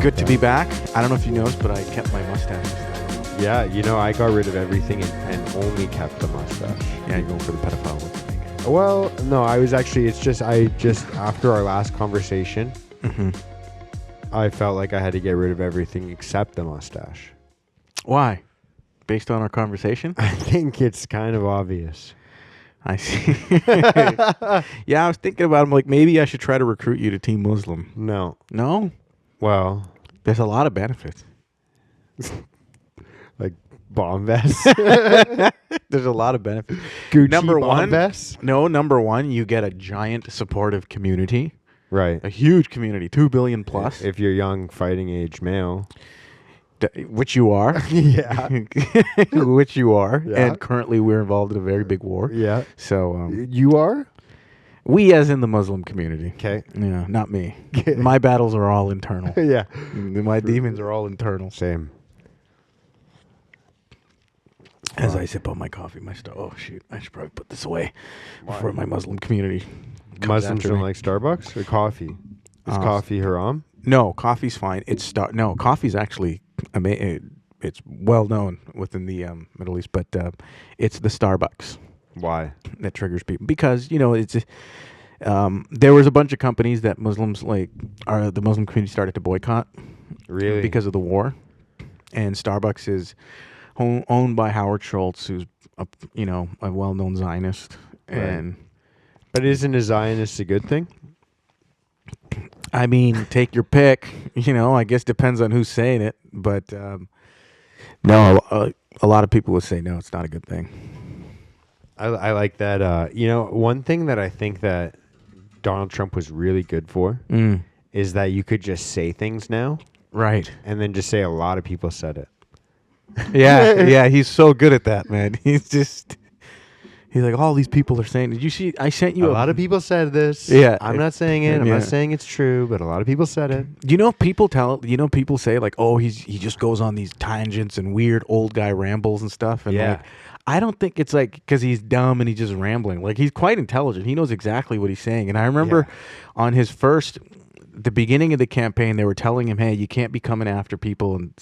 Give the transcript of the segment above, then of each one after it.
Good to be back. I don't know if you noticed, but I kept my mustache. Yeah, I got rid of everything and only kept the mustache. Yeah, you're going for the pedophile look, I think. Well, no, I just after our last conversation, I felt like I had to get rid of everything except the mustache. Why? Based on our conversation? I think it's kind of obvious. I see. Yeah, I was thinking about it. I'm like, maybe I should try to recruit you to Team Muslim. No. No? Well, There's a lot of benefits. like bomb vests. There's a lot of benefits. Gucci Number bomb one, vests? No, number one, you get a giant supportive community. Right. A huge community, 2 billion plus. If you're young, fighting age male. Which you are. Yeah. Which you are. Yeah. And currently we're involved in a very big war. Yeah. So You are? we as in the Muslim community. Okay. Yeah, not me. My battles are all internal. Yeah. My demons are all internal. Same. As I sip on my coffee, oh shoot, I should probably put this away before my Muslim community comes Muslims after don't me. like Starbucks or coffee? Is coffee haram? No, coffee's fine. No, coffee's actually it's well known within the Middle East, but it's the Starbucks Why? that triggers people because it's there was a bunch of companies that Muslims the Muslim community started to boycott Really? because of the war, and Starbucks is owned by Howard Schultz, who's a well-known Zionist, Right. But isn't a Zionist a good thing? I mean, take your pick. I guess depends on who's saying it, but no, a lot of people would say no, it's not a good thing. I like that. One thing that I think that Donald Trump was really good for is that you could just say things now, Right. and then just say a lot of people said it. Yeah, he's so good at that, man. He's like, all these people are saying, did you see, I sent you A lot of people said this. Yeah. I'm not saying it. I'm Yeah. not saying it's true, but a lot of people said it. People say like, oh, he just goes on these tangents and weird old guy rambles and stuff. And Yeah. like, I don't think it's like because he's dumb and he's just rambling. Like, he's quite intelligent. He knows exactly what he's saying. And I remember on his the beginning of the campaign, they were telling him, hey, you can't be coming after people and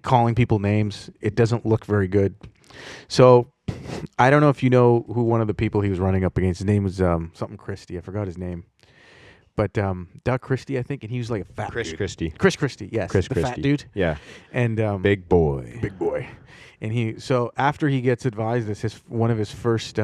calling people names. It doesn't look very good. So I don't know if you know who one of the people he was running up against. His name was something Christie. I forgot his name. But Doug Christie, I think, and he was like a fat dude. Christie. Chris Christie, yes. Chris the Christie. fat dude. Yeah. And Big boy. big boy. And so after he gets advised this, one of his first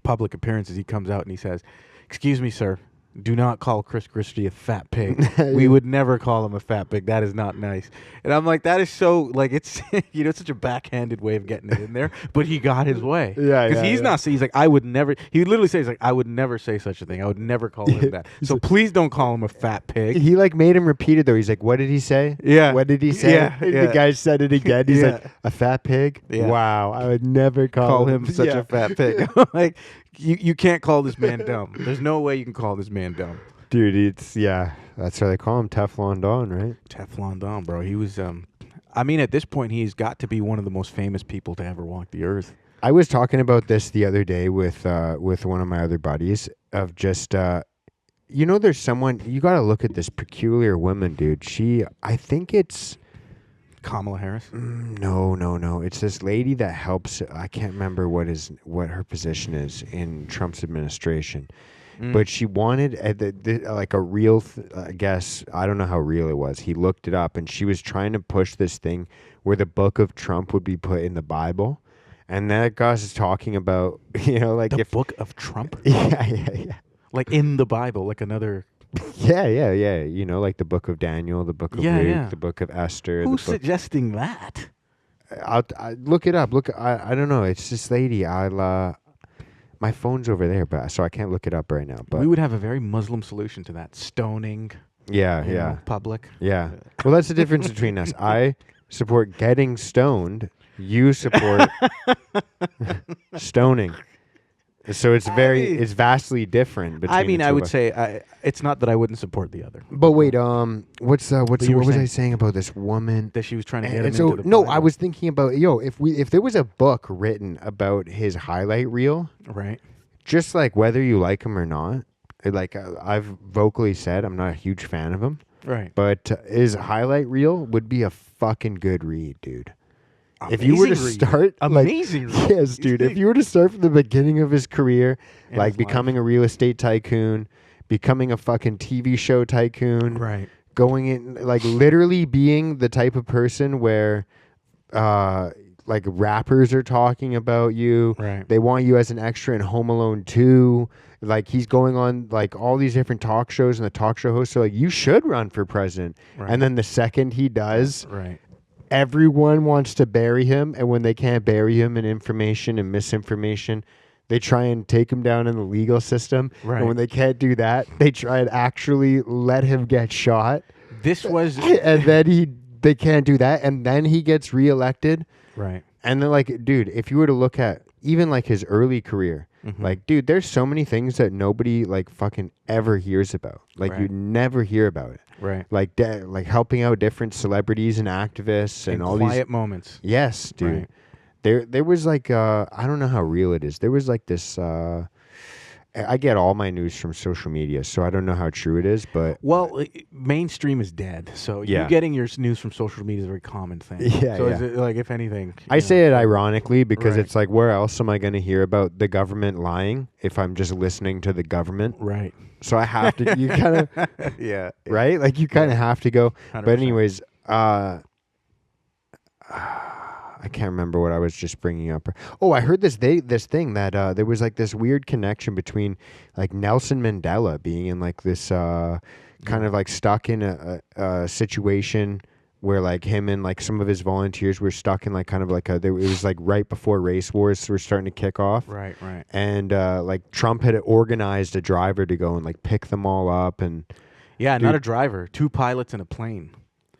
public appearances, he comes out and he says, "Excuse me, sir. Do not call Chris Christie a fat pig. We would never call him a fat pig. That is not nice." And I'm like, that is so, like, it's, it's such a backhanded way of getting it in there. But he got his way. Yeah, Because he's not, he's like, I would never, he literally says, like, I would never say such a thing. I would never call him that. So please don't call him a fat pig. He made him repeat it though. He's like, "What did he say? Yeah. What did he say?" Yeah, And yeah. the guy said it again. He's like, "A fat pig." Yeah. Wow, I would never Call him such Yeah. a fat pig. Like, you can't call this man dumb. There's no way you can call this man dumb. Dude, that's why they call him Teflon Don, right? Teflon Don, bro. He was, I mean, at this point, he's got to be one of the most famous people to ever walk the earth. I was talking about this the other day with one of my other buddies of just, there's someone, you got to look at this peculiar woman, dude. I think it's... Kamala Harris? No. It's this lady that helps, I can't remember what her position is in Trump's administration. But she wanted like a real, I guess, I don't know how real it was. He looked it up, and she was trying to push this thing where the book of Trump would be put in the Bible. And that guy's is talking about, like The book of Trump? Yeah. Like in the Bible, like another... Yeah. Like the book of Daniel, the book of Luke, the book of Esther. Who's suggesting that? I'll look it up. I don't know. It's this lady. My phone's over there, so I can't look it up right now. But We would have a very Muslim solution to that. Stoning. yeah. Public. Yeah. Well, that's the difference between us. I support getting stoned. You support stoning. So it's vastly different between I mean, the I two would of us. say it's not that I wouldn't support the other. But wait, what was I saying? saying about this woman? That she was trying to get him And so into the no, Bible. I was thinking about if there was a book written about his highlight reel, Right. just like whether you like him or not, like I've vocally said, I'm not a huge fan of him. Right. But his highlight reel would be a fucking good read, dude. If you were to start, amazing read. Yes, dude. If you were to start from the beginning of his career, In like his becoming life. a real estate tycoon, becoming a fucking TV show tycoon, Right. going in, like literally being the type of person where, like rappers are talking about you. Right. They want you as an extra in Home Alone 2. Like he's going on like all these different talk shows, and the talk show hosts are like, you should run for president. Right. And then the second he does, Right. everyone wants to bury him, and when they can't bury him in information and misinformation, they try and take him down in the legal system. Right. And when they can't do that, they try and actually let him get shot. This was And then they can't do that, and then he gets reelected. right. And then, like, dude, if you were to look at even like his early career, like, dude, there's so many things that nobody like fucking ever hears about. Like, you Right. never hear about it. Right. Like, like helping out different celebrities and activists and In all quiet these. moments. Yes, dude. Right. There was like I don't know how real it is. There was like this. I get all my news from social media, so I don't know how true it is, but Well, mainstream is dead, so Yeah. you getting your news from social media is a very common thing. Yeah, So yeah. is it, like, if anything, I say it ironically because Right. it's like, where else am I going to hear about the government lying if I'm just listening to the government? right. So I have to. You kind of Yeah. right, like you kind of have to go. 100%. But anyways, I can't remember what I was just bringing up. Oh, I heard this thing that there was like this weird connection between like Nelson Mandela being in like this kind of like stuck in a situation where like him and like some of his volunteers were stuck in like kind of like it was like right before race wars were starting to kick off. Right. Right. And like Trump had organized a driver to go and like pick them all up and Yeah, not a driver. 2 pilots and a plane.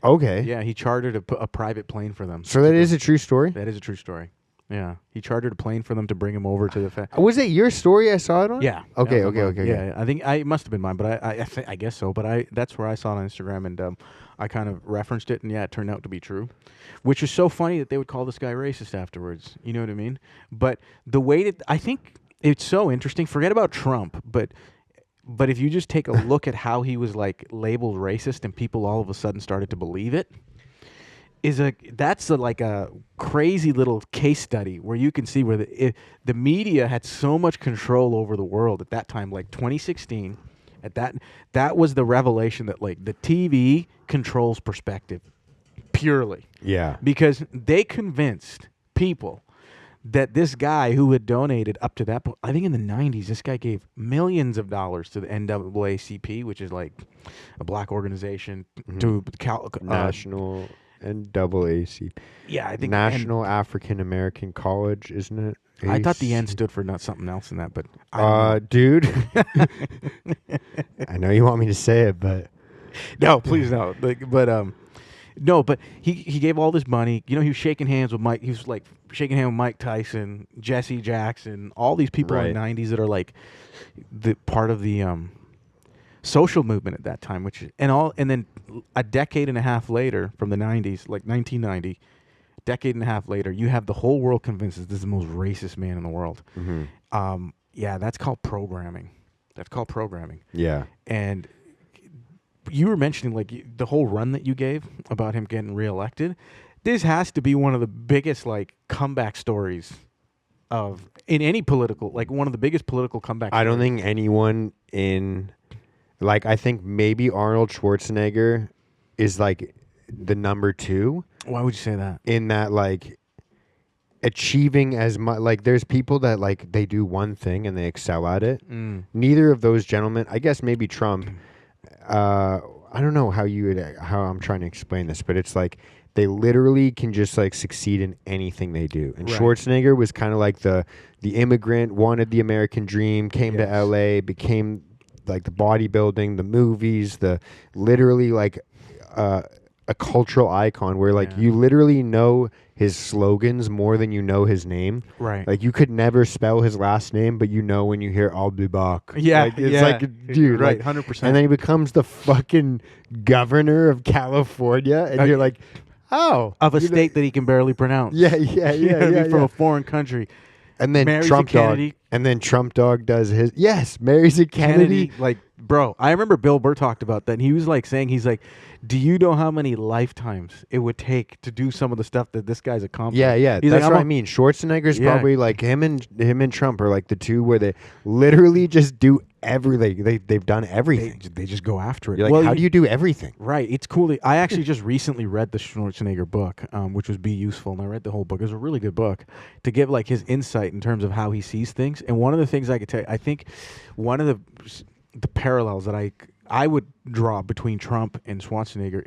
okay. Yeah, he chartered a private plane for them. So that is a true story? That is a true story. Yeah, he chartered a plane for them to bring him over to the. Was it your story I saw it on? Yeah. Okay, that was okay. mine. Yeah, I think it must have been mine, but I guess so. But that's where I saw it on Instagram, and I kind of referenced it, and yeah, it turned out to be true, which is so funny that they would call this guy racist afterwards. You know what I mean? But the way that I think it's so interesting. Forget about Trump, but if you just take a look at how he was like labeled racist, and people all of a sudden started to believe it. That's like a crazy little case study where you can see where the media had so much control over the world at that time, like 2016. At that was the revelation that like the TV controls perspective purely. Yeah. Because they convinced people that this guy who had donated up to that point, I think in the 90s, this guy gave millions of dollars to the NAACP, which is like a black organization, to National NAACP. Yeah, I think National African American College, isn't it? I thought the N AC? stood for not something else in that, but I don't know. Dude. I know you want me to say it, but No, please no. No, but he gave all this money. You know, he was shaking hands with Mike. He was like shaking hands with Mike Tyson, Jesse Jackson, all these people in the 90s that are like the part of the social movement at that time, and then a decade and a half later from the 90s, like 1990, decade and a half later, you have the whole world convinced this is the most racist man in the world. Yeah, that's called programming. yeah. And you were mentioning like the whole run that you gave about him getting reelected. This has to be one of the biggest like comeback stories in any political, like one of the biggest political comebacks. I don't think anyone like, I think maybe Arnold Schwarzenegger is like the number 2. Why would you say that? In that, like, achieving as much, like, there's people that like they do one thing and they excel at it. Neither of those gentlemen, I guess maybe Trump, I don't know how I'm trying to explain this, but it's like they literally can just like succeed in anything they do. And Right. Schwarzenegger was kind of like the immigrant, wanted the American dream, came to Yes. LA, became like the bodybuilding, the movies, the literally like a cultural icon where like you literally know his slogans more than you know his name. Right. Like you could never spell his last name, but you know when you hear I'll be back. Yeah, Like, it's yeah. like, dude, Right, like, 100%. And then he becomes the fucking governor of California, and you're like, oh, Of a you know- state that he can barely pronounce. Yeah, You know what I mean? From yeah. a foreign country. And then marries a Trump dog, Kennedy. and then Trump dog does his marries a Kennedy. Like Bro, I remember Bill Burr talked about that. And he was like saying, he's like, do you know how many lifetimes it would take to do some of the stuff that this guy's accomplished? Yeah, yeah. He's That's like, what I mean. Schwarzenegger's Yeah. probably like him and Trump are like the two where they literally just do everything. They've done everything. They just go after it. You're like, how do you do everything? Right. It's cool. I actually just recently read the Schwarzenegger book, which was Be Useful, and I read the whole book. It was a really good book to give like his insight in terms of how he sees things. And one of the things I could tell you, I think one of the parallels that I would draw between Trump and Schwarzenegger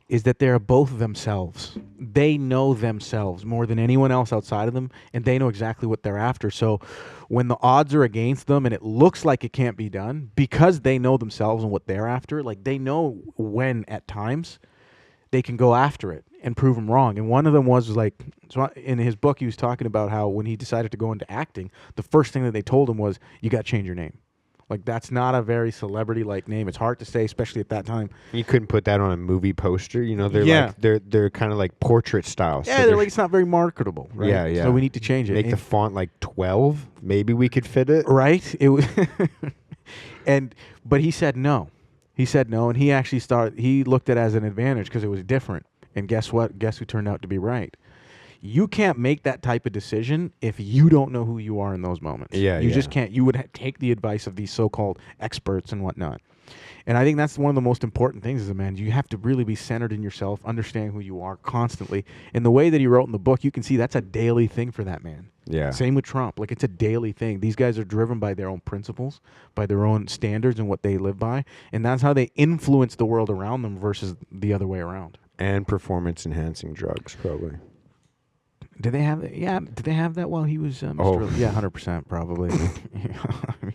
is that they're both themselves. They know themselves more than anyone else outside of them, and they know exactly what they're after. So when the odds are against them and it looks like it can't be done, because they know themselves and what they're after, like they know when at times they can go after it and prove them wrong. And one of them was like, so in his book, he was talking about how when he decided to go into acting, the first thing that they told him was, you got to change your name. Like, that's not a very celebrity-like name. It's hard to say, especially at that time. You couldn't put that on a movie poster. You know, they're like they're kind of like portrait style. Yeah, so they're like, it's not very marketable, right? Yeah, yeah. So we need to change it. Make the font like 12. Maybe we could fit it. Right? It was but he said no. He said no, and he actually he looked at it as an advantage because it was different. And guess what? Guess who turned out to be right? You can't make that type of decision if you don't know who you are in those moments. Yeah, you just can't. You would take the advice of these so-called experts and whatnot. And I think that's one of the most important things as a man. You have to really be centered in yourself, understand who you are constantly. And the way that he wrote in the book, you can see that's a daily thing for that man. Yeah. Same with Trump. Like, it's a daily thing. These guys are driven by their own principles, by their own standards and what they live by. And that's how they influence the world around them versus the other way around. And performance-enhancing drugs, probably. Did they have? Yeah. Did they have that while he was? Yeah, 100% probably. I mean,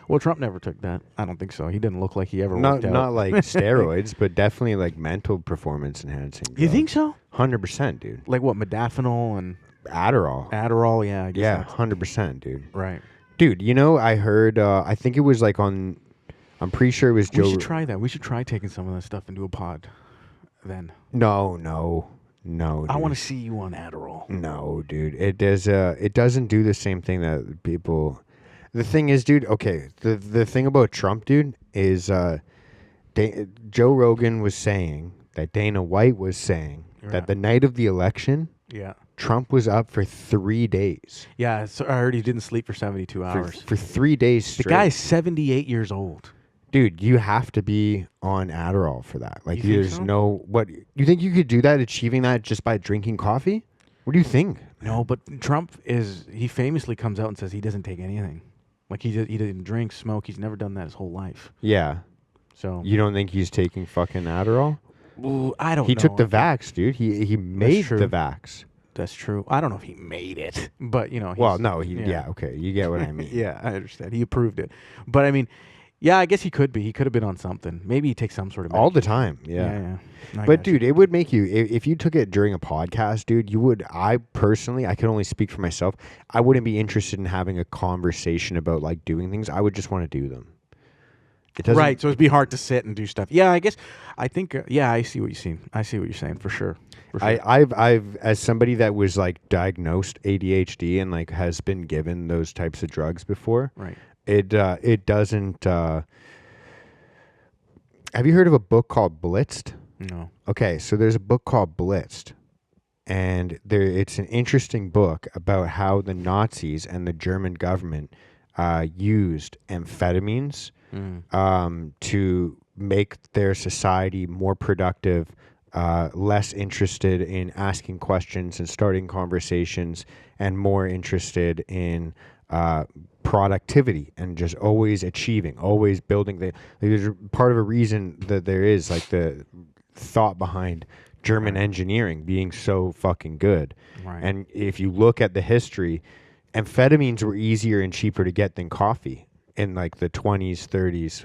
well, Trump never took that. I don't think so. He didn't look like he ever worked out. Not like steroids, but definitely like mental performance-enhancing drugs. You think so? 100%, dude. Like what? Modafinil and Adderall. Yeah. I guess Yeah, 100%, dude. Right. Dude, you know, I heard. I think it was like on. I'm pretty sure it was Joe. We should try that. We should try taking some of that stuff into a pod. Then. No. Dude. I want to see you on Adderall. No, dude. It does. It doesn't do the same thing that people. The thing is, dude. Okay. The thing about Trump, dude, is Joe Rogan was saying that Dana White was saying that the night of the election, Trump was up for 3 days. Yeah, so I heard he didn't sleep for 72 hours. For 3 days straight. The guy's 78 years old. Dude, you have to be on Adderall for that. Like, You think there's so? no what. You think you could do that, achieving that just by drinking coffee? What do you think? No, but Trump he famously comes out and says he doesn't take anything. Like he didn't drink, smoke. He's never done that his whole life. Yeah. So You don't think he's taking fucking Adderall? Well, I don't know. He took the vax, dude. He made true. the vax. That's true. I don't know if he made it, but you know. Well, no, okay, you get what I mean. Yeah, I understand. He approved it, but I mean, yeah, I guess he could be. He could have been on something. Maybe he takes some sort of All the medication. time, yeah. I But gotcha. dude, it would make you if you took it during a podcast, dude. You would. I personally, I can only speak for myself. I wouldn't be interested in having a conversation about like doing things. I would just want to do them. It doesn't. Right, so it'd be hard to sit and do stuff. Yeah, I guess. I think. I see what you're saying. I see what you're saying for sure. For sure. I've as somebody that was like diagnosed ADHD and like has been given those types of drugs before. Right. It doesn't. Have you heard of a book called Blitzed? No. Okay, so there's a book called Blitzed, and it's an interesting book about how the Nazis and the German government used amphetamines to make their society more productive, less interested in asking questions and starting conversations, and more interested in productivity and just always achieving, always building. There's part of a reason that there is like the thought behind German engineering being so fucking good. Right. And if you look at the history, amphetamines were easier and cheaper to get than coffee in like the 20s, 30s,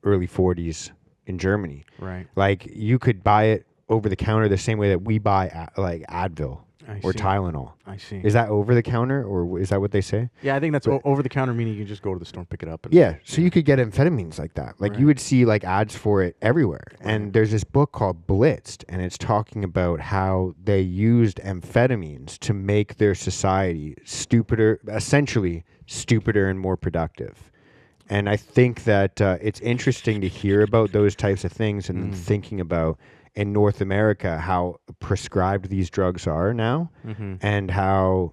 early 40s in Germany. Right. Like you could buy it over the counter the same way that we buy like Advil or see. Tylenol. I see. Is that over the counter or is that what they say? Yeah, I think that's over the counter, meaning you can just go to the store and pick it up. And, Yeah, so you could get amphetamines like that. Like you would see like ads for it everywhere. And there's this book called Blitzed, and it's talking about how they used amphetamines to make their society stupider, essentially stupider and more productive. And I think that it's interesting to hear about those types of things and then thinking about in North America how prescribed these drugs are now, and how,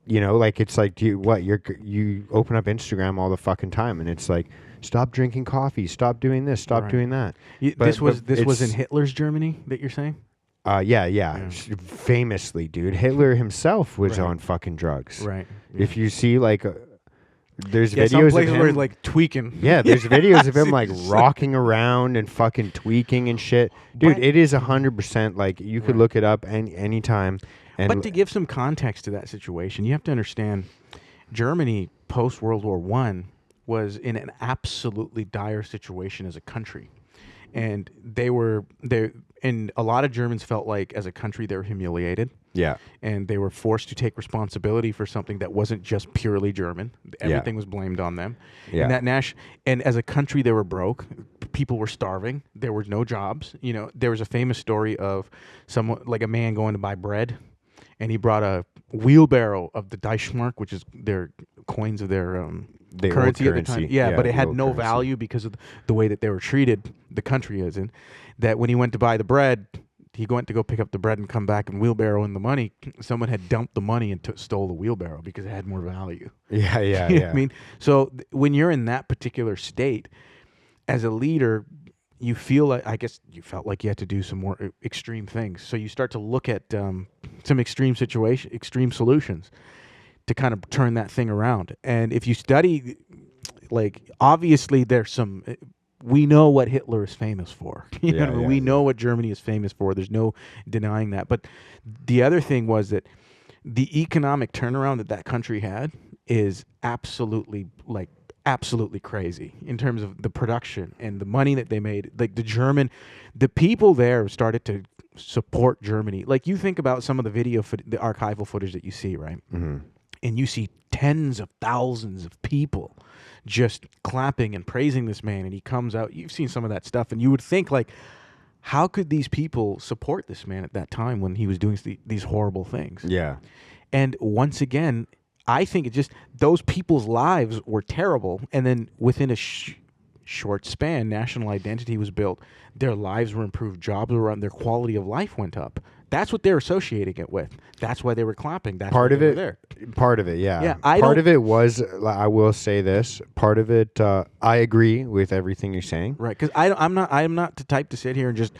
you know, like it's like you open up Instagram all the fucking time and it's like, stop drinking coffee, stop doing this, stop doing that. This was in Hitler's Germany that you're saying? Yeah. Famously, dude, Hitler himself was on fucking drugs. Right. If you see like there's some videos of places him where he's like tweaking. Yeah, there's videos of him like rocking around and fucking tweaking and shit. Dude, it is 100% like you could look it up anytime. And but to give some context to that situation, you have to understand Germany post World War I was in an absolutely dire situation as a country. And and a lot of Germans felt like as a country they were humiliated. Yeah. And they were forced to take responsibility for something that wasn't just purely German. Everything was blamed on them. Yeah. And as a country they were broke. People were starving. There was no jobs. You know, there was a famous story of someone, like a man going to buy bread, and he brought a wheelbarrow of the Deutschmark, which is their coins of their currency at the time. Yeah, but it had no value because of the way that they were treated, the country is in. That when he went to buy the bread, he went to go pick up the bread and come back and wheelbarrow in the money. Someone had dumped the money and stole the wheelbarrow because it had more value. Yeah. You know what I mean? So when you're in that particular state, as a leader, you feel like, I guess you felt like you had to do some more extreme things. So you start to look at some extreme solutions to kind of turn that thing around. And if you study, like, obviously there's some, we know what Hitler is famous for. We know what Germany is famous for. There's no denying that. But the other thing was that the economic turnaround that country had is absolutely crazy in terms of the production and the money that they made. Like the people there started to support Germany. Like you think about some of the the archival footage that you see, right? Mm-hmm. And you see tens of thousands of people just clapping and praising this man, and he comes out. You've seen some of that stuff, and you would think, like, how could these people support this man at that time when he was doing these horrible things? Yeah. And once again, I think it just, those people's lives were terrible, and then within a short span, national identity was built. Their lives were improved, jobs were run, their quality of life went up. That's what they're associating it with. That's why they were clapping. That's part of it. There. Part of it, yeah. Part of it was. I will say this. Part of it. I agree with everything you're saying. Right, because I'm not the type to sit here and just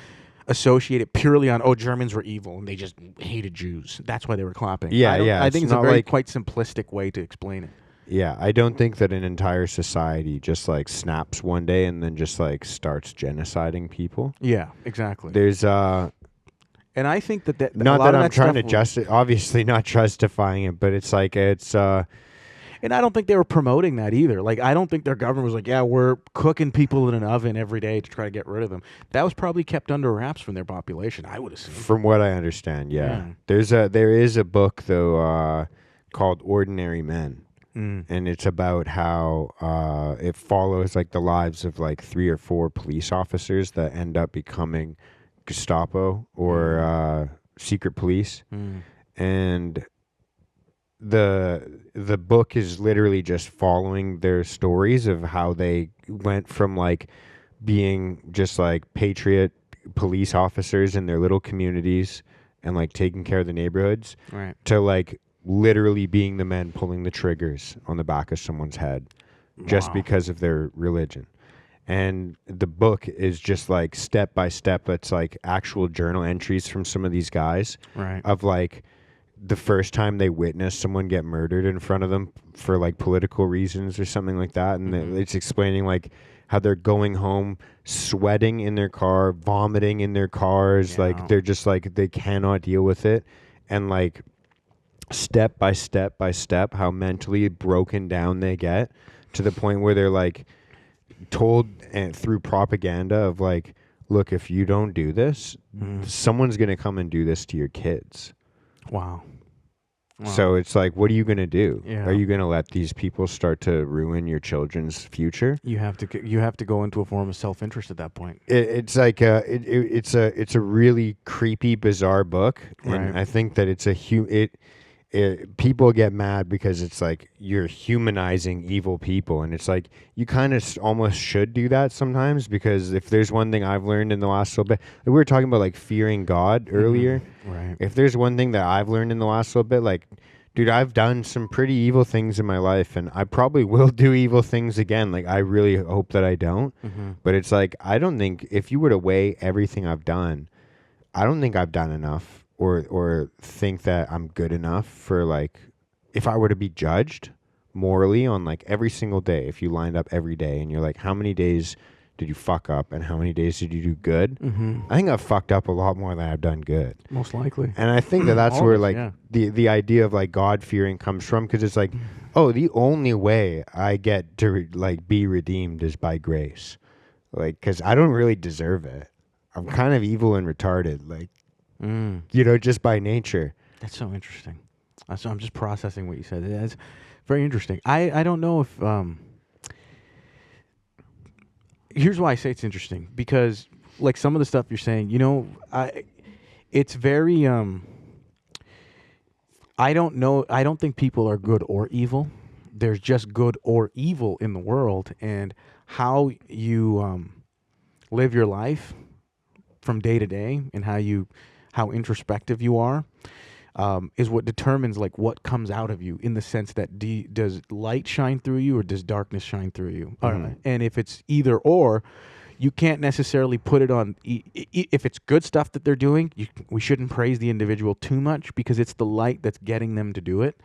associate it purely on Germans were evil and they just hated Jews. That's why they were clapping. Yeah. I think it's a very quite simplistic way to explain it. Yeah, I don't think that an entire society just like snaps one day and then just like starts genociding people. Yeah, exactly. There's and I think that not that I'm trying to obviously not justifying it, but it's like and I don't think they were promoting that either. Like, I don't think their government was like, yeah, we're cooking people in an oven every day to try to get rid of them. That was probably kept under wraps from their population, I would assume. From what I understand, yeah. There is a book though called Ordinary Men. And it's about how it follows like the lives of like 3 or 4 police officers that end up becoming Gestapo or secret police. And the book is literally just following their stories of how they went from like being just like patriot police officers in their little communities and like taking care of the neighborhoods, right, to like literally being the men pulling the triggers on the back of someone's head just because of their religion. And the book is just like step by step. It's like actual journal entries from some of these guys, right, of like the first time they witnessed someone get murdered in front of them for like political reasons or something like that. And it's explaining like how they're going home sweating in their car, vomiting in their cars. Like they're just like, they cannot deal with it. And like step by step by step, how mentally broken down they get to the point where they're like told and through propaganda of like, look, if you don't do this, someone's going to come and do this to your kids. Wow. So it's like, what are you going to do? Yeah. Are you going to let these people start to ruin your children's future? You have to go into a form of self-interest at that point. It's like it's a really creepy, bizarre book, and I think that it's people get mad because it's like you're humanizing evil people, and it's like you kind of almost should do that sometimes, because if there's one thing I've learned in the last little bit, like we were talking about like fearing God earlier. Right. If there's one thing that I've learned in the last little bit, like, dude, I've done some pretty evil things in my life, and I probably will do evil things again. Like, I really hope that I don't. But it's like, I don't think, if you were to weigh everything I've done, I don't think I've done enough, or think that I'm good enough for, like, if I were to be judged morally on like every single day, if you lined up every day and you're like, how many days did you fuck up and how many days did you do good? I think I've fucked up a lot more than I've done good. Most likely. And I think that that's where like yeah. the idea of like God fearing comes from, because it's like, oh, the only way I get to like be redeemed is by grace, like, because I don't really deserve it. I'm kind of evil and retarded, like, you know, just by nature. That's so interesting. So I'm just processing what you said. It's very interesting. I don't know if here's why I say it's interesting, because like some of the stuff you're saying, you know, it's very I don't know. I don't think people are good or evil. There's just good or evil in the world, and how you live your life from day to day, and how introspective you are, is what determines like what comes out of you, in the sense that does light shine through you or does darkness shine through you? And if it's either or, you can't necessarily put it on. If it's good stuff that they're doing, we shouldn't praise the individual too much, because it's the light that's getting them to do it.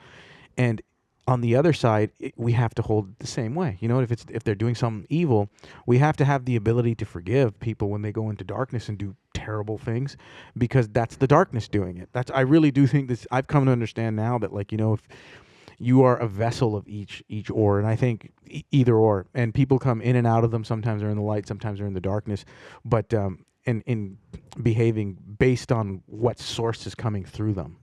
And on the other side, we have to hold it the same way. You know, if they're doing something evil, we have to have the ability to forgive people when they go into darkness and do terrible things, because that's the darkness doing it. I really do think this. I've come to understand now that, like, you know, if you are a vessel of each or, and I think either or, and people come in and out of them. Sometimes they're in the light, sometimes they're in the darkness, but in behaving based on what source is coming through them.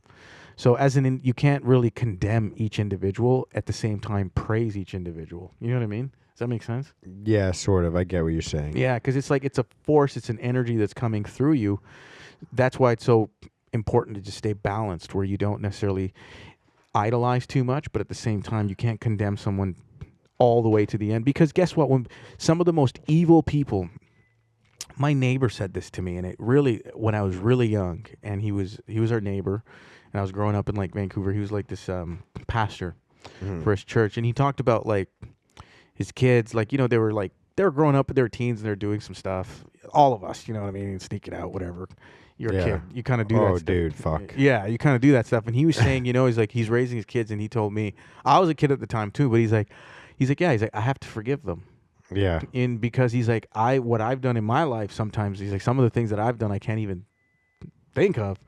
So you can't really condemn each individual at the same time praise each individual. You know what I mean? Does that make sense? Yeah, sort of. I get what you're saying. Yeah, because it's like it's a force, it's an energy that's coming through you. That's why it's so important to just stay balanced, where you don't necessarily idolize too much, but at the same time you can't condemn someone all the way to the end. Because guess what? When some of the most evil people, my neighbor said this to me, and it really, when I was really young, and he was our neighbor, and I was growing up in like Vancouver. He was like this pastor for his church, and he talked about like his kids, like, you know, they were growing up, they were teens, and they're doing some stuff. All of us, you know what I mean, sneaking out, whatever. You're a kid, you kind of do that stuff. Oh, dude, fuck. Yeah, you kind of do that stuff. And he was saying, you know, he's raising his kids, and he told me, I was a kid at the time too, but he's like, I have to forgive them. Yeah. Because he's like, what I've done in my life, sometimes he's like, some of the things that I've done I can't even think of,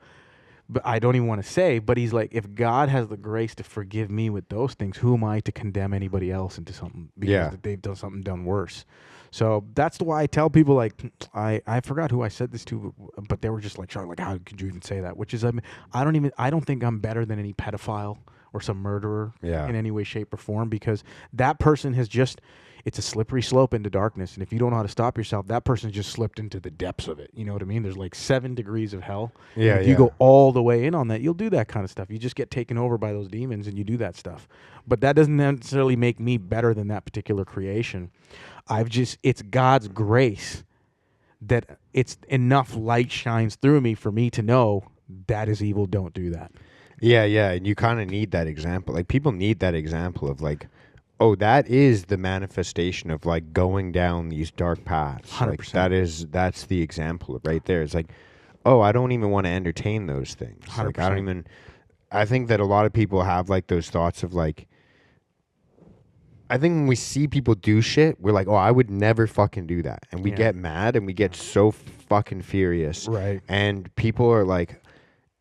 but I don't even want to say. But he's like, if God has the grace to forgive me with those things, who am I to condemn anybody else into something because they've done something done worse? So that's why I tell people, like, I forgot who I said this to, but they were just like, Charlie, like, how could you even say that? Which is, I don't think I'm better than any pedophile or some murderer in any way, shape, or form, because that person has just, it's a slippery slope into darkness. And if you don't know how to stop yourself, that person's just slipped into the depths of it. You know what I mean? There's like 7 degrees of hell. Yeah. And if you go all the way in on that, you'll do that kind of stuff. You just get taken over by those demons and you do that stuff. But that doesn't necessarily make me better than that particular creation. It's God's grace that it's enough light shines through me for me to know that is evil. Don't do that. Yeah. And you kind of need that example. Like, people need that example of like, oh, that is the manifestation of like going down these dark paths. 100%. Like that's the example right there. It's like, oh, I don't even want to entertain those things. 100%. Like, I think that a lot of people have like those thoughts of like, I think when we see people do shit, we're like, oh, I would never fucking do that. And we get mad and we get so fucking furious. Right. And people are like,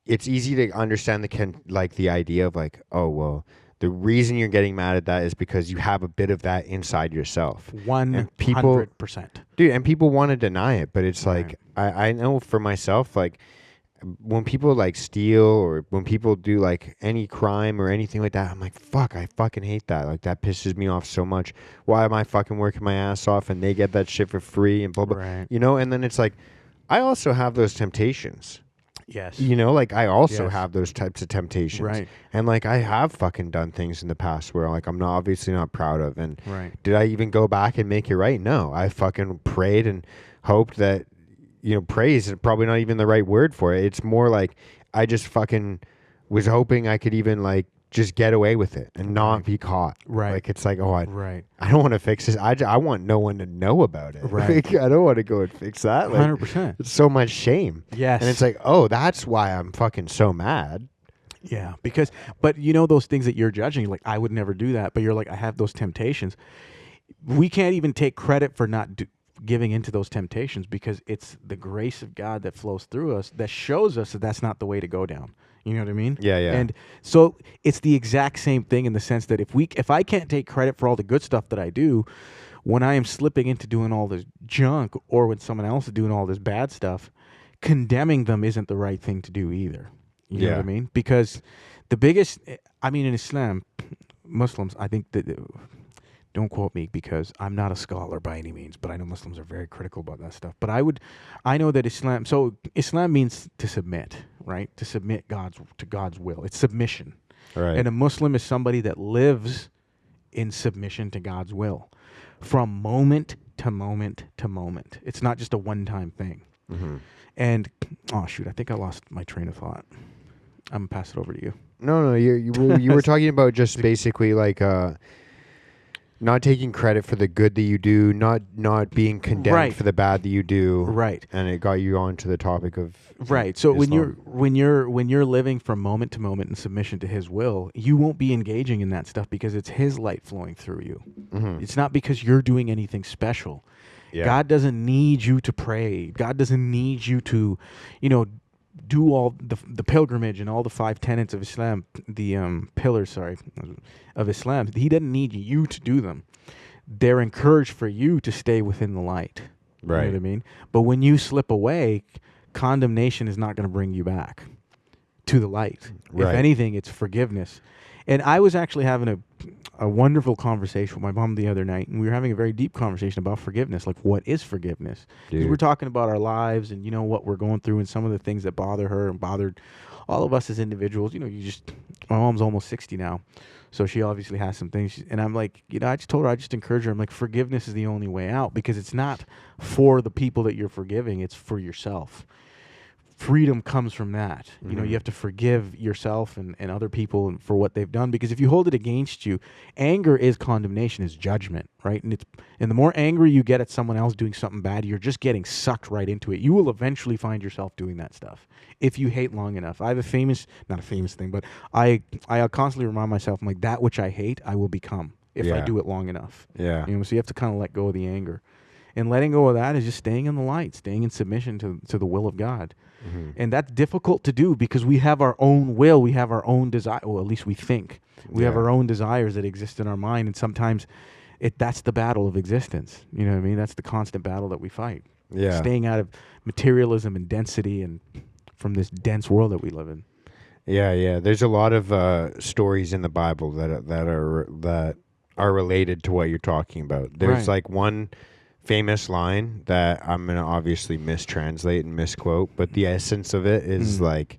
it's easy to understand the idea of like, oh, well, the reason you're getting mad at that is because you have a bit of that inside yourself. 100%. Dude, and people want to deny it, but it's like, I know for myself, like, when people like steal or when people do like any crime or anything like that, I'm like, fuck, I fucking hate that. Like, that pisses me off so much. Why am I fucking working my ass off and they get that shit for free and blah, blah. Right. You know, and then it's like, I also have those temptations. Yes. You know, like I also Yes. have those types of temptations. Right. And like I have fucking done things in the past where like I'm not obviously not proud of. And Right. did I even go back and make it right? No. I fucking prayed and hoped that, you know, praise is probably not even the right word for it. It's more like I just fucking was hoping I could even like just get away with it and not be caught. Right. Like it's like, oh, I Right. don't want to fix this. I want no one to know about it. Right. Like, I don't want to go and fix that. Like, 100%. it's so much shame. Yes. And it's like, oh, that's why I'm fucking so mad. Yeah, because, but you know, those things that you're judging, like, I would never do that, but you're like, I have those temptations. We can't even take credit for not giving into those temptations, because it's the grace of God that flows through us that shows us that that's not the way to go down. You know what I mean? Yeah, yeah. And so it's the exact same thing in the sense that if I can't take credit for all the good stuff that I do, when I am slipping into doing all this junk, or when someone else is doing all this bad stuff, condemning them isn't the right thing to do either. You know what I mean? Because the biggest, I mean, in Islam, Muslims, I think that, don't quote me because I'm not a scholar by any means, but I know Muslims are very critical about that stuff. But I know that Islam means to submit, right? To submit to God's will. It's submission. Right. And a Muslim is somebody that lives in submission to God's will from moment to moment to moment. It's not just a one-time thing. Mm-hmm. And, oh shoot, I think I lost my train of thought. I'm going to pass it over to you. No, you were talking about just basically like not taking credit for the good that you do, not being condemned for the bad that you do. Right. And it got you onto the topic of right. So Islam. when you're living from moment to moment in submission to His will, you won't be engaging in that stuff because it's His light flowing through you. Mm-hmm. It's not because you're doing anything special. Yeah. God doesn't need you to pray. God doesn't need you to, do all the pilgrimage and all the 5 tenets of Islam, the pillars, of Islam. He doesn't need you to do them. They're encouraged for you to stay within the light. Right. You know what I mean? But when you slip away, condemnation is not going to bring you back to the light. Right. If anything, it's forgiveness. And I was actually having a wonderful conversation with my mom the other night, and we were having a very deep conversation about forgiveness. Like, what is forgiveness? Because we're talking about our lives and, what we're going through and some of the things that bother her and bothered all of us as individuals. My mom's almost 60 now, so she obviously has some things. And I'm like, I just told her, I just encourage her. I'm like, forgiveness is the only way out, because it's not for the people that you're forgiving. It's for yourself. Freedom comes from that. Mm-hmm. You have to forgive yourself and other people for what they've done, because if you hold it against you, anger is condemnation, is judgment, right? And the more angry you get at someone else doing something bad, you're just getting sucked right into it. You will eventually find yourself doing that stuff if you hate long enough. I have not a famous thing, but I constantly remind myself, I'm like, that which I hate, I will become if I do it long enough. Yeah. So you have to kind of let go of the anger. And letting go of that is just staying in the light, staying in submission to the will of God. Mm-hmm. And that's difficult to do because we have our own will. We have our own desire. Well, at least we think. We have our own desires that exist in our mind. And sometimes that's the battle of existence. You know what I mean? That's the constant battle that we fight. Yeah. Staying out of materialism and density and from this dense world that we live in. Yeah. There's a lot of stories in the Bible that are related to what you're talking about. There's like one famous line that I'm gonna obviously mistranslate and misquote, but the essence of it is like,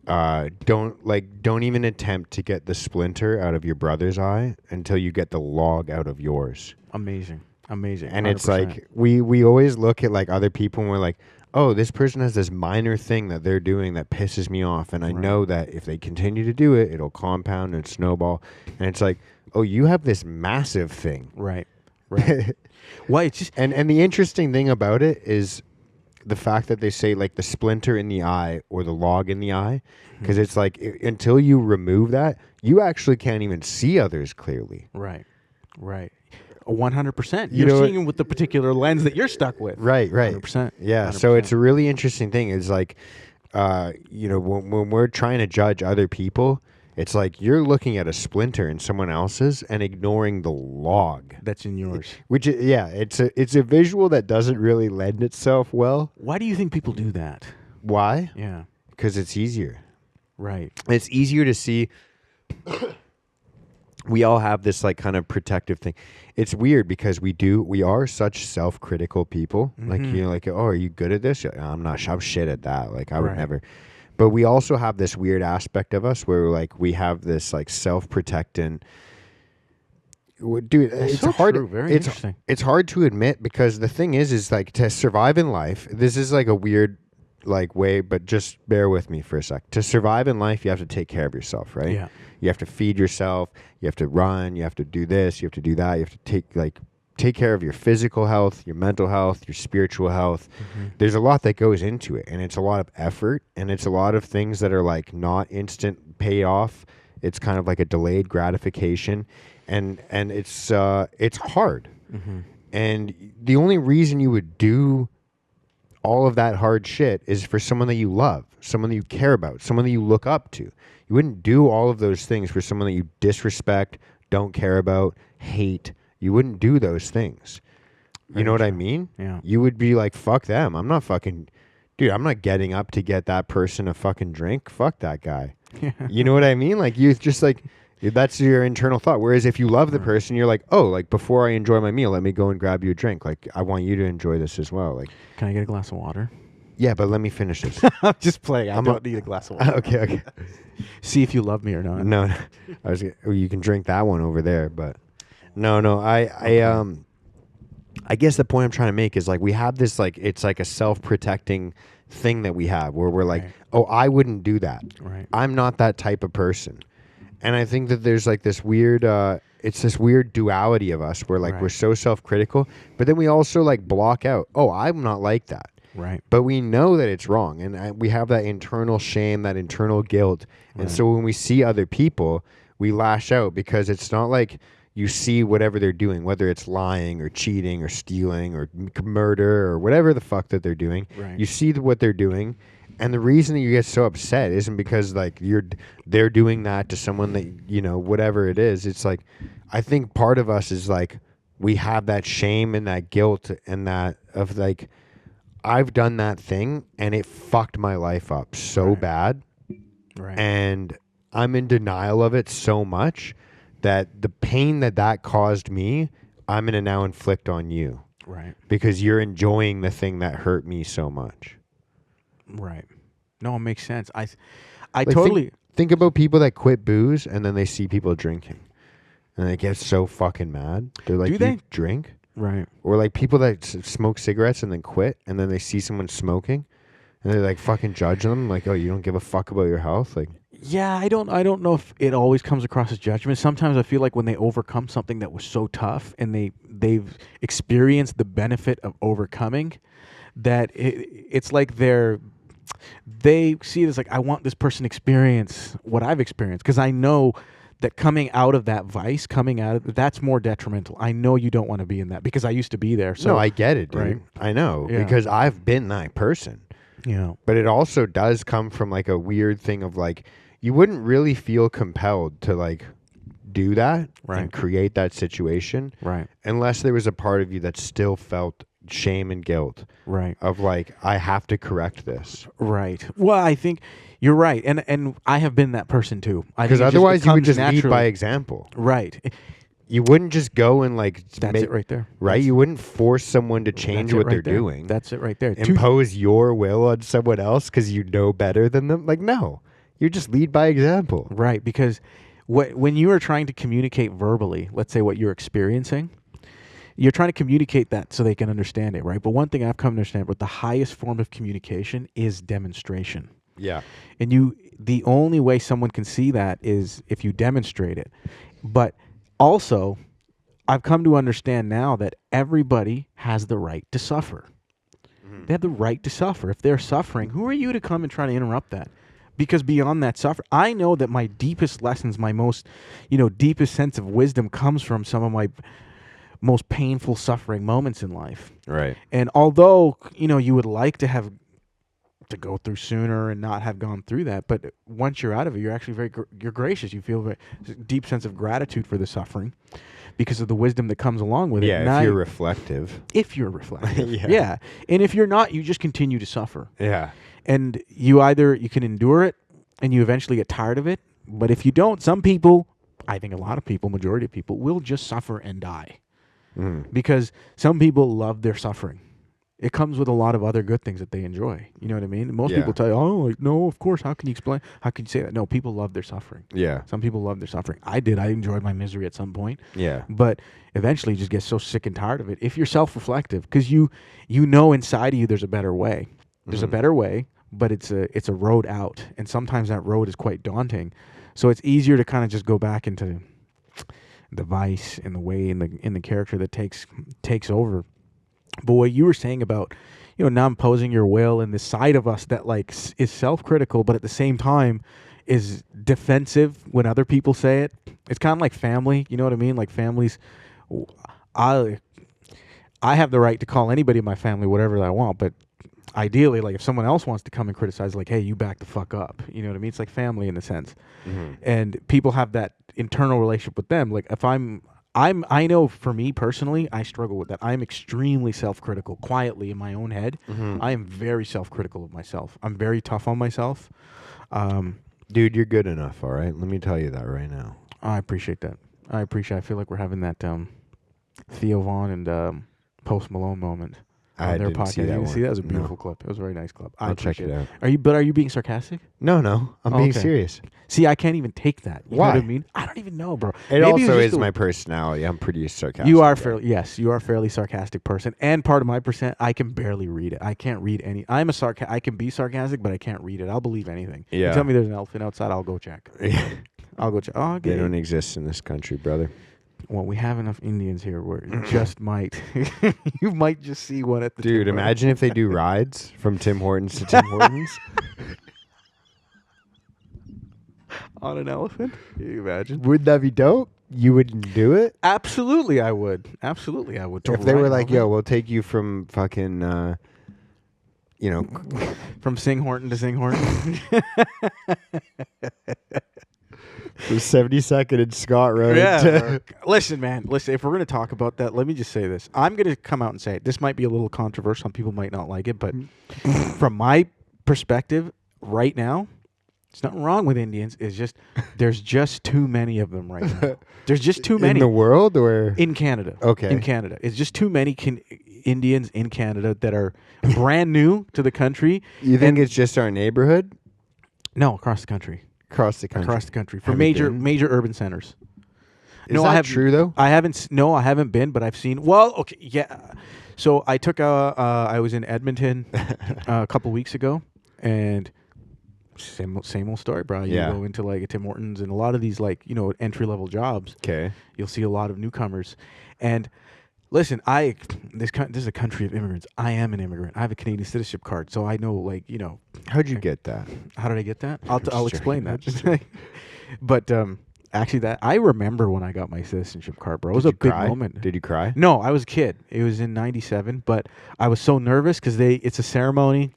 don't even attempt to get the splinter out of your brother's eye until you get the log out of yours. Amazing. And 100%. It's like we always look at like other people and we're like, oh, this person has this minor thing that they're doing that pisses me off, and I know that if they continue to do it, it'll compound and snowball. And it's like, oh, you have this massive thing. Right. Well, it's just, and the interesting thing about it is the fact that they say like the splinter in the eye or the log in the eye, because it's like until you remove that, you actually can't even see others clearly. Right. 100%. You're seeing them with the particular lens that you're stuck with. Right. 100%. Yeah. 100%. So it's a really interesting thing. It's like, when we're trying to judge other people, it's like you're looking at a splinter in someone else's and ignoring the log that's in yours. Which it's a visual that doesn't really lend itself well. Why do you think people do that? Why? Yeah. Because it's easier. Right. It's easier to see. We all have this like kind of protective thing. It's weird because we are such self-critical people. Like, oh, are you good at this? I'm not. I'm shit at that. Like I would never. But we also have this weird aspect of us where like we have this like self-protecting. Dude, That's it's so hard. true. Very interesting. It's hard to admit because the thing is like to survive in life. This is like a weird like way, but just bear with me for a sec. To survive in life, you have to take care of yourself, right? Yeah. You have to feed yourself. You have to run. You have to do this. You have to do that. You have to take care of your physical health, your mental health, your spiritual health. Mm-hmm. There's a lot that goes into it, and it's a lot of effort, and it's a lot of things that are like not instant payoff. It's kind of like a delayed gratification, and it's hard. Mm-hmm. And the only reason you would do all of that hard shit is for someone that you love, someone that you care about, someone that you look up to. You wouldn't do all of those things for someone that you disrespect, don't care about, hate. You wouldn't do those things. You know what I mean? Yeah. You would be like, fuck them. I'm not getting up to get that person a fucking drink. Fuck that guy. Yeah. You know what I mean? Like you just like, that's your internal thought. Whereas if you love the person, you're like, oh, like before I enjoy my meal, let me go and grab you a drink. Like I want you to enjoy this as well. Like, Can I get a glass of water? yeah, but let me finish this. I'm just playing. I don't need a glass of water. Okay. See if you love me or not. No, you can drink that one over there, but no. I guess the point I'm trying to make is like we have this like it's like a self-protecting thing that we have where we're like, oh, I wouldn't do that. Right. I'm not that type of person. And I think that there's like this weird, it's this weird duality of us where like we're so self-critical, but then we also like block out, oh, I'm not like that. Right. But we know that it's wrong. And we have that internal shame, that internal guilt. And so when we see other people, we lash out because it's not like you see whatever they're doing, whether it's lying or cheating or stealing or murder or whatever the fuck that they're doing. Right. You see what they're doing. And the reason that you get so upset isn't because like they're doing that to someone that, you know, whatever it is. It's like, I think part of us is like, we have that shame and that guilt and that of like, I've done that thing and it fucked my life up so bad. Right. And I'm in denial of it so much that the pain that caused me, I'm going to now inflict on you. Right. Because you're enjoying the thing that hurt me so much. Right. No, it makes sense. I Like, totally think about people that quit booze and then they see people drinking. And they get so fucking mad. They're like, Do they? You drink? Right. Or like people that smoke cigarettes and then quit and then they see someone smoking and they like fucking judge them like, oh, you don't give a fuck about your health? Like, yeah, I don't know if it always comes across as judgment. Sometimes I feel like when they overcome something that was so tough and they've experienced the benefit of overcoming, that it's like they see it as like, I want this person to experience what I've experienced, because I know that coming out of that vice, that's more detrimental. I know you don't want to be in that because I used to be there. So no, I get it, dude. Right. I know Yeah. because I've been that person. Yeah. But it also does come from like a weird thing of like, you wouldn't really feel compelled to like do that and create that situation unless there was a part of you that still felt shame and guilt of like, I have to correct this. Right. Well, I think you're right. And I have been that person too. Because otherwise you would just lead by example. Right. You wouldn't just go and like... That's it right there. Right? You wouldn't force someone to change what they're doing. That's it right there. Impose your will on someone else because you know better than them. Like, no. You just lead by example. Right. Because when you are trying to communicate verbally, let's say what you're experiencing, you're trying to communicate that so they can understand it, right? But one thing I've come to understand, but the highest form of communication is demonstration. Yeah. And the only way someone can see that is if you demonstrate it. But also, I've come to understand now that everybody has the right to suffer. Mm-hmm. They have the right to suffer. If they're suffering, who are you to come and try to interrupt that? Because beyond that suffer, I know that my deepest lessons, my most, deepest sense of wisdom comes from some of my most painful suffering moments in life. Right. And although, you would like to have to go through sooner and not have gone through that, but once you're out of it, you're actually you're gracious. You feel a deep sense of gratitude for the suffering because of the wisdom that comes along with it. Yeah, if you're reflective. If you're reflective. Yeah. And if you're not, you just continue to suffer. Yeah. And you can endure it and you eventually get tired of it. But if you don't, some people, I think a lot of people, majority of people, will just suffer and die. Because some people love their suffering. It comes with a lot of other good things that they enjoy. You know what I mean? Most Yeah. people tell you, oh, like, no, of course. How can you explain? How can you say that? No, people love their suffering. Yeah. Some people love their suffering. I did. I enjoyed my misery at some point. Yeah. But eventually you just get so sick and tired of it. If you're self-reflective, because you know inside of you there's a better way. There's a better way, but it's a road out. And sometimes that road is quite daunting. So it's easier to kind of just go back into the vice and the way in the character that takes over. But what you were saying about, not imposing your will and the side of us that like is self-critical, but at the same time is defensive when other people say it. It's kind of like family. You know what I mean? Like families, I have the right to call anybody in my family whatever I want, but ideally, like if someone else wants to come and criticize, like, hey, you back the fuck up. You know what I mean? It's like family in a sense. And people have that internal relationship with them. Like if I know for me personally, I struggle with that. I'm extremely self-critical, quietly in my own head. I am very self-critical of myself. I'm very tough on myself. Dude, you're good enough, all right? Let me tell you that right now. I appreciate that. I feel like we're having that Theo Vaughn and Post Malone moment on their didn't podcast. see that You one. see, that was a No. beautiful clip. It was a very nice clip. I'll check it out. Are you being sarcastic? No, I'm being Okay. serious. See, I can't even take that. You Why? know what I mean? I don't even know, bro. It Maybe also was just is the- my personality. I'm pretty sarcastic. You are guy. you are a fairly sarcastic person, and part of my percent, I can barely read it. I can't read any. I can be sarcastic, but I can't read it. I'll believe anything. Yeah. You tell me there's an elephant outside, I'll go check. I'll go check. Oh, They okay. don't exist in this country, brother. Well, we have enough Indians here where it just might. You might just see one at the. Dude, Tim imagine if they do rides from Tim Hortons to Tim Hortons. on an elephant. Can you imagine? Would that be dope? You wouldn't do it? Absolutely, I would. Absolutely, I would. To If they ride were an like, elephant. yo, we'll take you from fucking, From Singhorton to Singhorton. from 72nd and Scott Road Yeah. to... Listen, man. Listen, if we're going to talk about that, let me just say this. I'm going to come out and say it. This might be a little controversial. Some people might not like it, but from my perspective right now, there's nothing wrong with Indians. It's just there's just too many of them right now. There's just too many In the world or... in Canada. Okay. In Canada. It's just too many Indians in Canada that are brand new to the country. You think it's just our neighborhood? No, across the country. Across the country. Across the country. For Have you been? major urban centers. Is I that true, though? I haven't. No, I haven't been, but I've seen. Well, okay, yeah. So I took I was in Edmonton a couple weeks ago, and same old story, bro. You Yeah. go into like a Tim Hortons and a lot of these like entry level jobs. Okay. You'll see a lot of newcomers, and listen, this is a country of immigrants. I am an immigrant. I have a Canadian citizenship card, so I know How'd you get that? How did I get that? I'll just explain joking. that. But actually, that I remember when I got my citizenship card, bro. It was Did a you big cry? moment. Did you cry? No, I was a kid. It was in '97, but I was so nervous because it's a ceremony,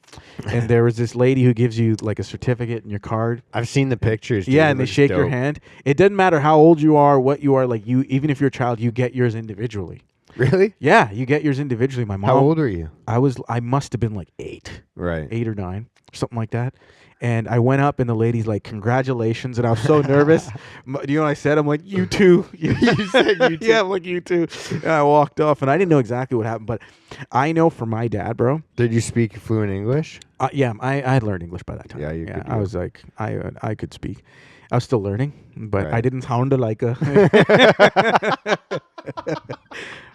and there was this lady who gives you like a certificate and your card. I've seen the pictures. Dude. Yeah, It and they looks shake your dope. hand. It doesn't matter how old you are, what you are. Like even if you're a child, you get yours individually. Really? Yeah, you get yours individually. My mom. How old are you? I must have been like 8 Right. or 9, something like that. And I went up, and the lady's like, "Congratulations!" And I was so nervous. Do you know what I said? I'm like, "You too." You said you too. Yeah, I'm like, "You too." And I walked off, and I didn't know exactly what happened, but I know from my dad, bro. Did you speak fluent English? Yeah, I had learned English by that time. Yeah, you could I do was like, I could speak. I was still learning, but I Right. didn't sound like a.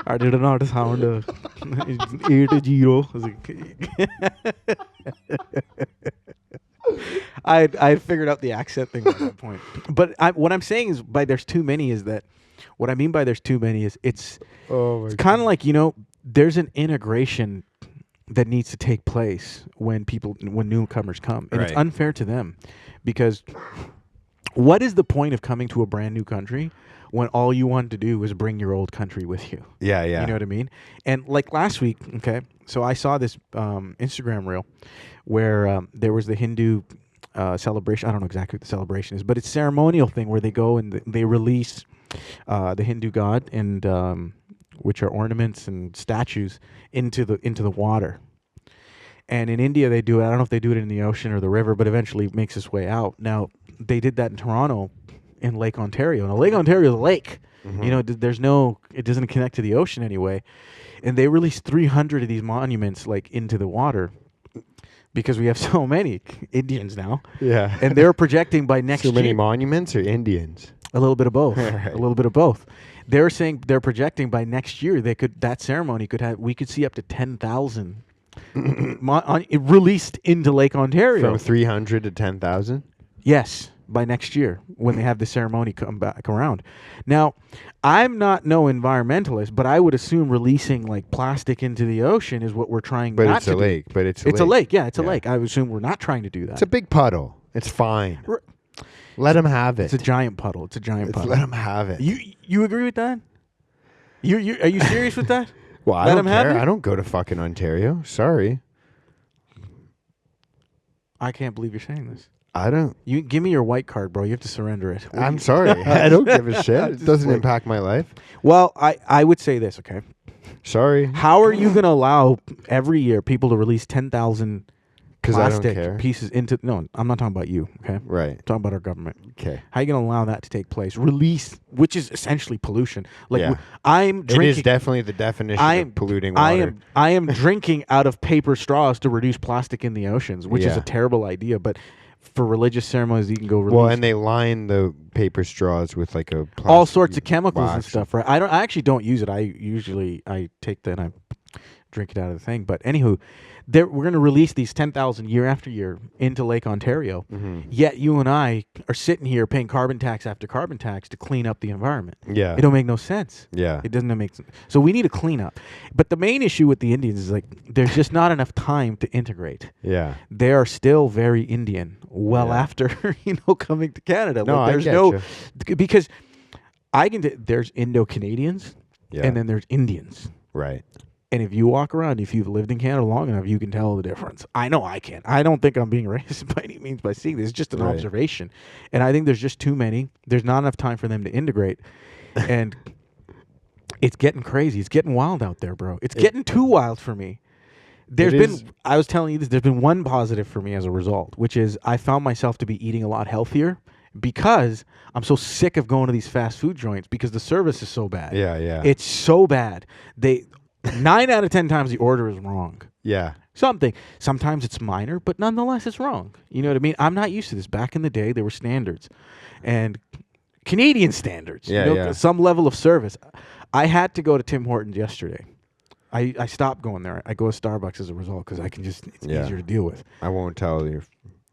I did not sound 8-0. I was like, I had figured out the accent thing at that point. But what I'm saying is, by there's too many, is that what I mean by there's too many is it's Oh my kind of like there's an integration that needs to take place when newcomers come, and it's Right. unfair to them because what is the point of coming to a brand new country when all you want to do is bring your old country with you? Yeah, yeah. You know what I mean? And like last week, okay, so I saw this Instagram reel where there was the Hindu celebration. I don't know exactly what the celebration is, but it's a ceremonial thing where they go and they release the Hindu god and which are ornaments and statues into the water. And in India, they do it. I don't know if they do it in the ocean or the river, but eventually it makes its way out. Now, they did that in Toronto in Lake Ontario. Now, Lake Ontario is a lake. You know, it doesn't connect to the ocean anyway. And they released 300 of these monuments like into the water because we have so many Indians now. Yeah. And they're projecting by next year. So many monuments or Indians? A little bit of both. Right. A little bit of both. They're saying they're projecting by next year that ceremony we could see up to 10,000 released into Lake Ontario. From 300 to 10,000? Yes, by next year when they have the ceremony come back around. Now, I'm not no environmentalist, but I would assume releasing like plastic into the ocean is what we're trying But not it's to a do. lake. But it's a It's lake. a lake. Yeah, it's a Yeah. lake. I would assume we're not trying to do that. It's a big puddle. It's fine. Let them have it. It's a giant puddle. It's a giant puddle. Let them have it. You agree with that? You are you serious with that? Well, I Let don't 'em have care. it? I don't go to fucking Ontario. Sorry. I can't believe you're saying this. I don't. You give me your white card, bro. You have to surrender it. I'm sorry. I don't give a shit. It doesn't impact my life. Well, I would say this, okay? Sorry. How are you going to allow every year people to release 10,000 Because I don't plastic care. pieces into... No, I'm not talking about you, okay? Right. I'm talking about our government. Okay. How are you going to allow that to take place? Release, which is essentially pollution. Like, Yeah. I'm It drinking... is definitely the definition of polluting water. I am drinking out of paper straws to reduce plastic in the oceans, which is Yeah. a terrible idea, but for religious ceremonies, you can go release... Well, and they line the paper straws with like a plastic all sorts of chemicals and wax. stuff, right? I actually don't use it. I take that and I drink it out of the thing. But anywho, we're going to release these 10,000 year after year into Lake Ontario. Yet you and I are sitting here paying carbon tax after carbon tax to clean up the environment. Yeah. It don't make no sense. Yeah. It doesn't make sense. So we need to clean up. But the main issue with the Indians is like there's just not enough time to integrate. Yeah. They are still very Indian Yeah. after coming to Canada. No, like, I there's get no you. because there's Indo-Canadians Yeah. and then there's Indians. Right. And if you walk around, if you've lived in Canada long enough, you can tell the difference. I know I can. I don't think I'm being racist by any means by seeing this. It's just an Right. observation. And I think there's just too many. There's not enough time for them to integrate. And it's getting crazy. It's getting wild out there, bro. It's getting too wild for me. I was telling you this, there's been one positive for me as a result, which is I found myself to be eating a lot healthier because I'm so sick of going to these fast food joints because the service is so bad. Yeah, yeah. It's so bad. 9 out of 10 times the order is wrong. Yeah. Sometimes it's minor, but nonetheless it's wrong. You know what I mean? I'm not used to this. Back in the day, there were standards. And Canadian standards. Yeah, yeah. Some level of service. I had to go to Tim Hortons yesterday. I stopped going there. I go to Starbucks as a result because it's easier to deal with. I won't tell your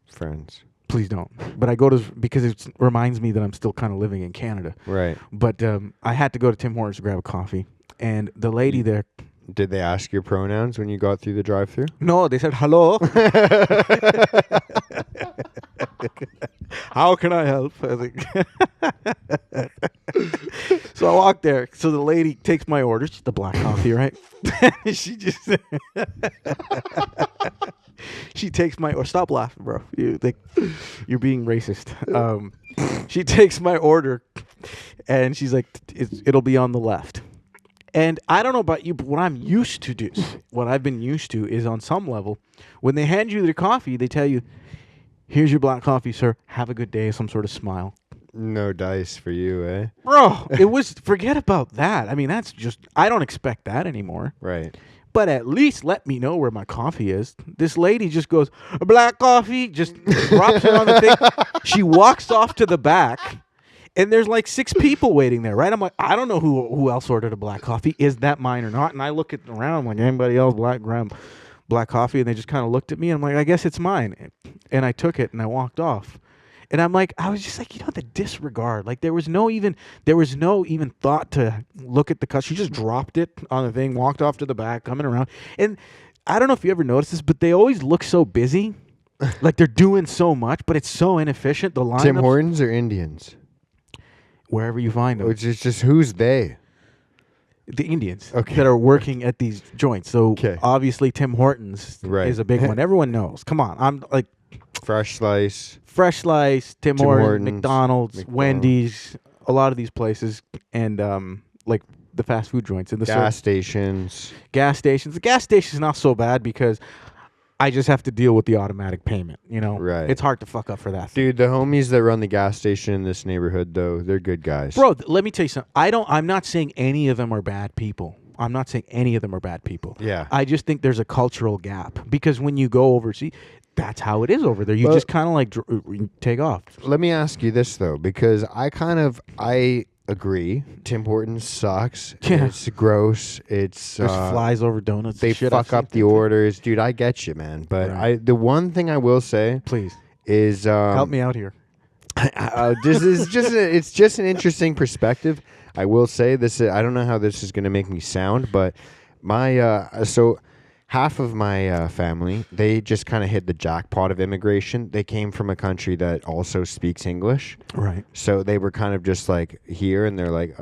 friends. Please don't. But I go to because it reminds me that I'm still kind of living in Canada. Right. But I had to go to Tim Hortons to grab a coffee. And the lady there... Did they ask your pronouns when you got through the drive-thru? No, they said, hello. How can I help? I was like so I walk there. So the lady takes my order. She's the black coffee, right? She just... she takes my... Or stop laughing, bro. You're being racist. She takes my order, and she's like, it'll be on the left. And I don't know about you, but what I've been used to is on some level, when they hand you the coffee, they tell you, here's your black coffee, sir. Have a good day, some sort of smile. No dice for you, eh? Bro, forget about that. I mean, that's just, I don't expect that anymore. Right. But at least let me know where my coffee is. This lady just goes, black coffee, just drops it on the thing. She walks off to the back. And there's like 6 people waiting there, right? I'm like, I don't know who else ordered a black coffee. Is that mine or not? And I look around like anybody else black coffee, and they just kind of looked at me. And I'm like, I guess it's mine. And I took it and I walked off. And I'm like, I was just like, the disregard. Like there was no even thought to look at the cup. She just dropped it on the thing, walked off to the back, coming around. And I don't know if you ever noticed this, but they always look so busy, like they're doing so much, but it's so inefficient. The lineups, Tim Hortons or Indians? Wherever you find them. Which is just who's they? The Indians that are working at these joints. So obviously Tim Hortons is a big one. Everyone knows. Come on. I'm like Fresh Slice, Tim Hortons, McDonald's, Wendy's, a lot of these places, and like the fast food joints and the gas stations. Gas stations. The gas station's not so bad because I just have to deal with the automatic payment. Right. It's hard to fuck up for that. Dude, the homies that run the gas station in this neighborhood, though, they're good guys. Bro, let me tell you something. I'm not saying any of them are bad people. I'm not saying any of them are bad people. Yeah. I just think there's a cultural gap because when you go overseas, that's how it is over there. You just kind of like take off. Let me ask you this though, because I agree. Tim Hortons sucks. Yeah. It's gross. It's There's flies over donuts. They Shit, fuck up the orders, dude. I get you, man. But the one thing I will say, please is help me out here. This is it's just an interesting perspective. I will say this. I don't know how this is going to make me sound, but my so half of my family, they just kind of hit the jackpot of immigration. They came from a country that also speaks English, right? So they were kind of just like here, and they're like,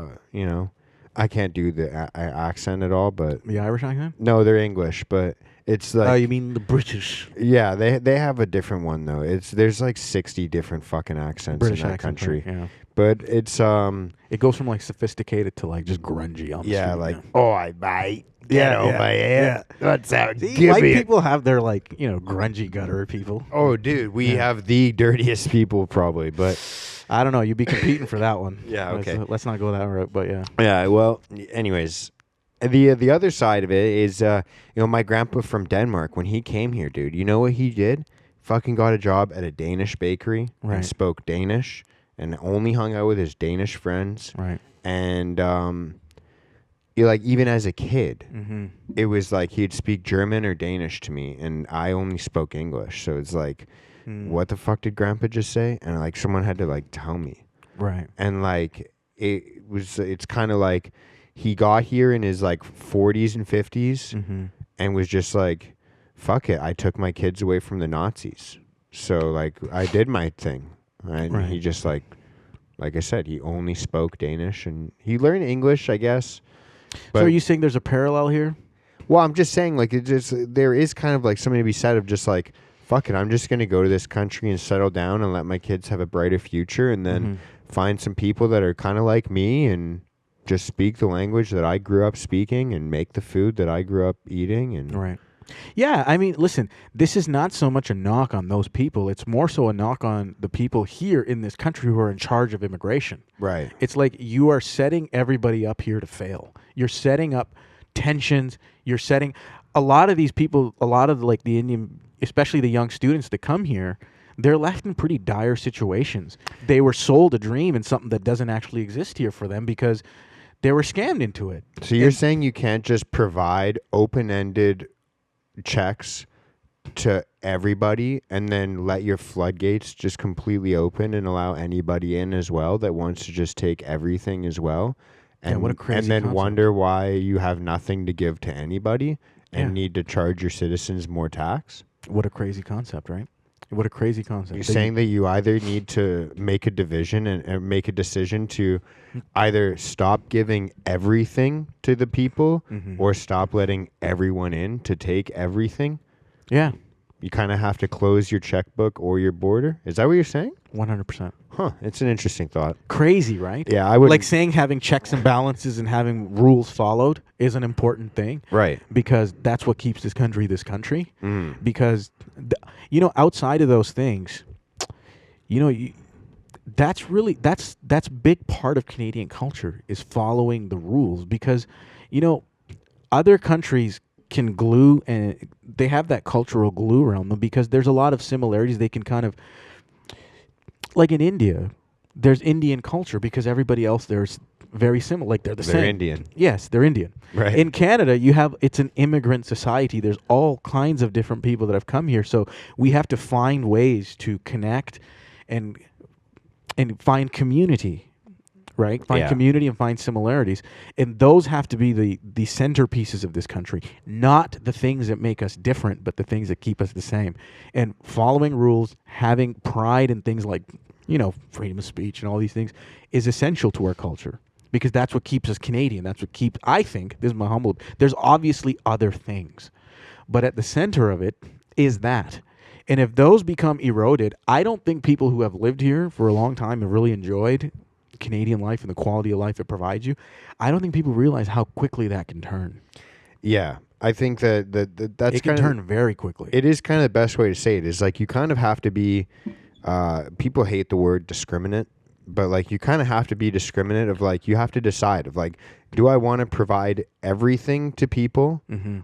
I can't do the accent at all, but the Irish accent. No, they're English, but it's like. Oh, you mean the British? Yeah, they have a different one though. There's like 60 different fucking accents British in that accent, country. right, yeah. But it's it goes from like sophisticated to like just grungy. On the street, like yeah. oh I mate. Get over here. What's that? See, white people have their like grungy gutter people. Oh, dude, we have the dirtiest people probably, but I don't know. You'd be competing for that one. Yeah, okay. Let's not go that route, but yeah. Yeah, well, anyways, the other side of it is my grandpa from Denmark, when he came here, dude, you know what he did? Fucking got a job at a Danish bakery and spoke Danish and only hung out with his Danish friends. Right. And like even as a kid, it was like he'd speak German or Danish to me, and I only spoke English. So it's like, what the fuck did Grandpa just say? And like someone had to like tell me. Right. And like it's kind of like he got here in his like 40s and 50s and was just like, fuck it. I took my kids away from the Nazis. So like I did my thing. Right. And he just like I said, he only spoke Danish and he learned English, I guess. But, so are you saying there's a parallel here? Well, I'm just saying like there is kind of like something to be said of just like, fuck it, I'm just going to go to this country and settle down and let my kids have a brighter future and then find some people that are kind of like me and just speak the language that I grew up speaking and make the food that I grew up eating. And right. Yeah, I mean, listen, this is not so much a knock on those people. It's more so a knock on the people here in this country who are in charge of immigration. Right. It's like you are setting everybody up here to fail. You're setting up tensions. You're setting a lot of these people, a lot of like the Indian, especially the young students that come here, they're left in pretty dire situations. They were sold a dream and something that doesn't actually exist here for them because they were scammed into it. So you're saying you can't just provide open-ended checks to everybody and then let your floodgates just completely open and allow anybody in as well that wants to just take everything as well, and what a crazy and then concept. wonder why you have nothing to give to anybody and need to charge your citizens more tax? What a crazy concept, right? What a crazy concept. You're saying that you either need to make a division and make a decision to either stop giving everything to the people or stop letting everyone in to take everything. Yeah. You kind of have to close your checkbook or your border. Is that what you're saying? 100%. Huh. It's an interesting thought. Crazy, right? Yeah, I would. Like saying having checks and balances and having rules followed is an important thing. Right. Because that's what keeps this country. Because, outside of those things, that's big part of Canadian culture is following the rules because, other countries can glue and they have that cultural glue around them because there's a lot of similarities. They can kind of, like in India, there's Indian culture because everybody else there's very similar. Like they're same. They're Indian. Yes, they're Indian. Right. In Canada, it's an immigrant society. There's all kinds of different people that have come here. So we have to find ways to connect and find community. Right? Find community and find similarities. And those have to be the centerpieces of this country, not the things that make us different, but the things that keep us the same. And following rules, having pride in things like, freedom of speech and all these things is essential to our culture because that's what keeps us Canadian. That's what I think, this is my humble, there's obviously other things, but at the center of it is that. And if those become eroded, I don't think people who have lived here for a long time have really enjoyed Canadian life and the quality of life it provides you. I don't think people realize how quickly that can turn. Yeah. I think that's It can kind turn of very quickly. it is kind of the best way to say it is like you kind of have to be. People hate the word discriminate, but like you kind of have to be discriminate of like you have to decide of like, do I want to provide everything to people,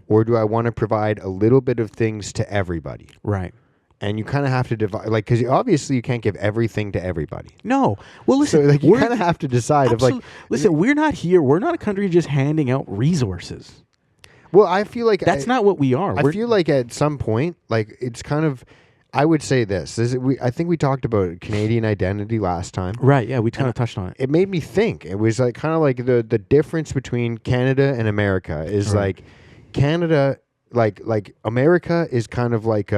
or do I want to provide a little bit of things to everybody? Right. And you kind of have to divide, like, because obviously you can't give everything to everybody. No. Well, listen. So like you kind of have to decide of like, listen, we're not here. We're not a country just handing out resources. well, I feel like That's not what we are. I feel like at some point, like it's kind of, I would say this. I think we talked about Canadian identity last time. Right. Yeah, we kind of touched on it. It made me think. It was like kind of like the difference between Canada and America is like Canada, like America is kind of like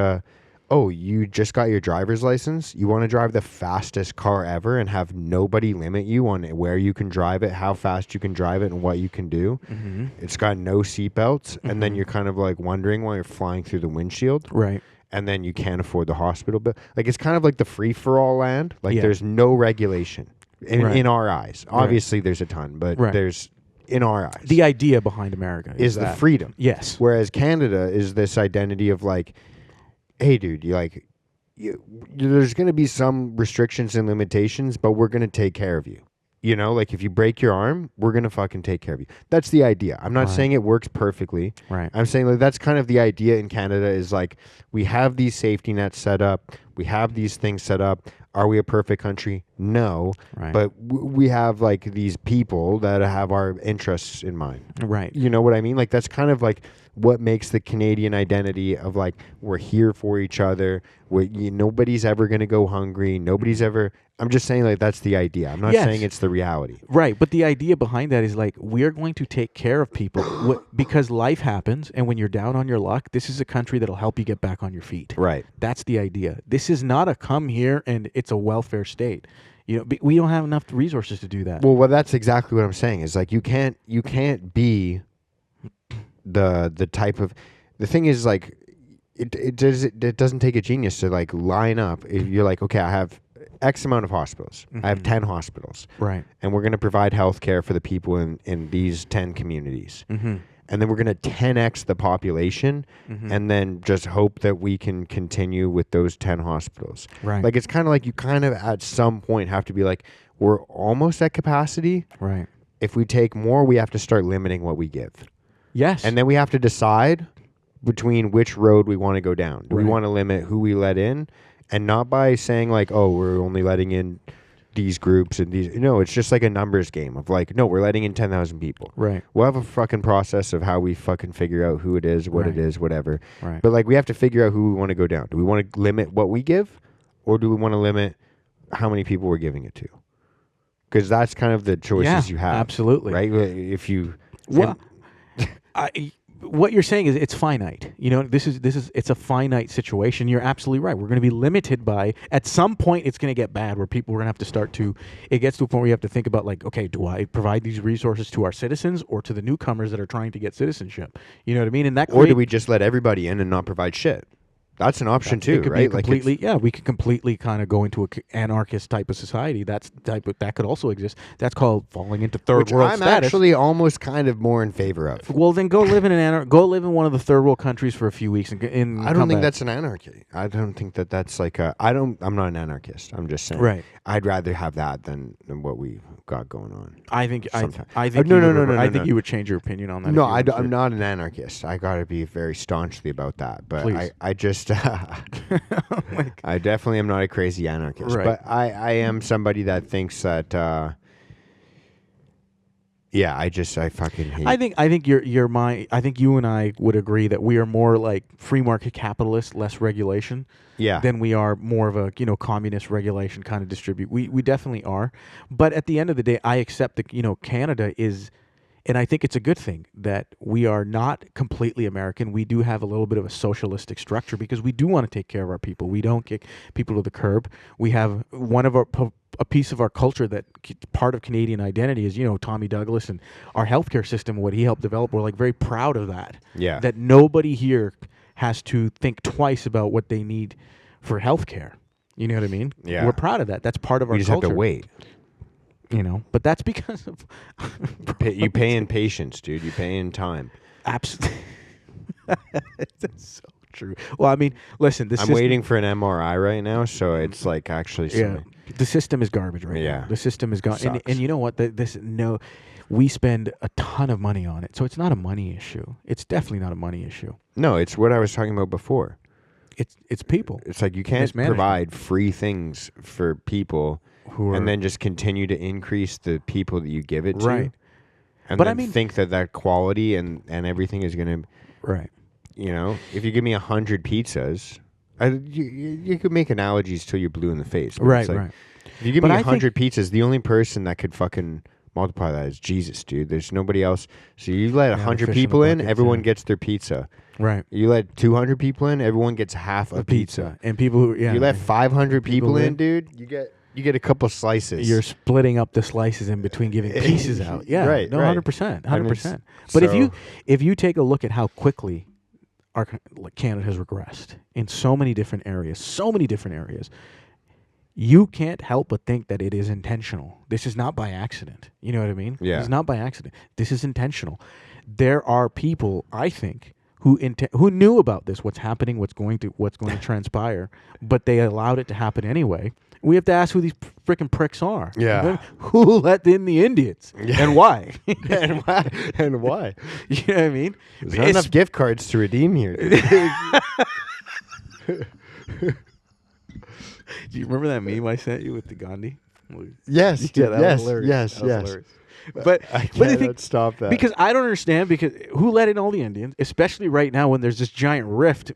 oh, you just got your driver's license. You want to drive the fastest car ever and have nobody limit you on where you can drive it, how fast you can drive it, and what you can do. It's got no seatbelts, and then you're kind of like wondering while you're flying through the windshield. Right. And then you can't afford the hospital bill. Like it's kind of like the free-for-all land. Like Yeah. there's no regulation in our eyes. Obviously, there's a ton, but there's in our eyes. The idea behind America is the freedom. Yes. Whereas Canada is this identity of like, hey, dude, there's going to be some restrictions and limitations, but we're going to take care of you. You know, like if you break your arm, we're going to fucking take care of you. That's the idea. I'm not saying it works perfectly. Right. I'm saying like that's kind of the idea in Canada is like we have these safety nets set up. We have these things set up. Are we a perfect country? No. Right. But we have like these people that have our interests in mind. Right. You know what I mean? Like that's kind of like what makes the Canadian identity of like we're here for each other. Nobody's ever going to go hungry. Nobody's ever. I'm just saying like that's the idea. I'm not saying it's the reality. Right, but the idea behind that is like we're going to take care of people because life happens, and when you're down on your luck, this is a country that'll help you get back on your feet. Right. That's the idea. This is not a come here and it's a welfare state. You know, we don't have enough resources to do that. Well, that's exactly what I'm saying. Is like you can't be the type of the thing is like it doesn't take a genius to like line up. If you're like, okay, I have X amount of hospitals. I have 10 hospitals. Right. And we're going to provide health care for the people in these 10 communities. And then we're going to 10x the population and then just hope that we can continue with those 10 hospitals. Right. Like it's kind of like you kind of at some point have to be like, we're almost at capacity. Right. If we take more, we have to start limiting what we give. Yes. And then we have to decide between which road we want to go down. Do we Right. want to limit who we let in? And not by saying like, oh, we're only letting in these groups and these. No, it's just like a numbers game of like, no, we're letting in 10,000 people. Right. We'll have a fucking process of how we fucking figure out who it is, what it is, whatever. Right. But like we have to figure out who we want to go down. Do we want to limit what we give? Or do we want to limit how many people we're giving it to? Because that's kind of the choices you have. Absolutely. Right? If you... Well, what you're saying is it's finite. You know, this is it's a finite situation. You're absolutely right. We're going to be limited by at some point it's going to get bad where people are going to have to start to it gets to a point where you have to think about like, okay, do I provide these resources to our citizens or to the newcomers that are trying to get citizenship? You know what I mean? And that or do we just let everybody in and not provide shit? That's an option too, right? Completely, we could completely kind of go into an anarchist type of society. That could also exist. That's called falling into third world I'm status. actually almost kind of more in favor of. Well, then go live in go live in one of the third world countries for a few weeks I don't think that's an anarchy. I don't think that's like I'm not an anarchist. I'm just saying. Right. I'd rather have that than what we got going on. I think No. I think you would change your opinion on that. No, I'm not an anarchist. I got to be very staunchly about that. But Please. I just I definitely am not a crazy anarchist. Right. But I am somebody that thinks that I fucking hate. I think I think you and I would agree that we are more like free market capitalists, less regulation. Yeah. Than we are more of a communist regulation kind of distribute. We definitely are, but at the end of the day, I accept that Canada is, and I think it's a good thing that we are not completely American. We do have a little bit of a socialistic structure because we do want to take care of our people. We don't kick people to the curb. We have a piece of our culture that part of Canadian identity is, Tommy Douglas and our healthcare system, what he helped develop. We're like very proud of that. Yeah. That nobody here has to think twice about what they need for healthcare. You know what I mean? Yeah. We're proud of that. That's part of our just culture. have to wait. But that's because of You pay in patience, dude. You pay in time. Absolutely. That's so true. Well, I mean, listen, I'm waiting for an MRI right now, so it's like actually the system is garbage right now. The system is gone. And you know what? We spend a ton of money on it. So it's not a money issue. It's definitely not a money issue. No, it's what I was talking about before. It's people. It's like you can't provide free things for people and then just continue to increase the people that you give it to. Right. And then think that quality and everything is going to... Right. You know, if you give me 100 pizzas, you could make analogies till you're blue in the face. Right, right. If you give me 100 pizzas, the only person that could fucking multiply that is Jesus, dude. There's nobody else. So you let 100 people in, everyone gets their pizza. Right. You let 200 people in, everyone gets half a pizza. And people who, you let 500 people in, dude, you get a couple slices. You're splitting up the slices in between, giving pieces out. Yeah. Right. No, 100%. 100%. But if you take a look at how quickly Canada has regressed in so many different areas, you can't help but think that it is intentional. This is not by accident. You know what I mean? Yeah. It's not by accident. This is intentional. There are people, I think, who knew about this, what's happening, what's going to transpire, but they allowed it to happen anyway. We have to ask who these freaking pricks are. Yeah. Who let in the Indians? Yeah. And why? And why? And why? You know what I mean? There's not enough gift cards to redeem here. Do you remember that meme I sent you with the Gandhi? Yes. Yeah, that was hilarious. Yes. Hilarious. But I can't stop that. Because I don't understand, because who let in all the Indians, especially right now when there's this giant rift,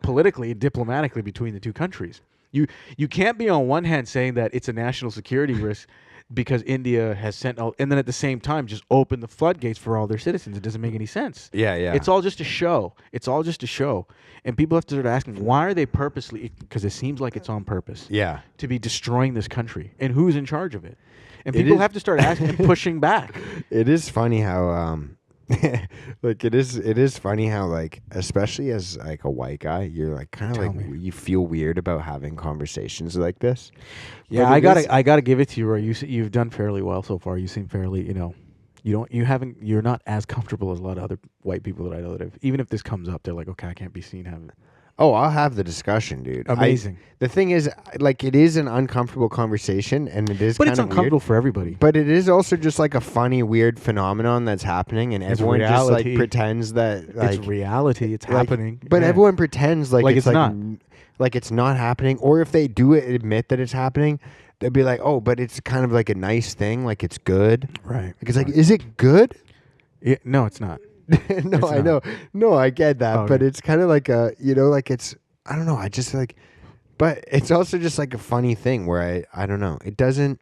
politically, diplomatically between the two countries. You can't be on one hand saying that it's a national security risk because India has sent all, and then at the same time just open the floodgates for all their citizens. It doesn't make any sense. Yeah. It's all just a show. And people have to start asking, why are they purposely, because it seems like it's on purpose. Yeah. To be destroying this country, and who's in charge of it? And people have to start asking and pushing back. It is funny how like it is funny how, like, especially as like a white guy, you're like kind of like you feel weird about having conversations like this. Yeah, I gotta give it to you, Roy. You've done fairly well so far. You seem fairly, you're not as comfortable as a lot of other white people that I know that have. Even if this comes up, they're like, okay, I can't be seen having it. Oh, I'll have the discussion, dude. Amazing. The thing is, like, it is an uncomfortable conversation, and it is but kind it's of uncomfortable weird, for everybody. But it is also just like a funny, weird phenomenon that's happening, and everyone just like pretends that it's reality. It's happening. But everyone pretends like it's not. Like it's not happening. Or if they do admit that it's happening, they'll be like, "Oh, but it's kind of like a nice thing. Like it's good." Right. Like, it's like, is it good? Yeah, no, it's not. No, I know. No, I get that. Okay. But it's kind of like like it's, I don't know. I just like, but it's also just like a funny thing where I don't know. It doesn't.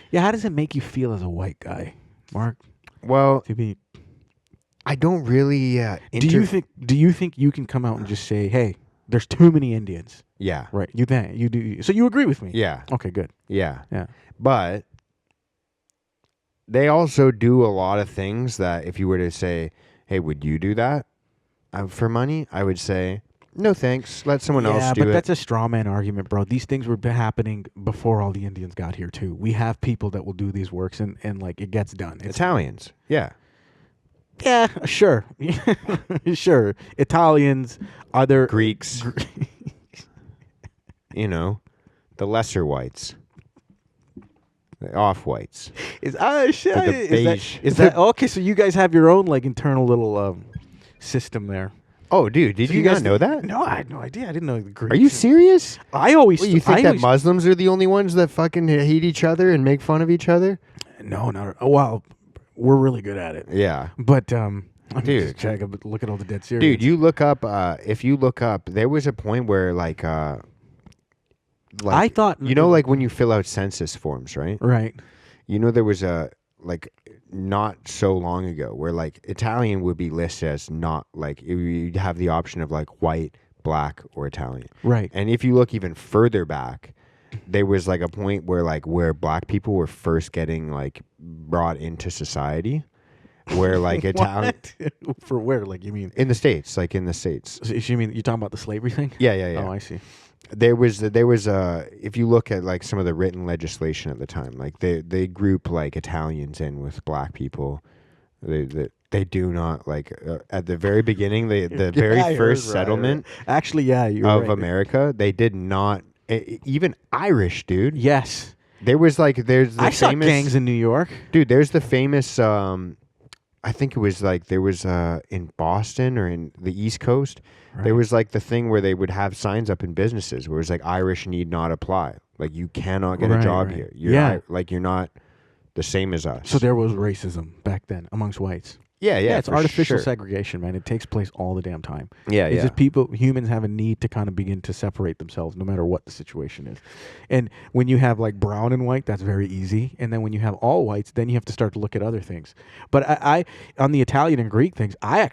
Yeah. How does it make you feel as a white guy, Mark? Well, To be. I don't really. Do you think you can come out and just say, "Hey, there's too many Indians"? Yeah. Right. You do. So you agree with me? Yeah. Okay. Good. Yeah. Yeah. But they also do a lot of things that if you were to say, "Hey, would you do that for money?" I would say, "No, thanks. Let someone else do it." Yeah, but that's a straw man argument, bro. These things were happening before all the Indians got here too. We have people that will do these works, and like it gets done. It's Italians. Yeah. Yeah, sure. Sure. Italians, other Greeks. The lesser whites. The off-whites. Is beige. that okay? So you guys have your own like internal little system there. Oh, dude, did you not know that? No, I had no idea. I didn't know the Greeks. Are you serious? You think that Muslims are the only ones that fucking hate each other and make fun of each other? No, not. Oh, well, we're really good at it. Yeah. But dude, check. Look at all the dead serious. Dude, you look up. If you look up, there was a point where like I thought like when you fill out census forms, right? Right. There was a like not so long ago where like Italian would be listed as not like you'd have the option of like white, black, or Italian. Right. And if you look even further back, there was like a point where black people were first getting like brought into society, where like Italian for where, like, you mean in the States, like in the States. So you mean you're talking about the slavery thing? Yeah. Oh, I see. There was if you look at like some of the written legislation at the time, like they group like Italians in with black people. They do not like at the very beginning, the Yeah, very I first heard, settlement Actually, yeah, you're of right. America, they did not. Even Irish, dude. Yes, There was like there's the I saw famous gangs in New York. dude. There's the famous. I think it was like there was in Boston or in the East Coast. There Right. was like the thing where they would have signs up in businesses where it was like Irish need not apply. Like you cannot get a Right, job right. here. You're Yeah. like you're not the same as us. So there was racism back then amongst whites. yeah, It's for artificial sure. segregation, man. It takes place all the damn time. Yeah, It's yeah. just humans have a need to kind of begin to separate themselves no matter what the situation is. And when you have like brown and white, that's very easy. And then when you have all whites, then you have to start to look at other things. But I on the Italian and Greek things, I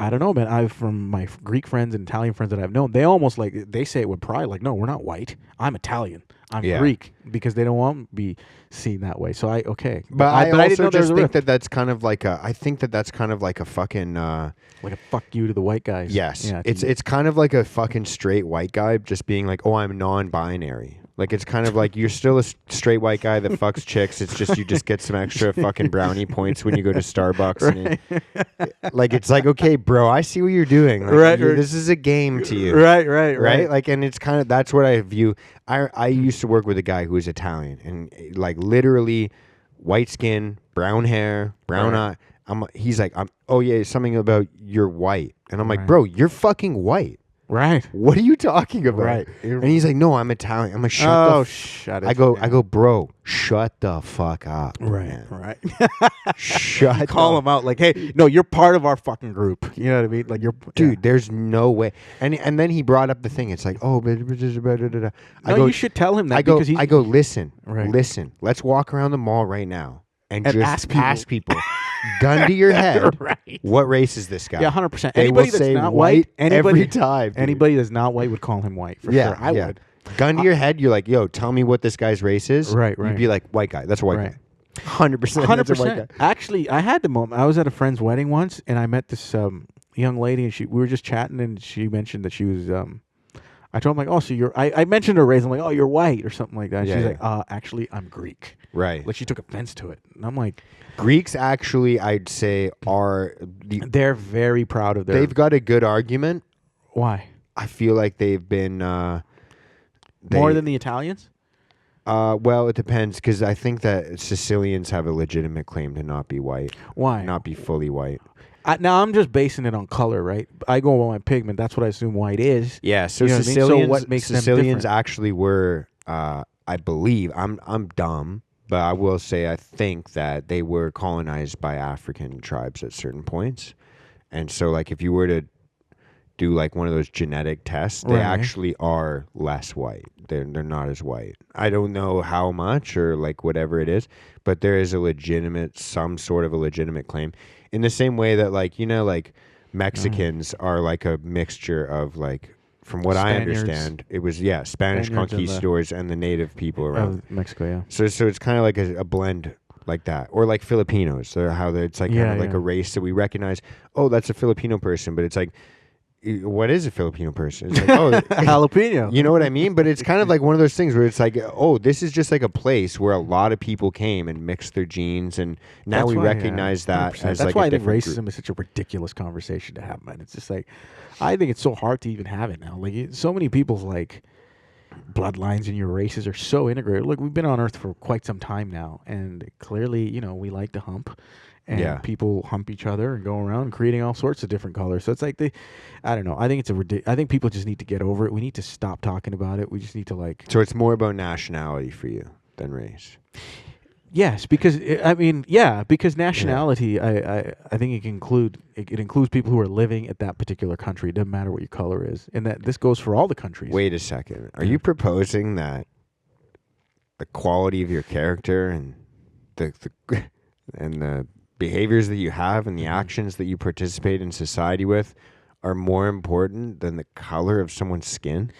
don't know, man. From my Greek friends and Italian friends that I've known, they almost like, they say it with pride, like, no, we're not white. I'm Italian. I'm Yeah. Greek, because they don't want to be seen that way. So But I I didn't know also there was just a think rift. that that's kind of like a. I think that that's kind of like a fucking. Like a fuck you to the white guys. Yes, Yeah, it's kind of like a fucking straight white guy just being like, oh, I'm non-binary. Like it's kind of like you're still a straight white guy that fucks chicks. It's just you just get some extra fucking brownie points when you go to Starbucks. And like it's like, okay, bro, I see what you're doing. Like, Right, right. This is a game to you. right. Like, and it's kind of that's what I view. I used to work with a guy who was Italian and like literally white skin, brown hair, brown Right. eye. He's like, oh yeah, something about you're white, and I'm like, Right. bro, you're fucking white. Right. What are you talking about? Right. And he's like, no, I'm Italian. I'm like, Shut it. I go, bro, shut the fuck up. Right. man. Right. Shut. Call the him out like, hey, no, you're part of our fucking group. You know what I mean? Like you're Dude, there's no way. And then he brought up the thing. It's like, oh, Yeah. No, you should tell him that because he's listen, Right. listen. Let's walk around the mall right now and And just ask people. gun to your head. Right. What race is this guy? Yeah, 100%. They Anybody will that's say not white white, every time. dude. anybody that's not white would call him white for sure. I would. Gun to your head. You're like, yo, tell me what this guy's race is. Right, You'd right. be like, white guy. That's a white Right. guy. 100%. That's a white guy. Actually, I had the moment. I was at a friend's wedding once, and I met this young lady, and we were just chatting, and she mentioned that she was. I told him like, oh, so you're. I mentioned her race. I'm like, oh, you're white or something like that. Yeah, She's yeah. like, actually, I'm Greek. Right. Like she took offense to it, and I'm like, Greeks actually, I'd say, are they're very proud of their. they've got a good argument. Why I feel like they've been more than the Italians? well, it depends because I think that Sicilians have a legitimate claim to not be white, Why? not be fully white. Now I'm just basing it on color, right? I go by my pigment. That's what I assume white is. Yeah, so You know what I mean? So Sicilians, what makes them Sicilians different? actually were, I believe, I'm dumb, but I will say I think that they were colonized by African tribes at certain points, and so like if you were to do like one of those genetic tests, they Right. actually are less white. They're not as white. I don't know how much or like whatever it is, but there is some sort of a legitimate claim. In the same way that like, you know, like Mexicans are like a mixture of like, from what I Spaniards. understand, it was Spanish Spaniards and the- conquistadors and the native people around. Mexico, yeah. So it's kind of like a blend like that, or like Filipinos. So it's like kind Yeah, of like yeah. a race that we recognize. Oh, that's a Filipino person, but it's like, what is a Filipino person? It's like, oh, Jalapeno. you know what I mean? But it's kind of like one of those things where it's like, oh, this is just like a place where a lot of people came and mixed their genes, and now That's we why, recognize that 100%. as That's like why a I think different racism group. is such a ridiculous conversation to have, man. It's just like, I think it's so hard to even have it now. Like, so many people's like bloodlines and your races are so integrated. Look, we've been on Earth for quite some time now, and clearly, you know, we like to hump. And Yeah. people hump each other and go around creating all sorts of different colors. So it's like I don't know. I think I think people just need to get over it. We need to stop talking about it. We just need to like. So it's more about nationality for you than race. Yes, because because nationality, I think it includes people who are living at that particular country. It doesn't matter what your color is, and that this goes for all the countries. Wait a second. Are you proposing that the quality of your character and the and the behaviors that you have and the actions that you participate in society with are more important than the color of someone's skin?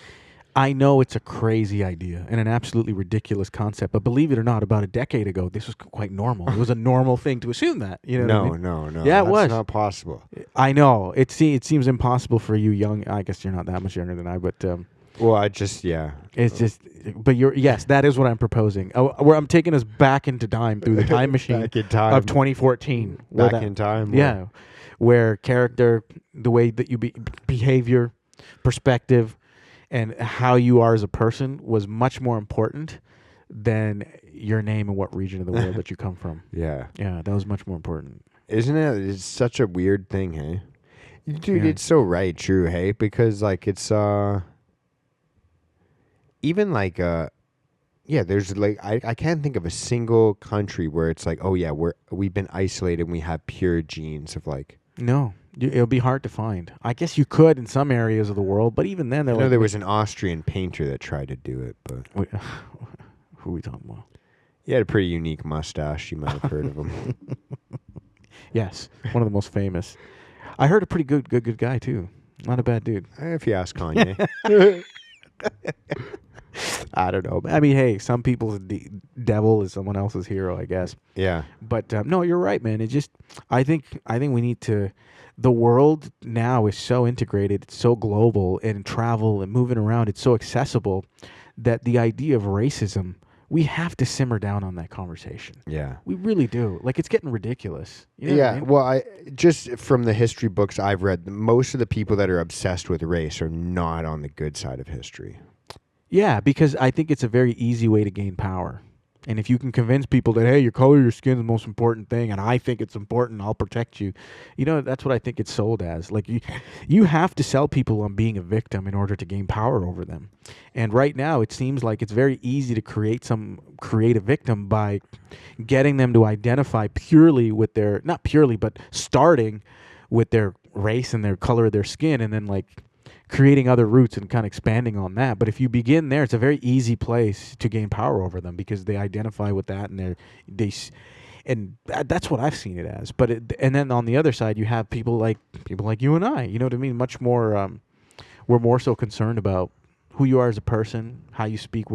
I know it's a crazy idea and an absolutely ridiculous concept, but believe it or not, about a decade ago, this was quite normal. It was a normal thing to assume that. You know? what I mean? No. Yeah, it that's was. not possible. I know it seems impossible for you young. I guess you're not that much younger than I, but Well, I just yeah. It's just, but yes, that is what I'm proposing. Where I'm taking us back into time through the time machine Back in time. of 2014. Back in time. Yeah, where character, the way that you behavior, perspective, and how you are as a person was much more important than your name and what region of the world that you come from. Yeah. Yeah, that was much more important. Isn't it? It's such a weird thing, hey? Dude, Yeah. it's so right, true, hey? Because like it's even like yeah, there's like I can't think of a single country where it's like, oh yeah, we've been isolated and we have pure genes of like. No, it'll be hard to find. I guess you could in some areas of the world, but even then, I know there was an Austrian painter that tried to do it, but Wait, who are we talking about? he had a pretty unique mustache. You might have heard of him. Yes, one of the most famous. I heard a pretty good guy too. Not a bad dude. If you ask Kanye. I don't know. I mean, hey, some people's devil is someone else's hero, I guess. Yeah. But no, you're right, man. It just, I think we need to. The world now is so integrated, it's so global, and travel and moving around, it's so accessible that the idea of racism, we have to simmer down on that conversation. Yeah. We really do. Like, it's getting ridiculous. You know what I Yeah, mean? well, I just from the history books I've read, most of the people that are obsessed with race are not on the good side of history. Yeah, because I think it's a very easy way to gain power. And if you can convince people that, hey, your color of your skin is the most important thing, and I think it's important, I'll protect you. You know, that's what I think it's sold as. Like, you have to sell people on being a victim in order to gain power over them. And right now, it seems like it's very easy to create a victim by getting them to identify purely with their, not purely, but starting with their race and their color of their skin, and then, like, creating other roots and kind of expanding on that. But if you begin there, it's a very easy place to gain power over them because they identify with that, and that's what I've seen it as. But and then on the other side, you have people like you and I. You know what I mean? Much more. We're more so concerned about who you are as a person, how you speak.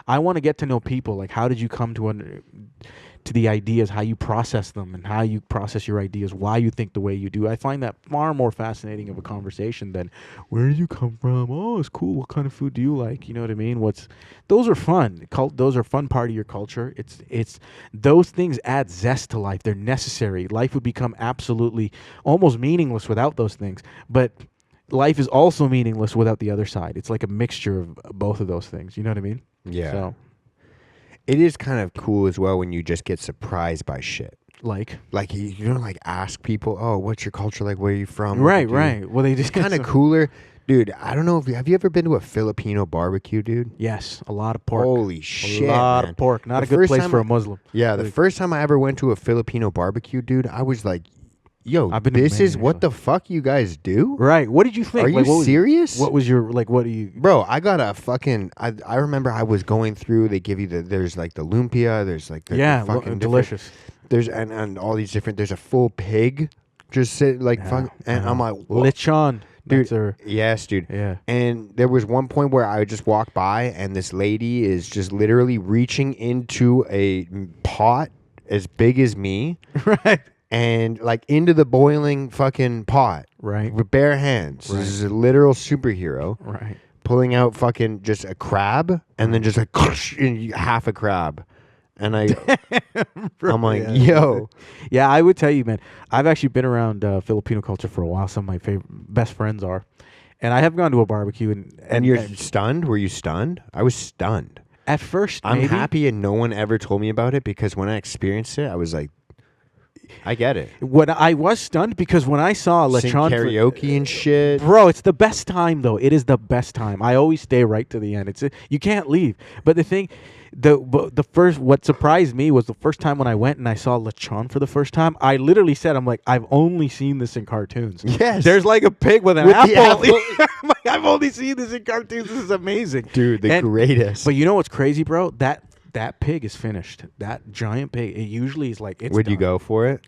I want to get to know people. Like, how did you come to the ideas, how you process them, and how you process your ideas, why you think the way you do. I find that far more fascinating of a conversation than where did you come from? Oh, it's cool. What kind of food do you like? You know what I mean? Those are fun. Those are fun part of your culture. It's those things add zest to life. They're necessary. Life would become absolutely almost meaningless without those things. But life is also meaningless without the other side. It's like a mixture of both of those things. You know what I mean? Yeah. So, it is kind of cool as well when you just get surprised by shit. like you don't like ask people, oh, what's your culture like? Where are you from? right. Well, they just Kind of cooler. Dude, I don't know have you ever been to a Filipino barbecue, dude? Yes, a lot of pork. Holy shit, A lot man. of pork. Not The a good first place time for a Muslim. Yeah, the first time I ever went to a Filipino barbecue, dude, I was like, yo, I've been to this many, is what actually. the fuck you guys do? Right. What did you think? Are you Like, what was- serious? What was your, like, what do you... Bro, I got a fucking. I remember I was going through. They give you there's like the lumpia. There's like the fucking different- delicious. There's and all these different. There's a full pig, just sit like fuck. And I'm like, whoa. Lechon. Dude, That's her. yes, dude. Yeah. And there was one point where I just walked by, and this lady is just literally reaching into a pot as big as me, Right. and like into the boiling fucking pot, Right. with bare hands. Right. This is a literal superhero. Right. Pulling out fucking just a crab and then just like half a crab. And I'm like, Yeah. yo. Yeah, I would tell you, man. I've actually been around Filipino culture for a while. Some of my best friends are. And I have gone to a barbecue. And you're stunned? Were you stunned? I was stunned. At first, I'm maybe. happy and no one ever told me about it because when I experienced it, I was like, I get it. When I was stunned because when I saw Sing lechon karaoke and shit. Bro, it's the best time though. It is the best time. I always stay right to the end. You can't leave. But the thing, the first, what surprised me was the first time when I went and I saw lechon for the first time. I literally said, I'm like, I've only seen this in cartoons. Yes. There's like a pig with an With the apple. apple. I'm like, I've only seen this in cartoons. This is amazing, Dude, the greatest. But you know what's crazy, bro? That pig is finished. That giant pig. It usually is like it's. Would you done. go for it?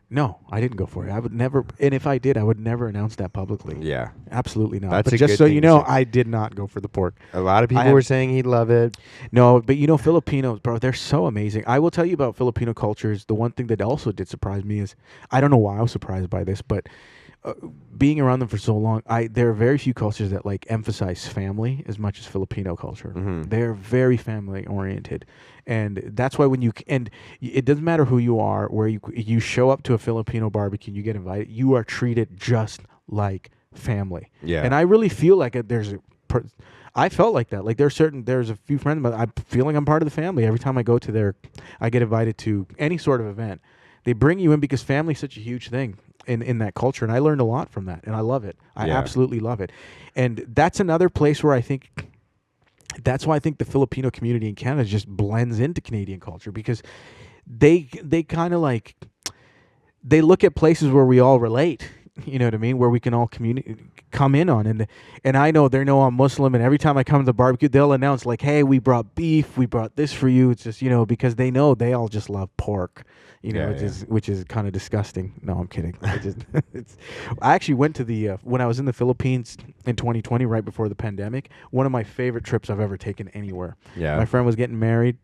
No, I didn't go for it. I would never, and if I did, I would never announce that publicly. Yeah. Absolutely not. That's but a just good so thing you to know, say. I did not go for the pork. A lot of people have- were saying he'd love it. No, but you know, Filipinos, bro, they're so amazing. I will tell you about Filipino cultures. The one thing that also did surprise me is, I don't know why I was surprised by this, but being around them for so long, there are very few cultures that like emphasize family as much as Filipino culture. Mm-hmm. They're very family oriented, and that's why it doesn't matter who you are, where you show up to a Filipino barbecue, and you get invited, you are treated just like family. Yeah. And I really feel like I felt like that. Like there's a few friends, but I feel like I'm part of the family every time I go to I get invited to any sort of event. They bring you in because family is such a huge thing in that culture, and I learned a lot from that, and I love it. I absolutely love it. And that's another place where that's why I think the Filipino community in Canada just blends into Canadian culture, because they kind of like, they look at places where we all relate. You know what I mean? Where we can all come in on, and I know they know I'm Muslim, and every time I come to the barbecue, they'll announce like, "Hey, we brought beef, we brought this for you." It's just, because they know they all just love pork, which is kind of disgusting. No, I'm kidding. I actually went to when I was in the Philippines in 2020, right before the pandemic. One of my favorite trips I've ever taken anywhere. Yeah. My friend was getting married.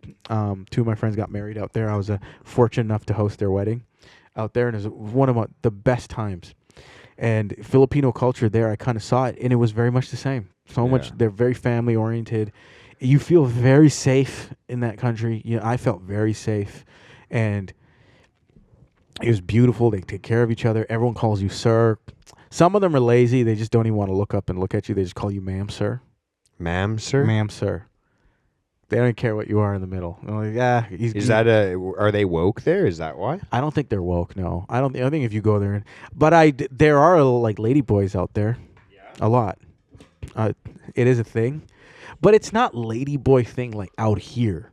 Two of my friends got married out there. I was fortunate enough to host their wedding out there, and it was one of the best times. And Filipino culture there, I kind of saw it, and it was very much the same. Much, they're very family oriented. You feel very safe in that country. I felt very safe, and it was beautiful. They take care of each other. Everyone calls you sir. Some of them are lazy. They just don't even want to look up and look at you. They just call you ma'am, sir. Ma'am, sir? Ma'am, sir. They don't care what you are in the middle. They're like, are they woke there? Is that why? I don't think they're woke. No, I think if you go there, there are like lady boys out there, a lot. It is a thing, but it's not lady boy thing like out here.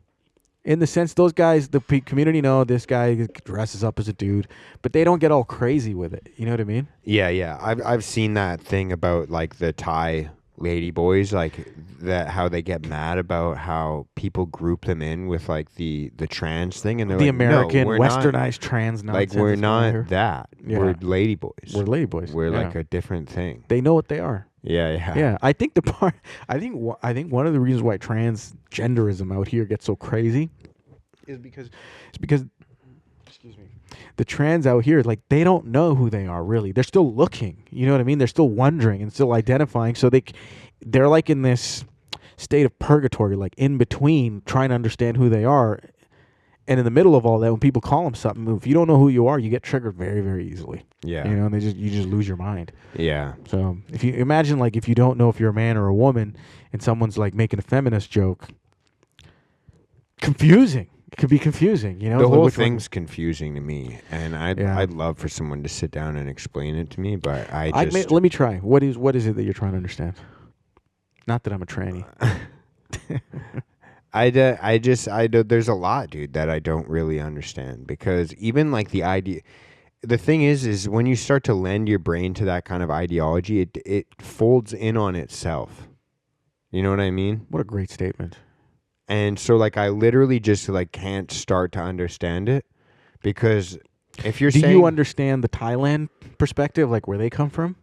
In the sense, those guys, the community know this guy dresses up as a dude, but they don't get all crazy with it. You know what I mean? Yeah. I've seen that thing about like the Thai lady boys, like that, how they get mad about how people group them in with like the trans thing, and they're the like, American no, westernized trans nonsense. Like we're not that. Yeah. We're lady boys. We're lady boys. We're like a different thing. They know what they are. Yeah. I think I think one of the reasons why transgenderism out here gets so crazy is because excuse me, the trans out here, like, they don't know who they are really. They're still looking. You know what I mean? They're still wondering and still identifying. So they're like in this state of purgatory, like in between, trying to understand who they are. And in the middle of all that, when people call them something, if you don't know who you are, you get triggered very, very easily. Yeah. And you just lose your mind. Yeah. So if you imagine, like, if you don't know if you're a man or a woman, and someone's like making a feminist joke, confusing. It could be confusing, The whole thing's confusing to me, and I'd love for someone to sit down and explain it to me, but let me try. What is it that you're trying to understand? Not that I'm a tranny. There's a lot, dude, that I don't really understand, because even like the thing is when you start to lend your brain to that kind of ideology, it folds in on itself. You know what I mean? What a great statement. And so, like, I literally just, like, can't start to understand it, because if you're saying... Do you understand the Thailand perspective, like, where they come from?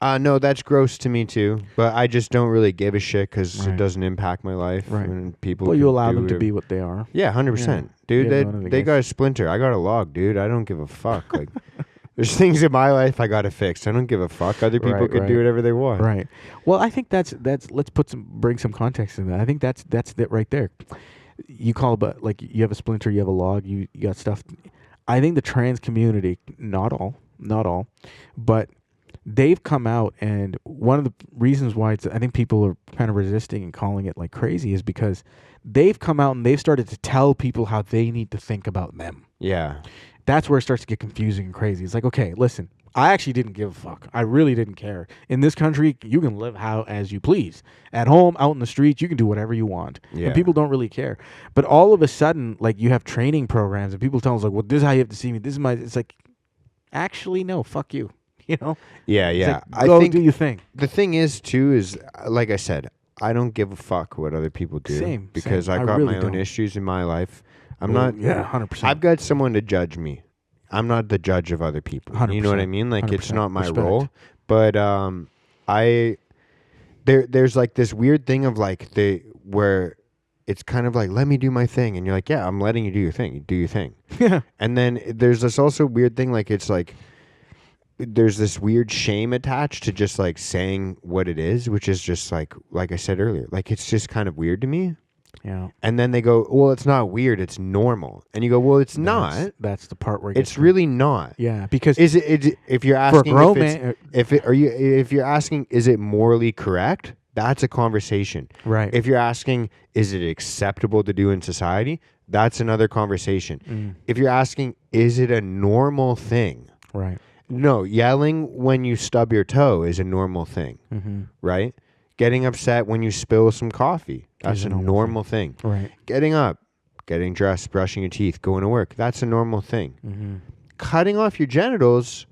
No, that's gross to me, too. But I just don't really give a shit, because it doesn't impact my life. Right. And people well, you allow them to be what they are. Yeah, 100%. Yeah. Dude, they got a splinter. I got a log, dude. I don't give a fuck. Like... There's things in my life I gotta fix. I don't give a fuck. Other people can do whatever they want. Right. Well, I think that's. Let's bring some context in that. I think that's it right there. You call it, like, you have a splinter, you have a log, you got stuff. I think the trans community, not all, but they've come out, and one of the reasons why I think people are kind of resisting and calling it like crazy is because they've come out and they've started to tell people how they need to think about them. Yeah. That's where it starts to get confusing and crazy. It's like, okay, listen, I actually didn't give a fuck. I really didn't care. In this country, you can live as you please. At home, out in the streets, you can do whatever you want. Yeah. And people don't really care. But all of a sudden, like, you have training programs, and people tell us, like, well, this is how you have to see me. This is my... It's like, actually, no, fuck you. Yeah. Like, I think do your thing. The thing is, too, is, like I said, I don't give a fuck what other people do. Same. Because I've got my own issues in my life. I'm not... Yeah, 100%. I've got someone to judge me. I'm not the judge of other people. 100%. You know what I mean? Like, it's not my Respect. role. But there's like this weird thing of like where it's kind of like, let me do my thing, and you're like, yeah, I'm letting you do your thing. You do your thing. Yeah. And then there's this also weird thing, like, it's like there's this weird shame attached to just like saying what it is, which is just like I said earlier, like it's just kind of weird to me. Yeah. And then they go, well, it's not weird, it's normal. And you go, well, it's not. That's the part where It's really not. Yeah, because is it if you're asking for a grown man, if you're asking is it morally correct? That's a conversation. right? If you're asking is it acceptable to do in society? That's another conversation. If you're asking is it a normal thing? Right. No, yelling when you stub your toe is a normal thing, right? Getting upset when you spill some coffee, that's a normal thing. Right. Getting up, getting dressed, brushing your teeth, going to work, that's a normal thing. Cutting off your genitals,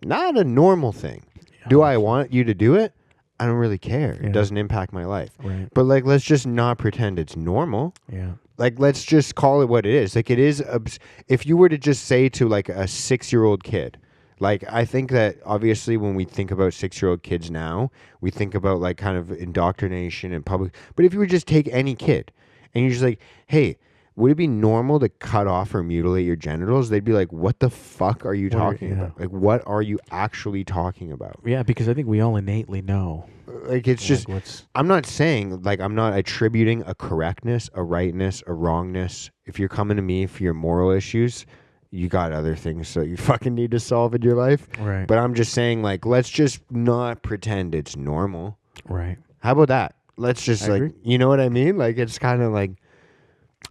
not a normal thing. Do I want you to do it? I don't really care. It doesn't impact my life. Right. But like, let's just not pretend it's normal. Yeah. Like, let's just call it what it is. Like, it is, if you were to just say to like a 6-year-old kid, like, I think that obviously when we think about 6-year-old kids now, we think about like kind of indoctrination and public. But if you would just take any kid and you're just like, hey, would it be normal to cut off or mutilate your genitals? They'd be like, what the fuck are you talking about? Like, what are you actually talking about? Yeah, because I think we all innately know. Like, it's just, I'm not saying, like, I'm not attributing a correctness, a rightness, a wrongness. If you're coming to me for your moral issues, you got other things that you fucking need to solve in your life. Right. But I'm just saying, like, let's just not pretend it's normal. Right. How about that? Let's just, like, you know what I mean? Like, it's kind of like.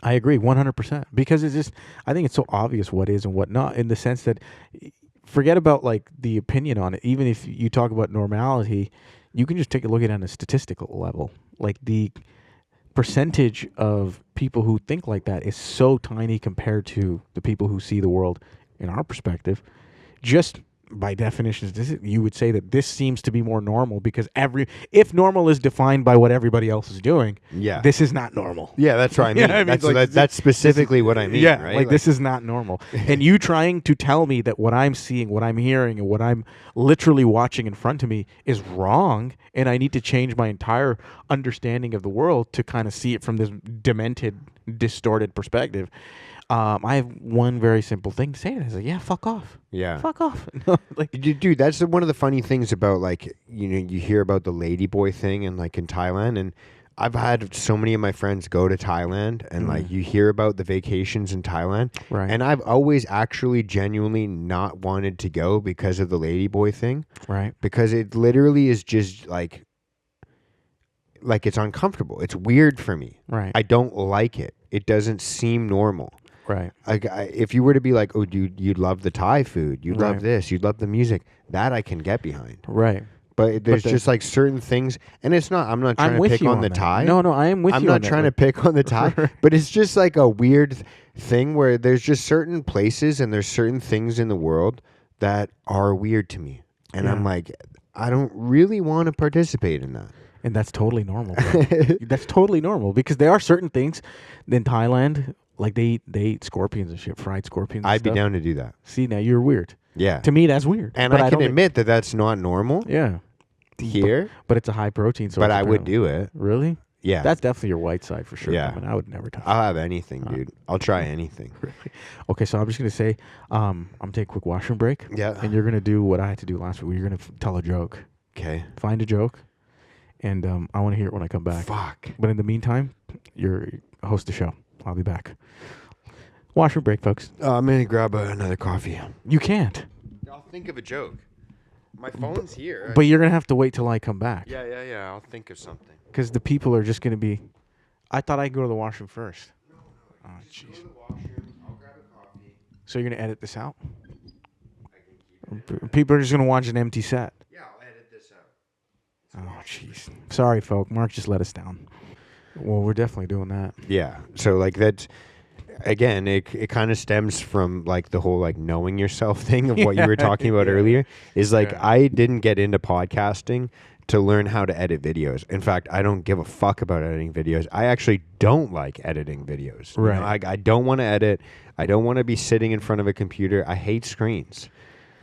I agree 100% because it's just, I think it's so obvious what is and what not, in the sense that forget about like the opinion on it. Even if you talk about normality, you can just take a look at it on a statistical level. Like the percentage of people who think like that is so tiny compared to the people who see the world in our perspective. Just by definition, you would say that this seems to be more normal because if normal is defined by what everybody else is doing, this is not normal. Yeah, that's what I mean. I mean that's specifically what I mean. Yeah, right? like this is not normal. And you trying to tell me that what I'm seeing, what I'm hearing, and what I'm literally watching in front of me is wrong, and I need to change my entire understanding of the world to kind of see it from this demented, distorted perspective. I have one very simple thing to say to that. It's like, yeah, fuck off. Yeah. Fuck off. Like, dude, that's one of the funny things about, like, you know, you hear about the ladyboy thing and like in Thailand, and I've had so many of my friends go to Thailand, and like you hear about the vacations in Thailand, right? And I've always actually genuinely not wanted to go because of the ladyboy thing, right? Because it literally is just like it's uncomfortable. It's weird for me. Right. I don't like it. It doesn't seem normal. Right. Like, if you were to be like, oh, dude, you'd love the Thai food, you'd love this, you'd love the music, that I can get behind. Right. But there's just like certain things, and it's not. I'm not trying to pick on the Thai. No, I am with you. I'm not trying to pick on the Thai, but it's just like a weird thing where there's just certain places and there's certain things in the world that are weird to me, and I'm like, I don't really want to participate in that. And that's totally normal. That's totally normal because there are certain things in Thailand. Like they eat scorpions and shit, fried scorpions. I'd be down to do that. See, now you're weird. Yeah. To me, that's weird. And I can admit that that's not normal. Yeah. Here. But it's a high protein source. But I would do it. Really? Yeah. That's definitely your white side for sure. Yeah. I mean, I would never touch I'll have anything, dude. I'll try anything. Really? Okay, so I'm just going to say, I'm taking a quick washroom break. Yeah. And you're going to do what I had to do last week. You're going to tell a joke. Okay. Find a joke. And I want to hear it when I come back. Fuck. But in the meantime, you're host the show. I'll be back. Washroom break, folks. I'm going to grab another coffee. You can't. I'll think of a joke. My phone's here. But you're going to have to wait till I come back. Yeah. I'll think of something. Because the people are just going to be... I thought I'd go to the washroom first. No. Oh, jeez. Go to the washroom. I'll grab a coffee. So you're going to edit this out? I can keep it. People are just going to watch an empty set. Yeah, I'll edit this out. Oh, jeez. Sorry, folk. Mark just let us down. Well, we're definitely doing that. Yeah. So, like, that's... Again, it kind of stems from like the whole like knowing yourself thing of what you were talking about earlier. Is like I didn't get into podcasting to learn how to edit videos. In fact, I don't give a fuck about editing videos. I actually don't like editing videos. Right. You know, I don't want to edit. I don't want to be sitting in front of a computer. I hate screens.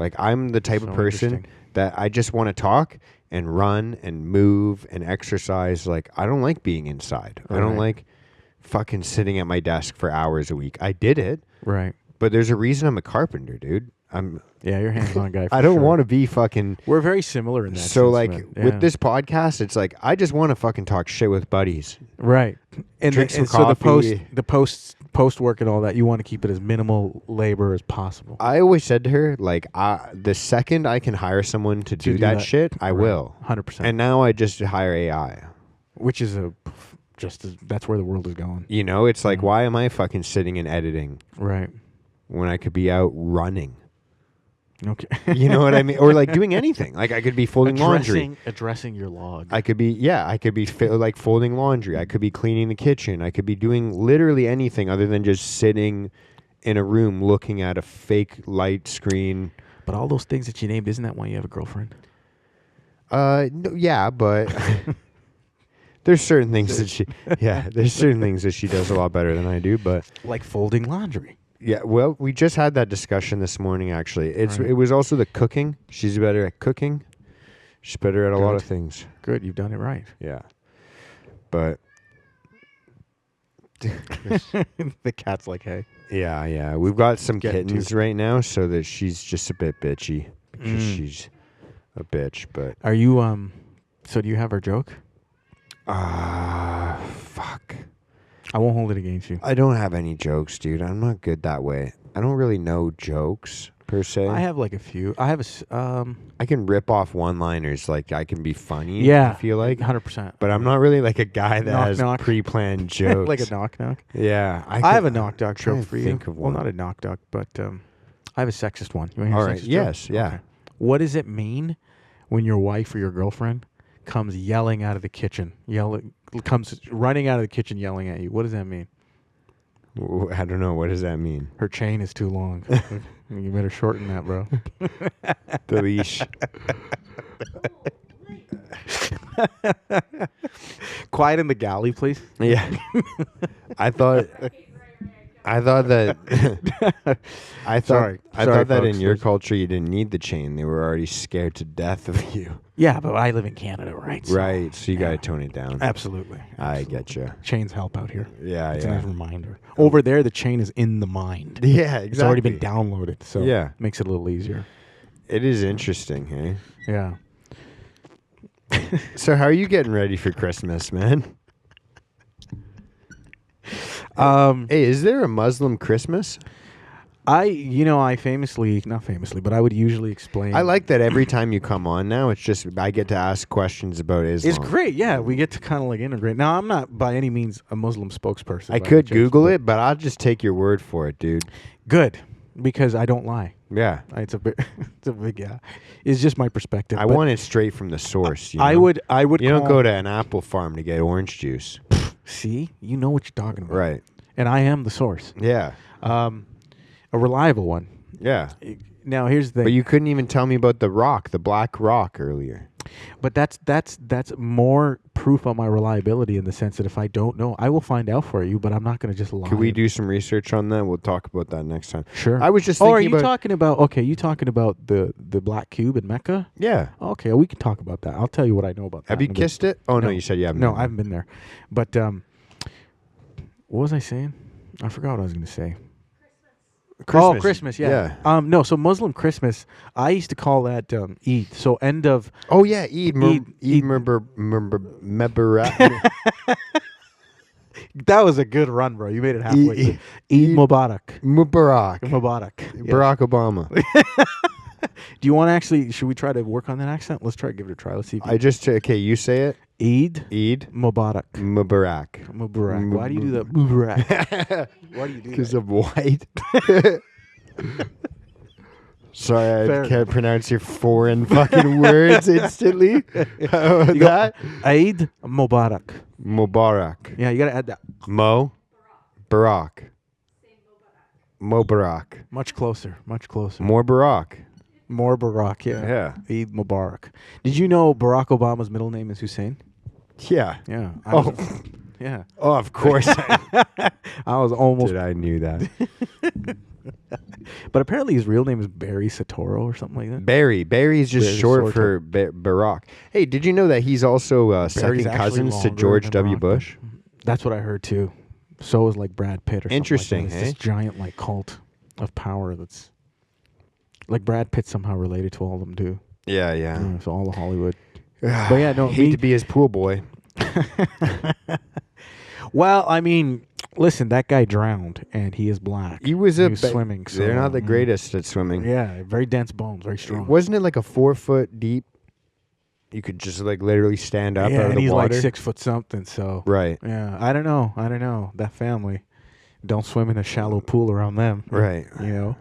Like I'm the type of person that I just want to talk and run and move and exercise. Like I don't like being inside. Right. I don't like fucking sitting at my desk for hours a week. I did it. Right. But there's a reason I'm a carpenter, dude. Yeah, you're a hands-on guy. For I don't sure. want to be fucking. We're very similar in that. So sense, like man. Yeah. with this podcast, it's like I just want to fucking talk shit with buddies. right, and, Drink some so coffee. the post work and all that, you want to keep it as minimal labor as possible. I always said to her, like, the second I can hire someone to do that shit, I will. 100%. And now I just hire AI. Which is that's where the world is going. You know, it's like, why am I fucking sitting and editing Right. when I could be out running? Okay. You know what I mean? Or like doing anything. Like I could be folding laundry. Addressing your log. I could be, like folding laundry. I could be cleaning the kitchen. I could be doing literally anything other than just sitting in a room looking at a fake light screen. But all those things that you named, isn't that why you have a girlfriend? No, yeah, but there's certain things there's certain things that she does a lot better than I do, but Like folding laundry. yeah, well, we just had that discussion this morning actually. Right. It was also the cooking. She's better at cooking. She's better at a lot Good. of things. Good, you've done it right. Yeah. But The cat's like, hey. yeah, we've got some Getting kittens right now, so that she's just a bit bitchy because she's a bitch. But Are you so do you have her joke? fuck. I won't hold it against you. I don't have any jokes, dude. I'm not good that way. I don't really know jokes per se. I have like a few. I have I can rip off one-liners, like I can be funny. yeah. I feel like, 100%. but I'm not really like a guy that has Knock. pre-planned jokes. like a knock knock. Yeah, I have a knock knock trying joke to for you. think of Well, one. not a knock knock, but I have a sexist one. You want to hear All a right. sexist Yes. joke? Yeah. Okay. What does it mean when your wife or your girlfriend comes yelling out of the kitchen, comes running out of the kitchen yelling at you? What does that mean? I don't know. What does that mean? Her chain is too long. You better shorten that, bro. The leash. Quiet in the galley, please. Yeah. I thought that Sorry, that folks. in your culture you didn't need the chain. They were already scared to death of you. Yeah, but I live in Canada, right? So- Right. So you yeah. got to tone it down. Absolutely. I get you. Chains help out here. Yeah. It's a Yeah. nice reminder. Over there, the chain is in the mind. Yeah. Exactly. It's already been downloaded, so Yeah. makes it a little easier. It is interesting, hey? Yeah. So how are you getting ready for Christmas, man? Hey, is there a Muslim Christmas? I famously, not famously, but I would usually explain. I like that every time you come on now, it's just I get to ask questions about Islam. It's great, yeah. We get to kind of like integrate. Now, I'm not by any means a Muslim spokesperson. I by could any chance, Google but- it, but I'll just take your word for it, dude. Good, because I don't lie. Yeah. It's a big, yeah. It's just my perspective. I but want it straight from the source. You I know? would. You don't call- go to an apple farm to get orange juice. See, you know what you're talking about, Right. And I am the source. Yeah. A reliable one. Yeah. Now here's the thing. But you couldn't even tell me about the rock, the black rock earlier. But that's more proof on my reliability in the sense that if I don't know, I will find out for you. But I'm not going to just lie. Could we do some research on that? We'll talk about that next time. Sure. I was just Oh, thinking are you about... talking about? Okay, you talking about the black cube in Mecca? Yeah. Okay, we can talk about that. I'll tell you what I know about that. Have you in a bit. kissed it? Oh, no, No. you said you haven't. No, been I haven't been there. But what was I saying? I forgot what I was going to say. Christmas. Oh, Christmas, yeah. No, so Muslim Christmas, I used to call that Eid. So end of... Oh, yeah, Eid. Eid. Mubarak. That was a good run, bro. You made it halfway. Eid Mubarak. Mubarak. Mubarak. Yeah. Barack Obama. Do you want to actually... Should we try to work on that accent? Let's try to give it a try. Let's see if you... Okay, you say it. Eid Eid Mubarak. Mubarak. Mubarak. Why do you do that? Mubarak. Why do you do Because that? I'm white. Sorry, Fair I can't pronounce your foreign fucking words instantly. How about You go, that? Eid Mubarak. Mubarak. Yeah, you got to add that. Barack. Mubarak. Much closer. Much closer. More Barack. More Barack, yeah. Yeah. Eid Mubarak. Did you know Barack Obama's middle name is Hussein? Yeah. Yeah. Oh. Yeah. Oh, of course. I was almost... I knew that. But apparently his real name is Barry Satoru or something like that. Barry. Barry's just Barry short Sorto. for Barack. Hey, did you know that he's also second actually cousins to longer George than W. Barack. Bush? That's what I heard too. So is like Brad Pitt or Interesting, something like that. It's hey? this giant like cult of power that's Like Brad Pitt somehow related to all of them too. Yeah, yeah. Yeah, so all the Hollywood. But yeah, no, hate to be his pool boy. Well, I mean, listen, that guy drowned, and he is black. He was swimming. So, they're not the greatest at swimming. Yeah, very dense bones, very strong. Wasn't it like a 4 foot deep? You could just like literally stand up Yeah, out of and the he's water. like 6 foot something. So Right. yeah, I don't know. That family don't swim in a shallow pool around them. Right. You know.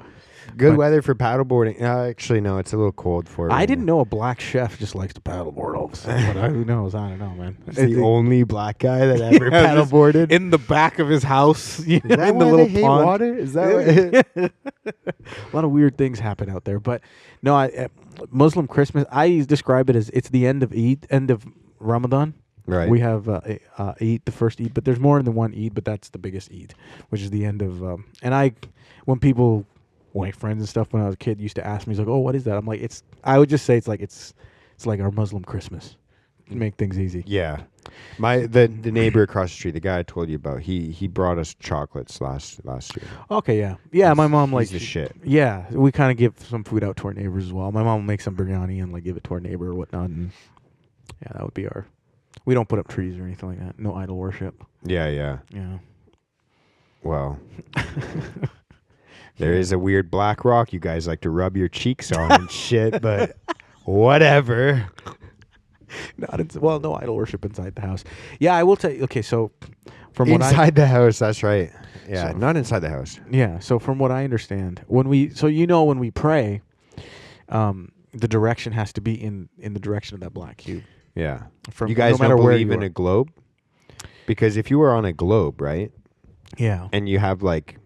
Good But- weather for paddleboarding. Actually, no, it's a little cold for it. I right didn't now. know a black chef just likes to paddleboard all of a sudden. But who knows? I don't know, man. It's the only black guy that ever Yeah, just paddleboarded. in the back of his house. You know, Is that in the why little they hate pond. water? Is that a lot of weird things happen out there. But no, Muslim Christmas, I describe it as it's the end of Eid, end of Ramadan. Right. We have Eid, the first Eid, but there's more than one Eid, but that's the biggest Eid, which is the end of. When people, my friends and stuff, when I was a kid, used to ask me, he's like, "Oh, what is that?" I'm like, I would just say it's like our Muslim Christmas. Make things easy. Yeah. The neighbor across the street, the guy I told you about, he brought us chocolates last year. Okay, yeah. My mom He's the shit. Yeah, we kind of give some food out to our neighbors as well. My mom will make some biryani and like give it to our neighbor or whatnot. And yeah, that would be our. We don't put up trees or anything like that. No idol worship. Yeah, yeah. Yeah. Well, there is a weird black rock you guys like to rub your cheeks on and shit, but whatever. No idol worship inside the house. Yeah, I will tell you. Okay, so from what Inside the house, that's right. Yeah, So- not inside the house. so from what I understand, when we pray, the direction has to be in the direction of that black cube. Yeah. From You guys no matter don't where believe you in are. a globe? Because if you were on a globe, right, Yeah. and you have like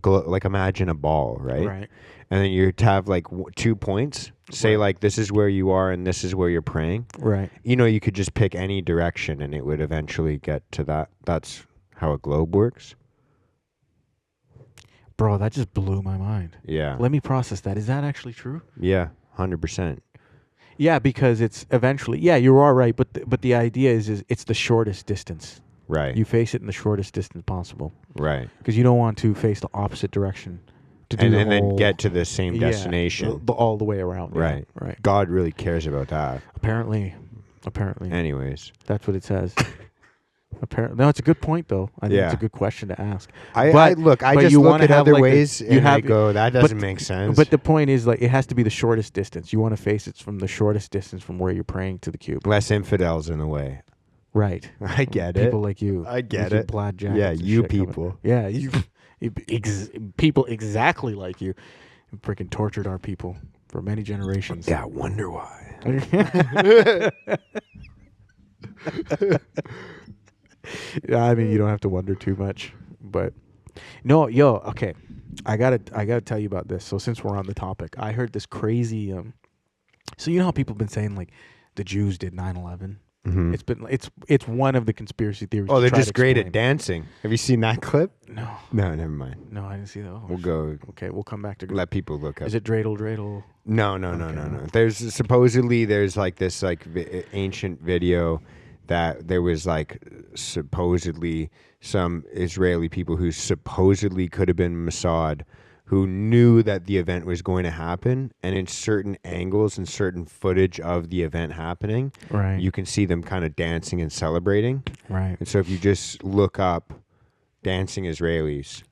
like imagine a ball, right? Right. And then you'd have like 2 points. Say Right. like this is where you are and this is where you're praying. Right. You could just pick any direction and it would eventually get to that. That's how a globe works. Bro, that just blew my mind. Yeah. Let me process that. Is that actually true? Yeah, 100%. Yeah, because it's eventually. Yeah, you are right. But the idea is it's the shortest distance. Right. You face it in the shortest distance possible Right. because you don't want to face the opposite direction to do And, the and then whole- get to the same Yeah, destination. all the way around. Yeah, Right. Right. God really cares about that. Apparently, Anyways. that's what it says. Apparently, no, it's a good point though. I think Yeah. it's a good question to ask. I But just you look wanna at have, other like, ways you and I have- go, that but- doesn't make sense. But the point is, like, it has to be the shortest distance. You want to face it from the shortest distance from where you're praying to the cube. Less infidels in the way. Right. I get People it. like you. I get with your it. Plaid jackets Yeah, and you shit coming. people. Yeah, people exactly like you. Freaking tortured our people for many generations. Yeah, I wonder why. Yeah, I mean, you don't have to wonder too much, but no, okay. I gotta tell you about this. So since we're on the topic, I heard this crazy. So you know how people have been saying like the Jews did 9/11. Mhm. It's one of the conspiracy theories. Oh, to they're try to just great at explain. dancing. Have you seen that clip? No, No, never mind. no, I didn't see that. Oh, We'll go Okay, we'll come back to. let people look up. Is it dreidel? No. Okay. There's like this like ancient video that there was like supposedly some Israeli people who supposedly could have been Mossad who knew that the event was going to happen, and in certain angles and certain footage of the event happening, Right. you can see them kind of dancing and celebrating. Right. And so if you just look up dancing Israelis,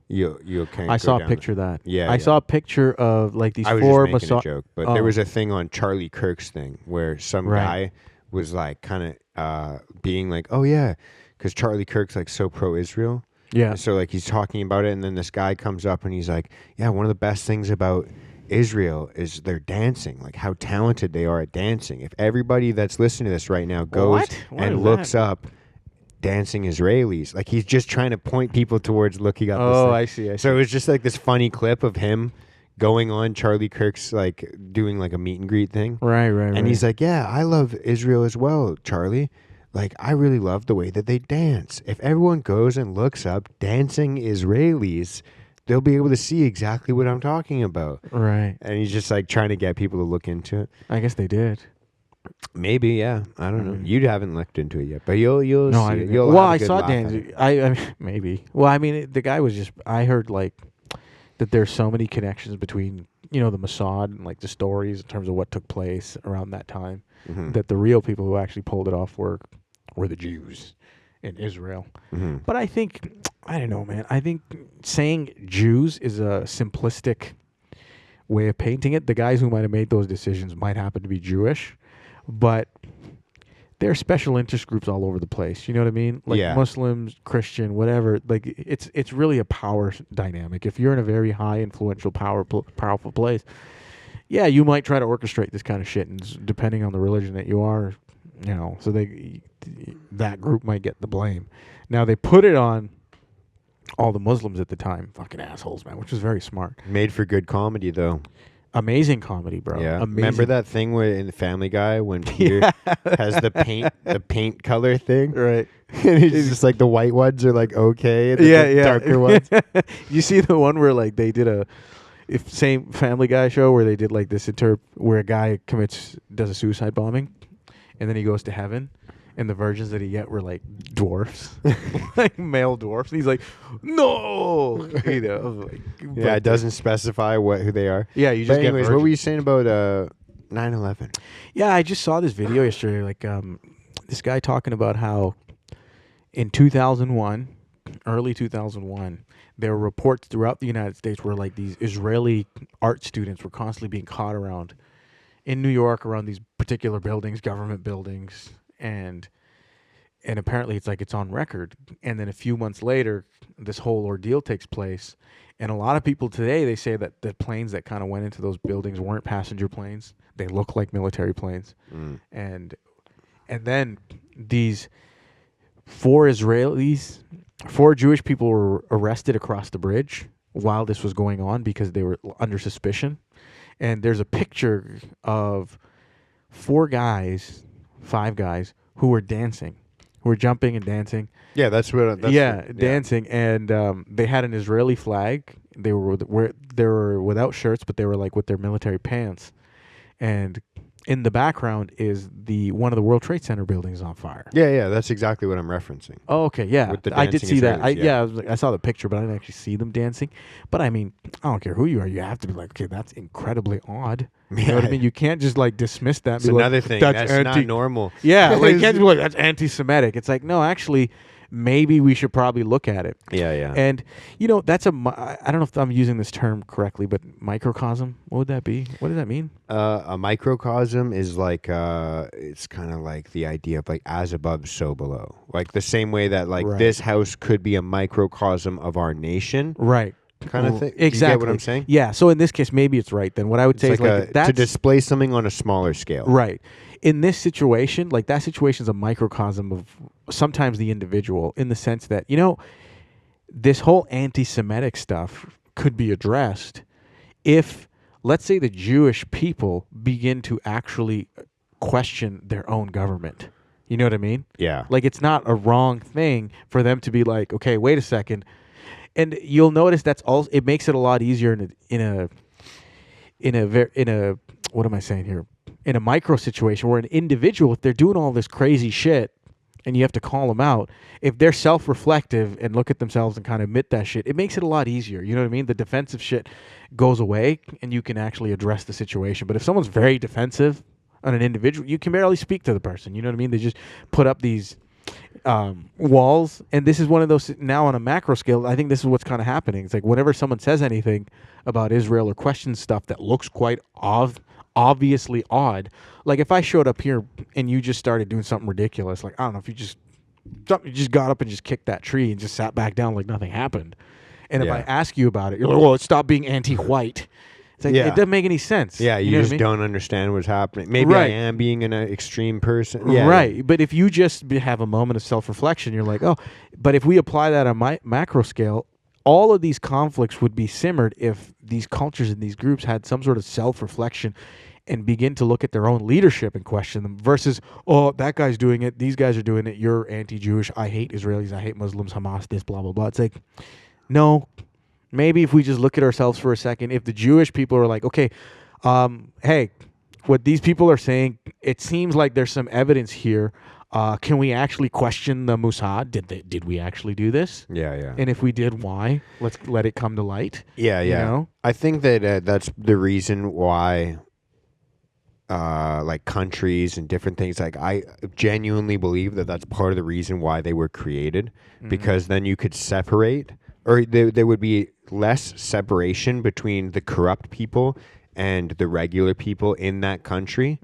you'll kind of I saw a picture of that. Yeah, I yeah. saw a picture of like these I was four just making a Mossad. joke, but Oh. there was a thing on Charlie Kirk's thing where some Right. guy was like kind of being like, "Oh yeah," because Charlie Kirk's like so pro-Israel. Yeah. So like he's talking about it, and then this guy comes up and he's like, "Yeah, one of the best things about Israel is their dancing, like how talented they are at dancing. If everybody that's listening to this right now goes What and is looks that? up dancing Israelis, like he's just trying to point people towards looking up. this Oh, thing. I see. So it was just like this funny clip of him going on Charlie Kirk's like doing like a meet and greet thing. Right. And he's like, "Yeah, I love Israel as well, Charlie. Like, I really love the way that they dance. If everyone goes and looks up dancing Israelis, they'll be able to see exactly what I'm talking about." Right. And he's just like trying to get people to look into it. I guess they did. Maybe, yeah. I don't know. Mm. You haven't looked into it yet, but you'll No, see I it. didn't. You'll Well, have a I good saw laugh at it. Dan. I mean, maybe. Well, I mean, the guy was just. I heard like that there's so many connections between the Mossad and like the stories in terms of what took place around that time. Mm-hmm. That the real people who actually pulled it off were the Jews in Israel. Mm-hmm. But I think, I don't know, man. I think saying Jews is a simplistic way of painting it. The guys who might have made those decisions might happen to be Jewish, but there are special interest groups all over the place. You know what I mean? Like Muslims, Christian, whatever. Like it's really a power dynamic. If you're in a very high influential, powerful place, yeah, you might try to orchestrate this kind of shit, and depending on the religion that you are, so that group might get the blame. Now they put it on all the Muslims at the time, fucking assholes, man, which was very smart. Made for good comedy, though. Amazing comedy, bro. Yeah. Amazing. Remember that thing where in the Family Guy when Peter has the paint color thing? Right. And it's just like the white ones are like okay, and the darker ones. You see the one where like they did same Family Guy show where they did like this where a guy does a suicide bombing, and then he goes to heaven, and the versions that he get were like dwarfs, like male dwarfs. And he's like, no, It doesn't specify who they are. Yeah, you just but anyways, get what were you saying about 9/11? Yeah, I just saw this video yesterday. Like this guy talking about how in 2001, early 2001. There were reports throughout the United States where like these Israeli art students were constantly being caught around in New York around these particular buildings, government buildings, and apparently it's on record. And then a few months later, this whole ordeal takes place, and a lot of people today, they say that the planes that kind of went into those buildings weren't passenger planes. They look like military planes. And then these four Jewish people were arrested across the bridge while this was going on because they were under suspicion. And there's a picture of five guys who were dancing, who were jumping and dancing. Yeah, dancing. And they had an Israeli flag. They were without shirts, but they were like with their military pants. And in the background is one of the World Trade Center buildings on fire. Yeah, that's exactly what I'm referencing. Oh, okay, yeah. I did see that. I I saw the picture, but I didn't actually see them dancing. But I mean, I don't care who you are. You have to be like, okay, that's incredibly odd. You know what I mean? You can't just like dismiss that. It's another thing. That's not normal. Yeah, like you can't be like, that's anti-Semitic. It's like, no, actually, maybe we should probably look at it. Yeah. And, that's I don't know if I'm using this term correctly, but microcosm, what would that be? What does that mean? A microcosm is like, it's kind of like the idea of like as above, so below. Like the same way that like this house could be a microcosm of our nation. Right. Kind of thing. Exactly. You get what I'm saying? Yeah. So in this case, maybe it's right then. What I would say is like to display something on a smaller scale. Right. In this situation, like that situation is a microcosm of sometimes the individual in the sense that, this whole anti-Semitic stuff could be addressed if, let's say, the Jewish people begin to actually question their own government. You know what I mean? Yeah. Like it's not a wrong thing for them to be like, okay, wait a second. And you'll notice that's also, it makes it a lot easier in a what am I saying here? In a micro situation where an individual, if they're doing all this crazy shit and you have to call them out, if they're self-reflective and look at themselves and kind of admit that shit, it makes it a lot easier. You know what I mean? The defensive shit goes away and you can actually address the situation. But if someone's very defensive on an individual, you can barely speak to the person. You know what I mean? They just put up these walls, and this is one of those now on a macro scale. I think this is what's kind of happening. It's like whenever someone says anything about Israel or questions stuff that looks quite obviously odd, like if I showed up here and you just started doing something ridiculous, like I don't know, if you just got up and just kicked that tree and just sat back down like nothing happened, and if I ask you about it, you're like, well, stop being anti-white. It's like, it doesn't make any sense. Yeah, you just don't understand what's happening. Maybe I am being an extreme person. Yeah, right. But if you just have a moment of self-reflection, you're like, oh, but if we apply that on my macro scale, all of these conflicts would be simmered if these cultures and these groups had some sort of self-reflection and begin to look at their own leadership and question them versus, oh, that guy's doing it, these guys are doing it, you're anti-Jewish, I hate Israelis, I hate Muslims, Hamas, this, blah, blah, blah. It's like, no. Maybe if we just look at ourselves for a second, if the Jewish people are like, okay, hey, what these people are saying, it seems like there's some evidence here Can we actually question the Mossad? Did we actually do this? Yeah, yeah. And if we did, why? Let's let it come to light. Yeah, yeah. You know? I think that that's the reason why, like countries and different things, like I genuinely believe that that's part of the reason why they were created, because then you could separate, or there would be less separation between the corrupt people and the regular people in that country.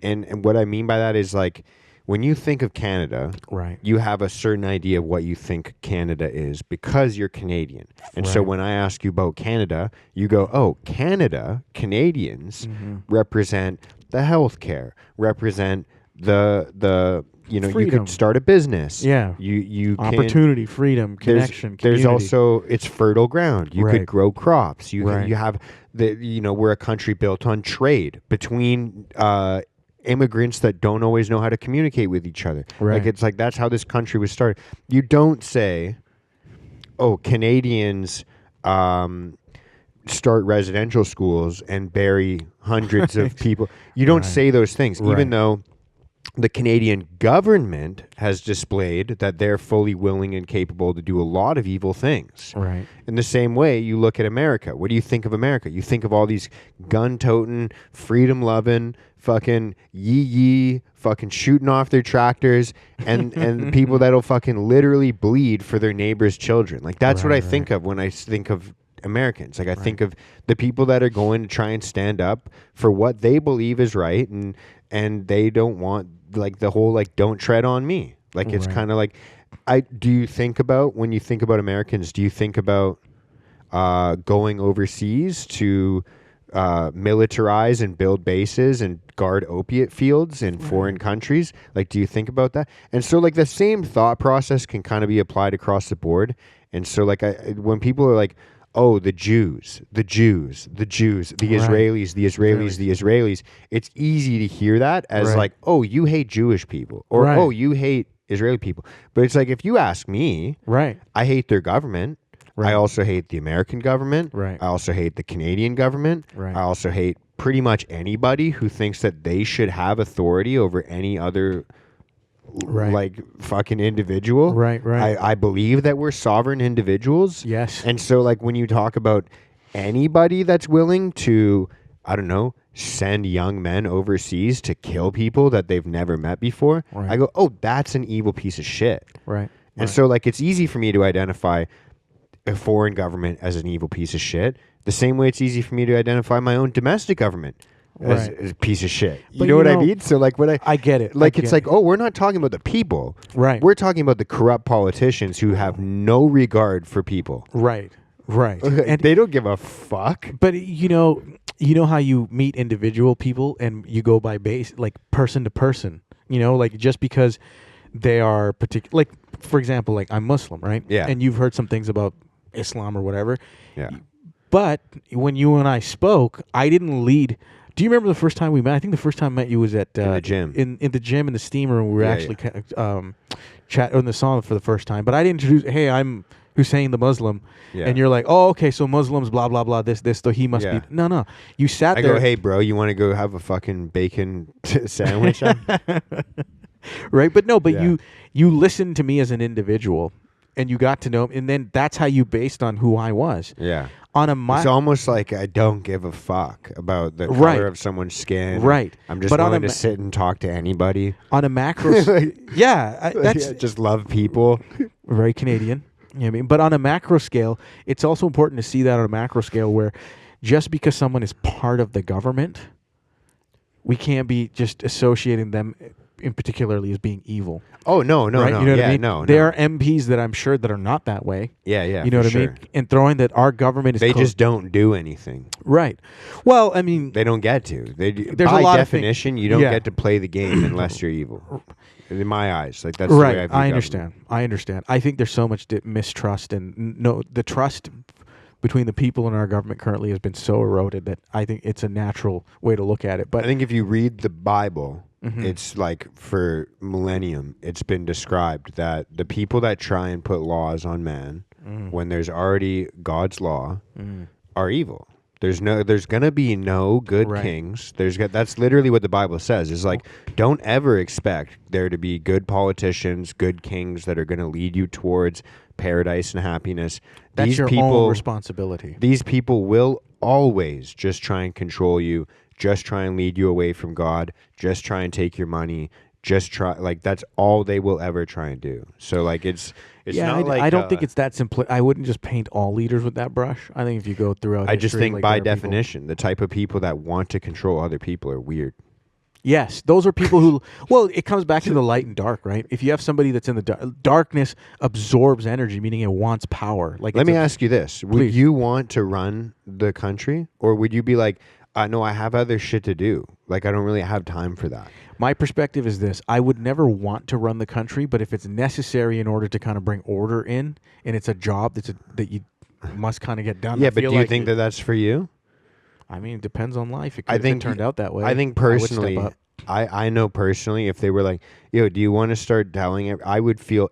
And what I mean by that is, like, when you think of Canada, Right. you have a certain idea of what you think Canada is because you're Canadian. And so Right. when I ask you about Canada, you go, oh, Canada, Canadians represent the healthcare, represent the you Freedom. could start a business. Yeah. You can, Opportunity, freedom, connection, there's community. also, it's fertile ground. You Right. could grow crops. You Right. you have we're a country built on trade between immigrants that don't always know how to communicate with each other. Right. Like, it's like that's how this country was started. You don't say, oh, Canadians start residential schools and bury hundreds of people. You don't say those things, even Right. though the Canadian government has displayed that they're fully willing and capable to do a lot of evil things. Right. In the same way, you look at America. What do you think of America? You think of all these gun-toting, freedom-loving, fucking yee, fucking shooting off their tractors, and people that'll fucking literally bleed for their neighbors' children. Like, that's what I think of when I think of Americans. Like, I think of the people that are going to try and stand up for what they believe is right, and they don't want, like, the whole, like, don't tread on me. Like, it's Right. kind of like, do you think about, when you think about Americans, do you think about going overseas to militarize and build bases and guard opiate fields in foreign countries? Like, do you think about that? And so, like, the same thought process can kind of be applied across the board. And so, like, when people are like, oh, the Jews, the Israelis, the Israelis. It's easy to hear that as Right. like, oh, you hate Jewish people, or Right. oh, you hate Israeli people. But it's like, if you ask me, Right. I hate their government. Right. I also hate the American government. Right. I also hate the Canadian government. Right. I also hate pretty much anybody who thinks that they should have authority over any other Right. like fucking individual. Right, right. I believe that we're sovereign individuals. Yes. And so, like, when you talk about anybody that's willing to, I don't know, send young men overseas to kill people that they've never met before, Right. I go, oh, that's an evil piece of shit. Right. And so, like, it's easy for me to identify a foreign government as an evil piece of shit, the same way it's easy for me to identify my own domestic government as Right. a piece of shit. You But know you what I know, mean? So, like, I get it. like, I it's get like, it. oh, we're not talking about the people. Right. We're talking about the corrupt politicians who have no regard for people. Right. Right. And they don't give a fuck. But you know how you meet individual people and you go by base, like, person to person. You know, like, just because they are particular, like, for example, like, I'm Muslim, right? Yeah. And you've heard some things about Islam or whatever. Yeah. But when you and I spoke, I didn't lead. Do you remember the first time we met? I think the first time I met you was at In the gym. In the gym in the steam room. We were Yeah, actually chat on the song for the first time. But I didn't introduce. Hey, I'm Hussain the Muslim, Yeah. and you're like, oh, okay, so Muslims, blah blah blah. This, so he must Yeah. be. No. You sat I there. go, hey, bro, you want to go have a fucking bacon sandwich? Right, but no, but Yeah. you listened to me as an individual, and you got to know, and then that's how you based on who I was. Yeah. On a It's almost like I don't give a fuck about the Right. color of someone's skin. Right. I'm just But on willing a to sit and talk to anybody. on a macro, that's Yeah, just love people. very Canadian. You know what I mean? But on a macro scale, it's also important to see that on a macro scale where just because someone is part of the government, we can't be just associating them in particularly as being evil. Oh, no, right? no. You know what yeah, I mean? no. There are MPs that I'm sure that are not that way. Yeah, yeah. You know for what I sure. mean? And throwing that our government is They just don't do anything. right. Well, I mean, They don't get to. They do, There's a by lot of things- definition, you don't Yeah. get to play the game unless you're evil. In my eyes, like that's the way I right. view I government. understand. I understand. I think there's so much mistrust and the trust between the people and our government currently has been so eroded that I think it's a natural way to look at it. But I think if you read the Bible, Mhm. it's like for millennium, it's been described that the people that try and put laws on man when there's already God's law are evil. There's gonna be no good Right. kings. That's literally what the Bible says. Is like, don't ever expect there to be good politicians, good kings that are gonna lead you towards paradise and happiness. That's your own responsibility. These people will always just try and control you, just try and lead you away from God, just try and take your money, just try, like, that's all they will ever try and do. So like it's not like, I don't think it's that simple. I wouldn't just paint all leaders with that brush. I think if you go throughout I just history, think like, by there are people- definition, the type of people that want to control other people are weird. Yes, those are people who. Well, it comes back to the light and dark, right? If you have somebody that's in the darkness, absorbs energy, meaning it wants power. Like, Let me ask you this: would Please. you want to run the country, or would you be like, no, I have other shit to do. Like, I don't really have time for that. My perspective is this: I would never want to run the country, but if it's necessary in order to kind of bring order in, and it's a job that you must kind of get done. Yeah, I but feel do you like think that that's for you? I mean, it depends on life. It I could think have turned out that way. I think would step personally, up. I know personally, if they were like, yo, do you want to start telling it? I would feel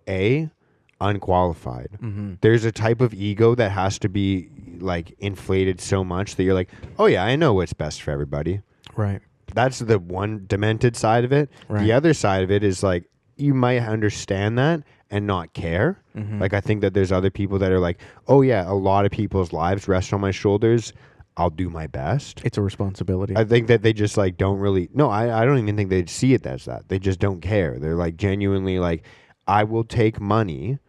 unqualified. Mm-hmm. There's a type of ego that has to be like inflated so much that you're like, oh yeah, I know what's best for everybody. Right. That's the one demented side of it. Right. The other side of it is like, you might understand that and not care. Mm-hmm. Like, I think that there's other people that are like, oh yeah, a lot of people's lives rest on my shoulders. I'll do my best. It's a responsibility. I think that they just like don't really. No, I don't even think they see it as that. They just don't care. They're like genuinely like, I will take money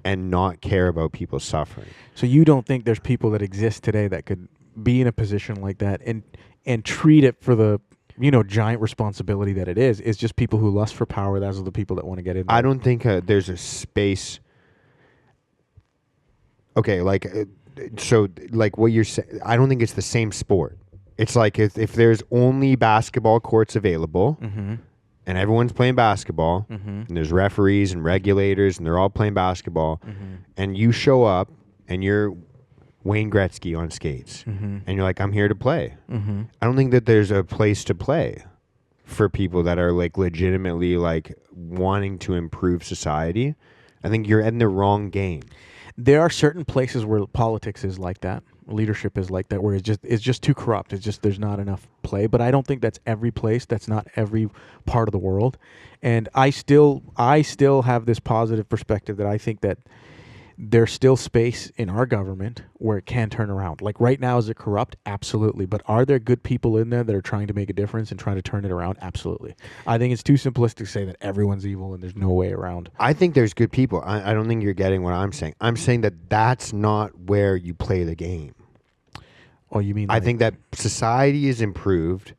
and not care about people suffering. So you don't think there's people that exist today that could be in a position like that and treat it for the giant responsibility that it is? It's just people who lust for power. Those are the people that want to get in there. I don't think there's a space. Okay, like. So, like what you're saying, I don't think it's the same sport. It's like if there's only basketball courts available and everyone's playing basketball and there's referees and regulators and they're all playing basketball and you show up and you're Wayne Gretzky on skates and you're like, I'm here to play. I don't think that there's a place to play for people that are like legitimately like wanting to improve society. I think you're in the wrong game. There are certain places where politics is like that, leadership is like that, where it's just too corrupt. It's just there's not enough play. But I don't think that's every place. That's not every part of the world. And I still have this positive perspective that I think that there's still space in our government where it can turn around. Like right now, is it corrupt? Absolutely. But are there good people in there that are trying to make a difference and trying to turn it around? Absolutely. I think it's too simplistic to say that everyone's evil and there's no way around. I think there's good people. I don't think you're getting what I'm saying. I'm saying that that's not where you play the game. Oh, you mean I think that society is improved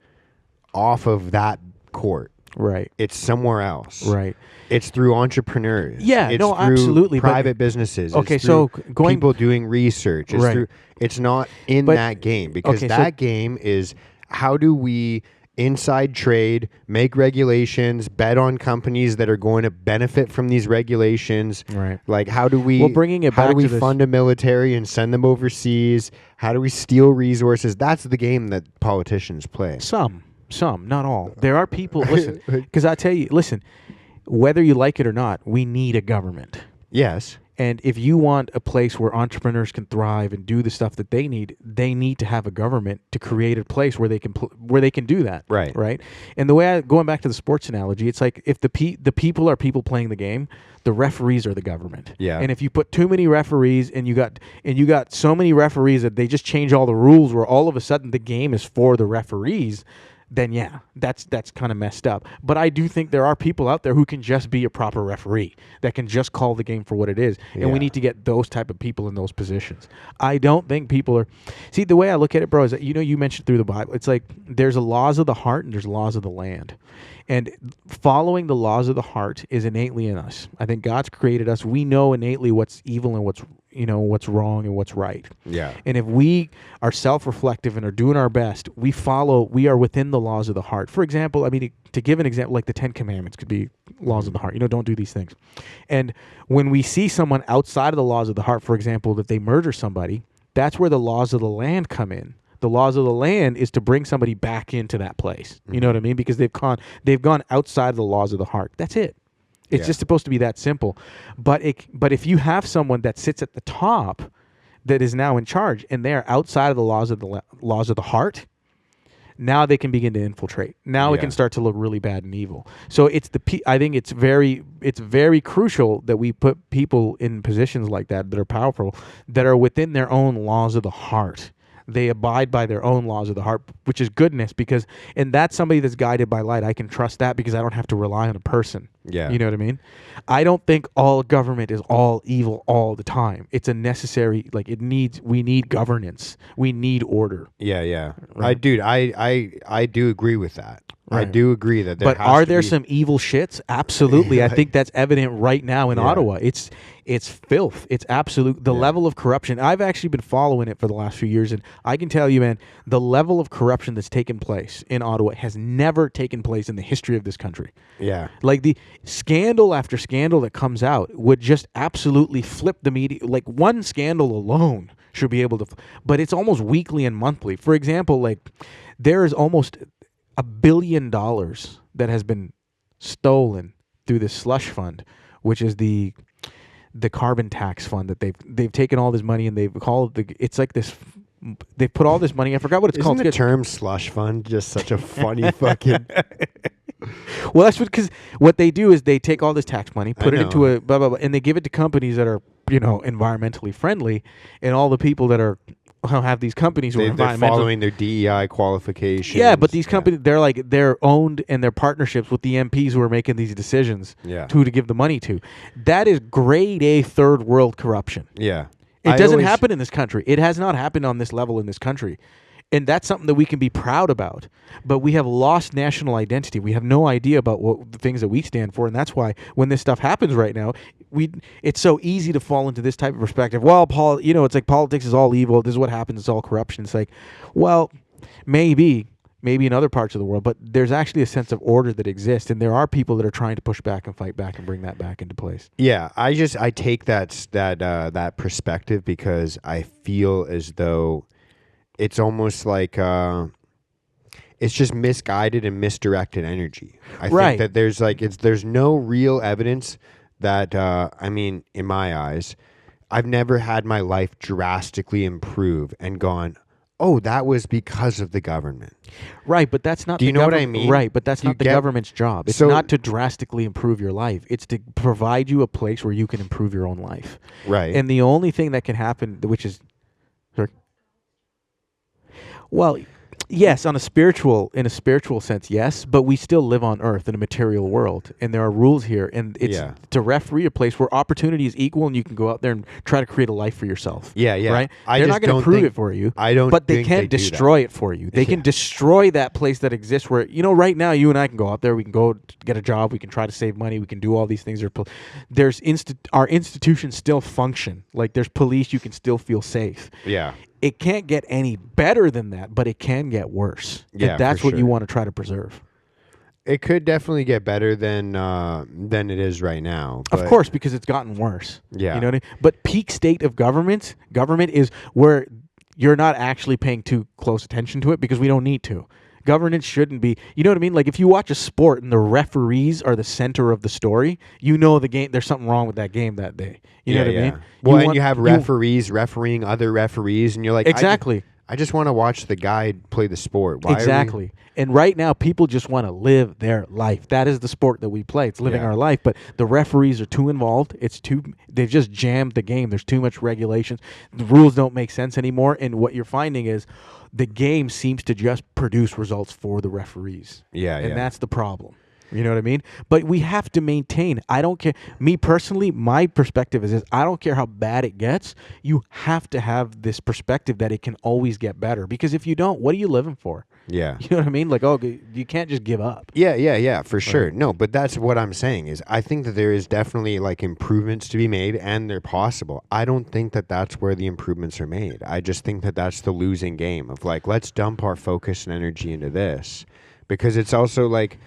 off of that court. Right. It's somewhere else. Right. It's through entrepreneurs. Yeah, it's no, through absolutely. Private businesses. Okay, It's through so going people doing research. It's Right. It's not in But- that game because okay, so- that game is how do we inside trade, make regulations, bet on companies that are going to benefit from these regulations. Right. Like how do we Well, bringing it how back do we to this- fund a military and send them overseas? How do we steal resources? That's the game that politicians play. Some, not all. There are people, listen, because I tell you, listen, whether you like it or not, we need a government. Yes. And if you want a place where entrepreneurs can thrive and do the stuff that they need to have a government to create a place where they can do that. Right. Right. And the way going back to the sports analogy, it's like if the people are people playing the game, the referees are the government. Yeah. And if you put too many referees and you got so many referees that they just change all the rules where all of a sudden the game is for the referees, then yeah, that's kind of messed up. But I do think there are people out there who can just be a proper referee, that can just call the game for what it is. And we Yeah. need to get those type of people in those positions. I don't think people are... See, the way I look at it, bro, is that, you mentioned through the Bible, it's like there's a laws of the heart and there's laws of the land. And following the laws of the heart is innately in us. I think God's created us. We know innately what's evil and what's wrong and what's right. Yeah. And if we are self-reflective and are doing our best, we are within the laws of the heart. For example, I mean, to give an example, like the 10 Commandments could be laws of the heart. Don't do these things. And when we see someone outside of the laws of the heart, for example, that they murder somebody, that's where the laws of the land come in. The laws of the land is to bring somebody back into that place. You know what I mean? Because they've gone outside of the laws of the heart. That's it. It's just supposed to be that simple. But if you have someone that sits at the top, that is now in charge, and they are outside of the laws of the heart. Now they can begin to infiltrate. Now it can start to look really bad and evil. So I think it's very crucial that we put people in positions like that are powerful, that are within their own laws of the heart. They abide by their own laws of the heart, which is goodness, and that's somebody that's guided by light. I can trust that because I don't have to rely on a person. Yeah. You know what I mean? I don't think all government is all evil all the time. It's a necessary, we need governance. We need order. Yeah, yeah. Right. I do agree with that. Right. I do agree that But are there some evil shits? Absolutely. I think that's evident right now in Ottawa. It's filth. It's absolute. The level of corruption. I've actually been following it for the last few years, and I can tell you, man, the level of corruption that's taken place in Ottawa has never taken place in the history of this country. Yeah. Like the scandal after scandal that comes out would just absolutely flip the media. Like one scandal alone should be able to, but it's almost weekly and monthly. For example, like there is almost $1 billion that has been stolen through this slush fund, which is the carbon tax fund that they've taken all this money and they've called it's like this. They put all this money. I forgot what it's called. Isn't the term slush fund just such a funny fucking? Well, that's because what they do is they take all this tax money, put it into a blah blah blah, and they give it to companies that are environmentally friendly, and all the people that are have these companies who are they're following their DEI qualifications. Yeah, but these companies they're owned and they're partnerships with the MPs who are making these decisions. Yeah. To give the money to. That is grade A third world corruption. Yeah. It doesn't happen in this country. It has not happened on this level in this country. And that's something that we can be proud about. But we have lost national identity. We have no idea about what the things that we stand for. And that's why when this stuff happens right now, it's so easy to fall into this type of perspective. Well, it's like politics is all evil. This is what happens. It's all corruption. It's like, well, maybe in other parts of the world, but there's actually a sense of order that exists. And there are people that are trying to push back and fight back and bring that back into place. Yeah, I take that perspective because I feel as though it's almost like it's just misguided and misdirected energy. I think that there's no real evidence that in my eyes, I've never had my life drastically improve and gone, oh, that was because of the government. Right, but that's not. Do you know what I mean? Right, but that's not the government's job. It's not to drastically improve your life. It's to provide you a place where you can improve your own life. Right. And the only thing that can happen, which is, well, yes, in a spiritual sense, yes, but we still live on Earth in a material world, and there are rules here, and it's to referee a place where opportunity is equal, and you can go out there and try to create a life for yourself. Yeah, yeah. Right? They're not going to prove it for you. But they can destroy it for you. They can destroy that place that exists where right now you and I can go out there, we can go get a job, we can try to save money, we can do all these things. Our institutions still function. Like there's police, you can still feel safe. Yeah. It can't get any better than that, but it can get worse. Yeah, and that's for what sure. you want to try to preserve. It could definitely get better than it is right now. Of course, because it's gotten worse. Yeah. You know what I mean? But peak state of government is where you're not actually paying too close attention to it because we don't need to. Governance shouldn't be, you know what I mean? Like if you watch a sport and the referees are the center of the story, the game, there's something wrong with that game that day. You know what I mean? Well, you have referees refereeing other referees, and you're like, exactly. I just want to watch the guy play the sport. Why exactly. And right now, people just want to live their life. That is the sport that we play. It's living our life. But the referees are too involved. They've just jammed the game. There's too much regulations. The rules don't make sense anymore. And what you're finding is the game seems to just produce results for the referees. And that's the problem. You know what I mean? But we have to maintain. I don't care. Me personally, my perspective is this. I don't care how bad it gets. You have to have this perspective that it can always get better. Because if you don't, what are you living for? Yeah. You know what I mean? Like, you can't just give up. Yeah, for sure. Right. No, but that's what I'm saying is I think that there is definitely like improvements to be made and they're possible. I don't think that that's where the improvements are made. I just think that that's the losing game of like, let's dump our focus and energy into this. Because it's also like,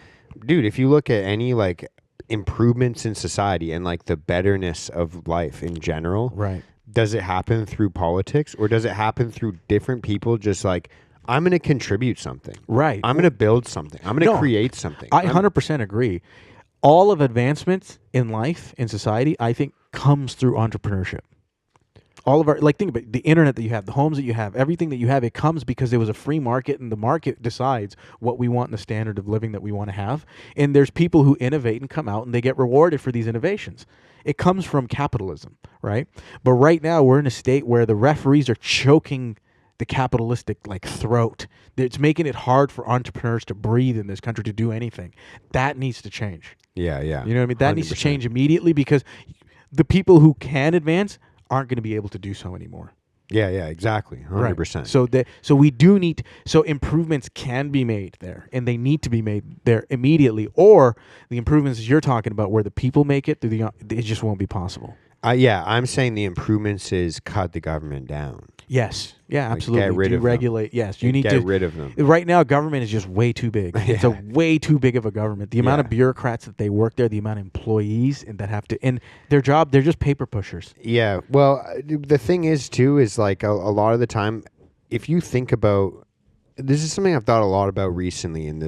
dude, if you look at any like improvements in society and like the betterness of life in general, right? Does it happen through politics or does it happen through different people just like, I'm going to contribute something. Right. I'm going to build something. I'm going to create something. I 100% agree. All of advancements in life, in society, I think comes through entrepreneurship. All of our, like, think about it, the internet that you have, the homes that you have, everything that you have, it comes because there was a free market, and the market decides what we want and the standard of living that we want to have. And there's people who innovate and come out and they get rewarded for these innovations. It comes from capitalism, right? But right now we're in a state where the referees are choking the capitalistic like throat. It's making it hard for entrepreneurs to breathe in this country, to do anything. That needs to change. Yeah, yeah. You know what I mean? That needs to 100%. change immediately, because the people who can advance aren't going to be able to do so anymore. Yeah, yeah, exactly. 100%. So we do need, so improvements can be made there, and they need to be made there immediately, or the improvements you're talking about where the people make it, it just won't be possible. Yeah, I'm saying the improvements is cut the government down. Yes. Yeah, Like, absolutely. get rid of them. Deregulate. Yes, you need Get to rid of them. Right now, government is just way too big. It's a way too big of a government. The amount of bureaucrats that they work there, the amount of employees and that have to, and their job, they're just paper pushers. Yeah. Well, the thing is too is like a lot of the time, if you think about, this is something I've thought a lot about recently in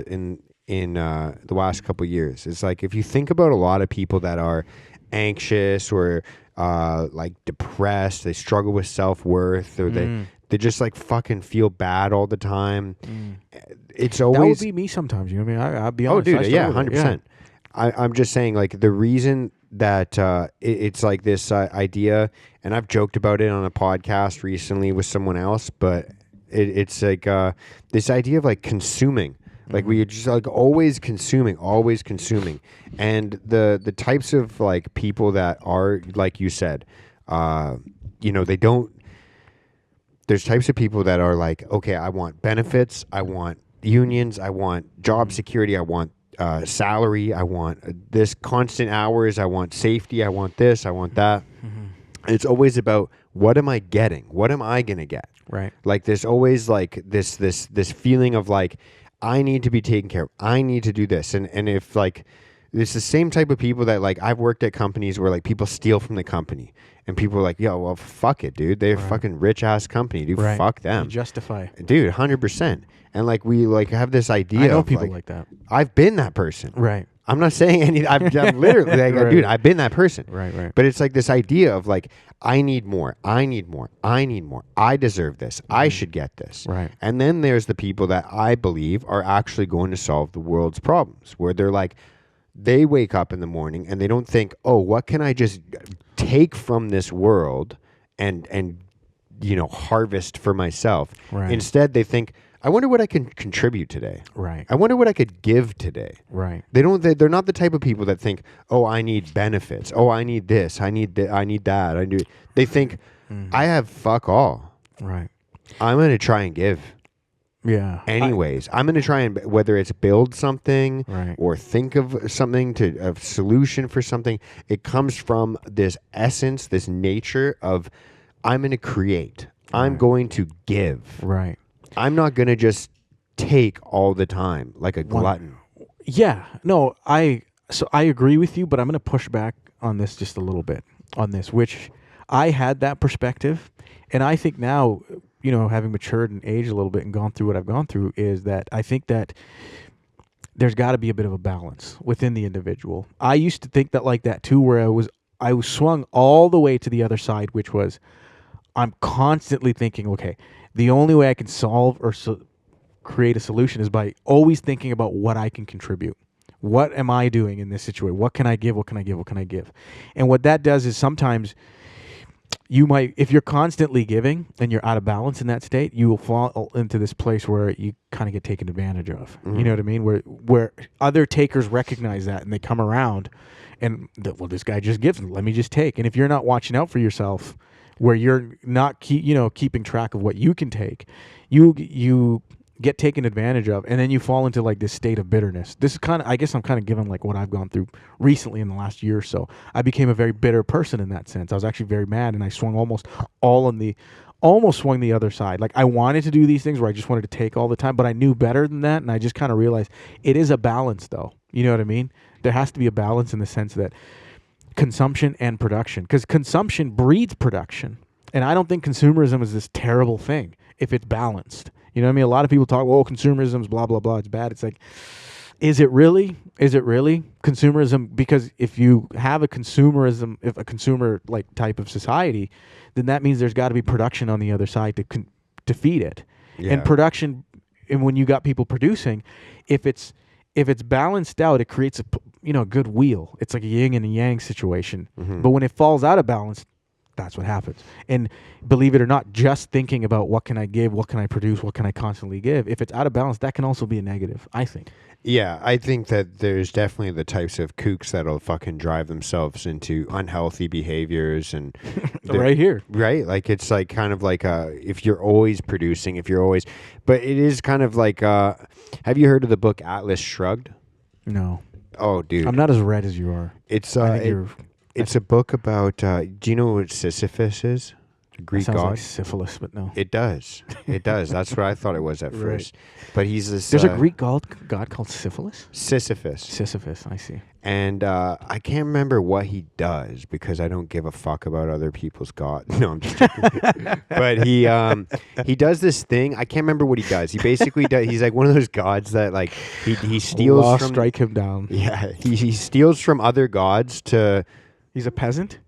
the last couple of years. It's like if you think about a lot of people that are anxious or like depressed, they struggle with self-worth, or they just like fucking feel bad all the time. It's always, that would be me sometimes. You know what I mean? I'll be Oh, honest. dude, yeah, 100%. I'm just saying, like, the reason that it's like this idea, and I've joked about it on a podcast recently with someone else, but it's like this idea of like consuming. Like we just like always consuming, and the types of like people that are, like you said, they don't. There's types of people that are like, okay, I want benefits, I want unions, I want job security, I want salary, I want this constant hours, I want safety, I want this, I want that. It's always about, what am I getting? What am I gonna get? Right. Like there's always like this feeling of like, I need to be taken care of. I need to do this. And if like, it's the same type of people that like, I've worked at companies where like people steal from the company and people are like, yo, well, fuck it, dude. They're a fucking rich ass company, dude. Right. Fuck them. You justify. Dude, 100%. And like, we like have this idea I know of people like that. I've been that person. Right. I'm not saying any, I'm literally like, Right. dude, I've been that person. Right. But it's like this idea of like, I need more. I deserve this. I should get this. Right. And then there's the people that I believe are actually going to solve the world's problems, where they're like, they wake up in the morning and they don't think, oh, what can I just take from this world and harvest for myself. Right. Instead, they think, I wonder what I can contribute today. Right. I wonder what I could give today. Right. They're not the type of people that think, oh, I need benefits. Oh, I need this. I need that. They think, I have fuck all. Right. I'm going to try and give. Yeah. Anyways, I'm going to try and, whether it's build something Right. or think of something, a solution for something, it comes from this essence, this nature of, I'm going to create. I'm going to give. Right. I'm not going to just take all the time like a glutton. Yeah. No, I agree with you, but I'm going to push back on this just a little bit on this, which I had that perspective. And I think now, having matured and aged a little bit and gone through what I've gone through, is that I think that there's got to be a bit of a balance within the individual. I used to think that like that too, where I was swung all the way to the other side, which was, I'm constantly thinking, okay, the only way I can solve or create a solution is by always thinking about what I can contribute. What am I doing in this situation? What can I give? What can I give? What can I give? And what that does is sometimes you might, if you're constantly giving and you're out of balance in that state, you will fall into this place where you kind of get taken advantage of. Mm-hmm. You know what I mean? Where other takers recognize that and they come around and, well, this guy just gives, let me just take. And if you're not watching out for yourself, where you're not keeping track of what you can take, you get taken advantage of, and then you fall into like this state of bitterness. This is I guess I'm kind of giving like what I've gone through recently in the last year or so. I became a very bitter person in that sense. I was actually very mad, and I swung almost swung the other side. Like I wanted to do these things where I just wanted to take all the time, but I knew better than that, and I just kind of realized it is a balance, though. You know what I mean? There has to be a balance in the sense that consumption and production, because consumption breeds production. And I don't think consumerism is this terrible thing if it's balanced. You know what I mean? A lot of people talk, well, consumerism is blah, blah, blah, it's bad. It's like, Is it really? Is it really consumerism? Because if you have a consumerism, if a consumer like type of society, then that means there's got to be production on the other side to feed it. Yeah. And production, and when you got people producing, if it's balanced out, it creates a good wheel. It's like a yin and a yang situation. Mm-hmm. But when it falls out of balance, that's what happens. And believe it or not, just thinking about what can I give, what can I produce, what can I constantly give, if it's out of balance, that can also be a negative, I think. Yeah, I think that there's definitely the types of kooks that'll fucking drive themselves into unhealthy behaviors and right here. Right? Like it's like kind of like if you're always producing, but it is kind of like have you heard of the book Atlas Shrugged? No. Oh, dude. I'm not as red as you are. It's it's a book about do you know what Sisyphus is? A Greek sounds god. like syphilis, but no. It does. It does. That's what I thought it was at Right. first. But he's this There's a Greek god called syphilis? Sisyphus. Sisyphus, I see. And I can't remember what he does because I don't give a fuck about other people's god. No, I'm just joking. But he does this thing. I can't remember what he does. He basically does. He's like one of those gods that like he steals Law from. strike him down. Yeah, he steals from other gods to. He's a peasant.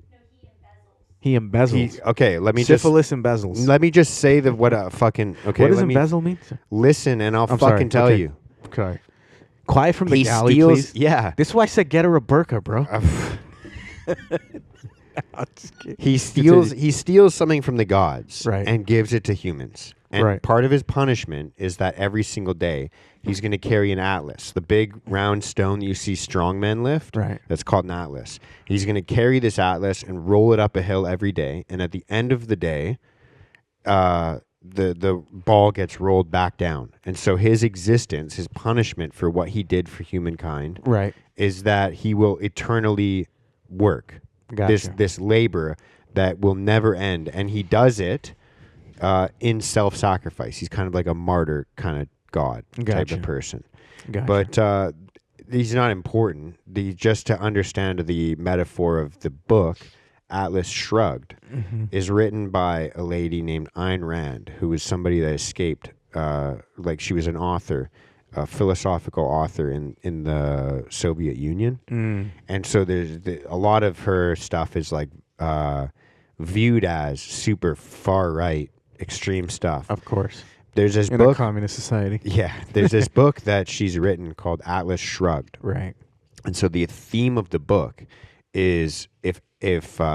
He embezzles. Okay, let me Syphilis embezzles. Let me just say that what a fucking okay. What does let me embezzle mean? listen, and I'll I'm fucking sorry. tell Okay. you. Okay. Quiet from the He galley, steals. please. Yeah. This is why I said get her a burqa, bro. I'm just kidding. He steals something from the gods Right. and gives it to humans. And Right. part of his punishment is that every single day he's going to carry an atlas, the big round stone that you see strongmen lift. Right. That's called an atlas. He's going to carry this atlas and roll it up a hill every day. And at the end of the day, the ball gets rolled back down. And so his existence, his punishment for what he did for humankind, Right. is that he will eternally work. Gotcha. This labor that will never end, and he does it in self-sacrifice. He's kind of like a martyr kind of god type Gotcha. of person. Gotcha. But he's not important. Just to understand the metaphor of the book, Atlas Shrugged is written by a lady named Ayn Rand, who was somebody that escaped. Like she was an author. A philosophical author in the Soviet Union, and so there's a lot of her stuff is like viewed as super far right, extreme stuff. Of course. There's this In book, a communist society. yeah. There's this book that she's written called Atlas Shrugged, Right. and so the theme of the book is if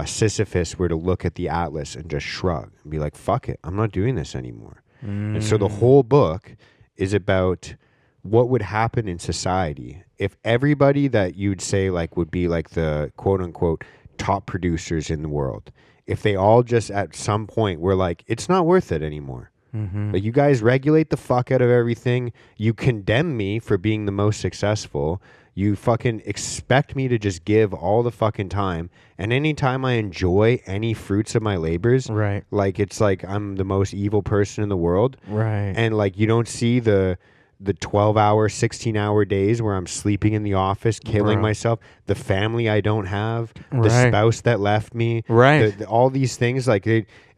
Sisyphus were to look at the atlas and just shrug and be like, "Fuck it, I'm not doing this anymore," and so the whole book is about what would happen in society if everybody that you'd say like would be like the quote unquote top producers in the world, if they all just at some point were like, it's not worth it anymore. Like, you guys regulate the fuck out of everything. You condemn me for being the most successful. You fucking expect me to just give all the fucking time. And anytime I enjoy any fruits of my labors, Right. like it's like I'm the most evil person in the world. Right. And like you don't see the 12-hour, 16-hour days where I'm sleeping in the office, killing Bro. myself, the family I don't have, the Right. spouse that left me, Right. all these things. Like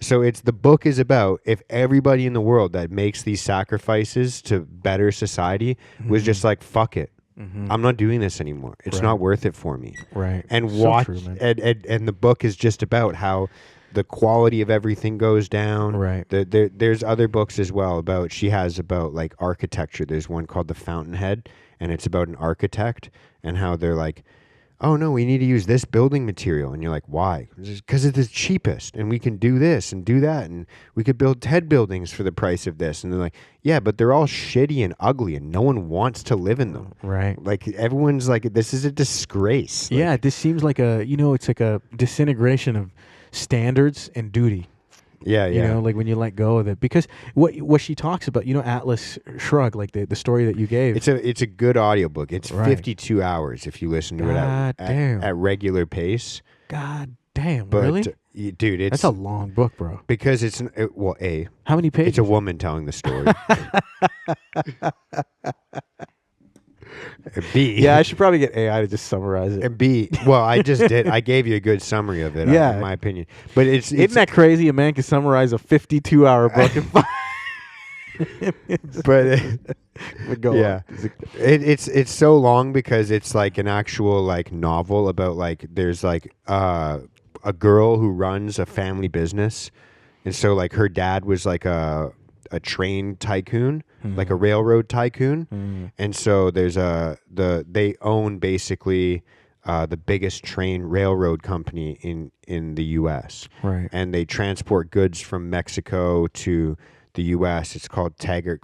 so it's the book is about if everybody in the world that makes these sacrifices to better society was just like, fuck it. I'm not doing this anymore. It's Right. not worth it for me. Right. And So watch true, man. and the book is just about how the quality of everything goes down. Right. There's other books as well about like architecture. There's one called The Fountainhead, and it's about an architect and how they're like, oh no, we need to use this building material. And you're like, why? Because it's the cheapest, and we can do this and do that, and we could build 10 buildings for the price of this. And they're like, yeah, but they're all shitty and ugly, and no one wants to live in them. Right. Like everyone's like, this is a disgrace. Like, Yeah, this seems like it's like a disintegration of standards and duty. yeah. You know, like when you let go of it. Because what she talks about, Atlas Shrugged, like the story that you gave. It's a good audiobook. It's Right. 52 hours if you listen to it God damn. at regular pace. God damn, But really? dude, it's That's a long book, bro. because it's How many pages? it's a woman telling the story. B, Yeah, I should probably get AI to just summarize it. and B. Well, I just did. I gave you a good summary of it. Yeah. In my opinion. But it's Isn't that crazy? A man can summarize a 52-hour book in 5. But Go yeah, on. it's so long because it's like an actual like novel about like there's like a girl who runs a family business, and so like her dad was like a train tycoon, like a railroad tycoon, and so there's they own basically the biggest train railroad company in the U.S. Right. And they transport goods from Mexico to the U.S. It's called Taggart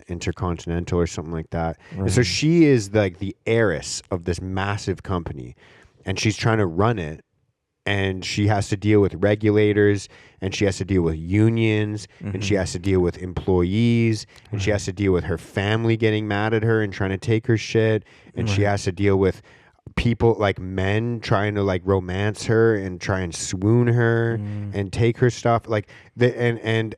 Intercontinental or something like that. Right. And so she is like the heiress of this massive company, and she's trying to run it. And she has to deal with regulators, and she has to deal with unions, and she has to deal with employees, and she has to deal with her family getting mad at her and trying to take her shit, and she has to deal with people like men trying to like romance her and try and swoon her and take her stuff, like and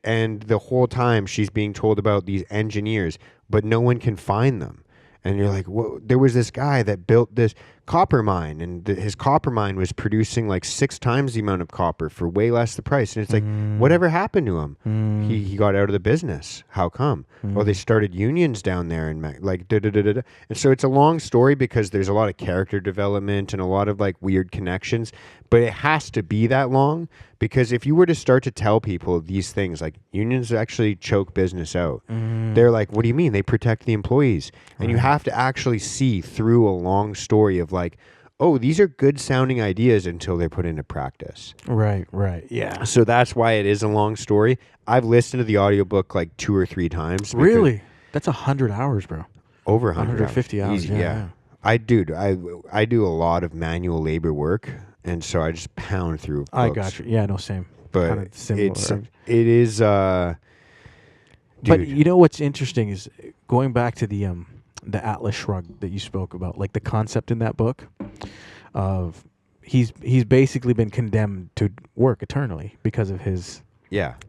the whole time she's being told about these engineers, but no one can find them. And you're like, well, there was this guy that built this copper mine, and his copper mine was producing like 6 times the amount of copper for way less the price. And it's like, whatever happened to him? He got out of the business. How come? Well, they started unions down there, and like da-da-da-da-da. And so it's a long story because there's a lot of character development and a lot of like weird connections. But it has to be that long because if you were to start to tell people these things, like unions actually choke business out, they're like, what do you mean? They protect the employees. And you have to actually see through a long story of like, oh, these are good sounding ideas until they're put into practice. Right. Yeah. So that's why it is a long story. I've listened to the audiobook like 2 or 3 times. Really? That's 100 hours, bro. Over 100 150 hours. Easy, Yeah. I do a lot of manual labor work, and so I just pound through books. I got you. Yeah, no, same. But Kinda similar. it is dude. But you know what's interesting is going back to the Atlas Shrugged that you spoke about, like the concept in that book of he's basically been condemned to work eternally because of his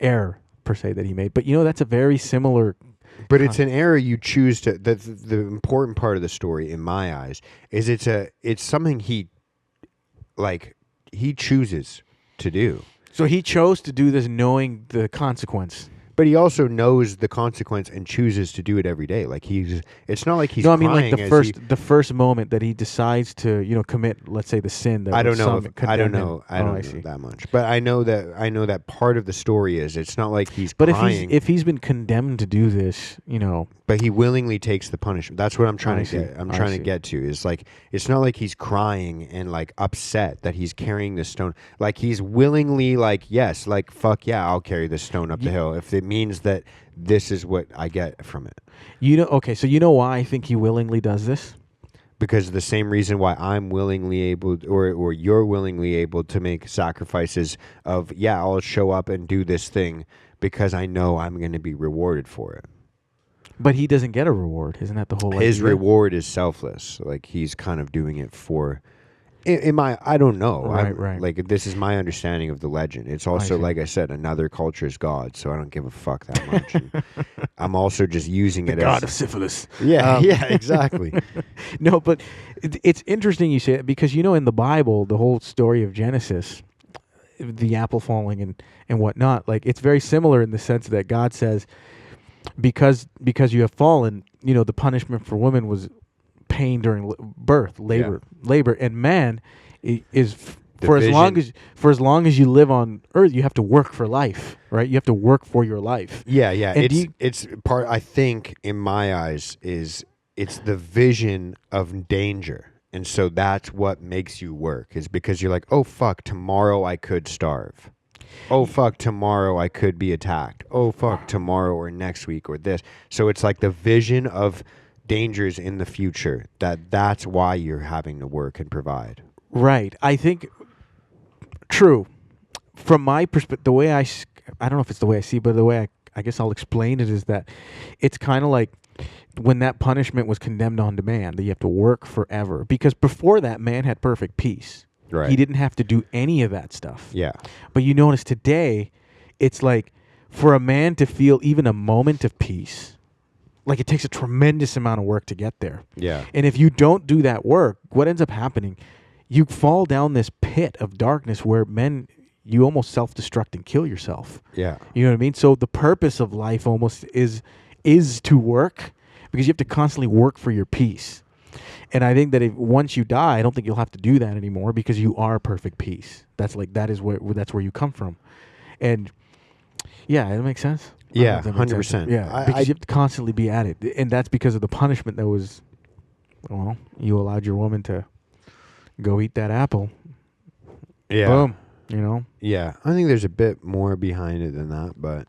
error per se that he made. But you know that's a very similar. But it's an error you choose to. The important part of the story, in my eyes, is it's something he chooses to do. So he chose to do this knowing the consequence. But he also knows the consequence and chooses to do it every day. Like it's not like he's. No, I mean like crying the first moment that he decides to commit, let's say, the sin. That I don't know. I don't know that much. But I know that part of the story is it's not like he's. But crying, if he's been condemned to do this, But he willingly takes the punishment. That's what I'm trying to get. I'm trying to get to is like it's not like he's crying and like upset that he's carrying the stone. Like he's willingly like yes, like fuck yeah, I'll carry this stone up the hill if it means that this is what I get from it. Okay, so you know why I think he willingly does this? Because the same reason why I'm willingly able or you're willingly able to make sacrifices of I'll show up and do this thing because I know I'm going to be rewarded for it. But he doesn't get a reward. Isn't that the whole idea? His reward is selfless. Like he's kind of doing it for I don't know. Right. Like this is my understanding of the legend. It's also like I said, another culture's god, so I don't give a fuck that much. And I'm also just using it god as of syphilis. Yeah, exactly. No, but it's interesting you say it because in the Bible, the whole story of Genesis, the apple falling and whatnot, like it's very similar in the sense that God says, because you have fallen, the punishment for women was pain during birth, labor, and man is for as long as you live on earth, you have to work for life, right? You have to work for your life. Yeah. And it's part. I think in my eyes it's the vision of danger, and so that's what makes you work. Is because you're like, oh fuck, tomorrow I could starve. Oh fuck, tomorrow I could be attacked. Oh fuck, tomorrow or next week or this. So it's like the vision of dangers in the future that's why you're having to work and provide. Right. I think true. From my perspective, the way I don't know if it's the way I see, but the way I guess I'll explain it is that it's kind of like when that punishment was condemned on demand, that you have to work forever. Because before that, man had perfect peace. Right. He didn't have to do any of that stuff. Yeah. But you notice today, it's like for a man to feel even a moment of peace, like it takes a tremendous amount of work to get there. Yeah. And if you don't do that work, what ends up happening? You fall down this pit of darkness where you almost self-destruct and kill yourself. Yeah. You know what I mean? So the purpose of life almost is is to work, because you have to constantly work for your peace. And I think that once you die, I don't think you'll have to do that anymore, because you are perfect peace. That's where you come from. And yeah, it makes sense. Yeah, That makes 100%. sense. Yeah, because you have to constantly be at it, and that's because of the punishment that was. Well, you allowed your woman to go eat that apple. Yeah. Boom. You know. Yeah, I think there's a bit more behind it than that, but.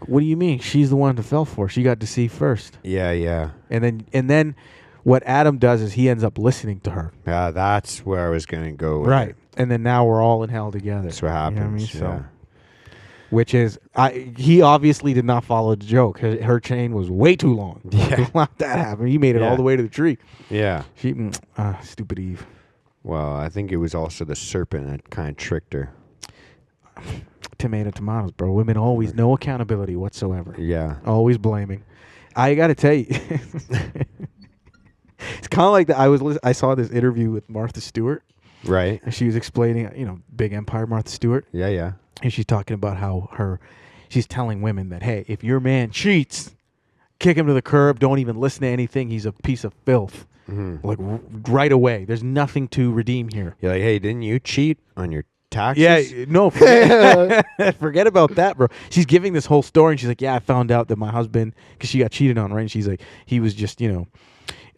What do you mean? She's the one that fell for. She got deceived first. Yeah. And then, what Adam does is he ends up listening to her. Yeah, that's where I was gonna go. With Right. it. And then now we're all in hell together. That's what happens. You know what I mean? Yeah. So, which is, he obviously did not follow the joke. Her chain was way too long. Yeah. Let that happen. He made it all the way to the tree. Yeah. She, stupid Eve. Well, I think it was also the serpent that kind of tricked her. Tomatoes, bro. Women always no accountability whatsoever. Yeah. Always blaming. I got to tell you, it's kind of like that. I saw this interview with Martha Stewart. Right. And she was explaining, big empire Martha Stewart. Yeah. And she's talking about how she's telling women that, hey, if your man cheats, kick him to the curb. Don't even listen to anything. He's a piece of filth. Mm-hmm. Like right away. There's nothing to redeem here. You're like, hey, didn't you cheat on your taxes? Yeah, no, forget about that, bro. She's giving this whole story, and she's like, yeah, I found out that my husband, because she got cheated on, right? And she's like, he was just, he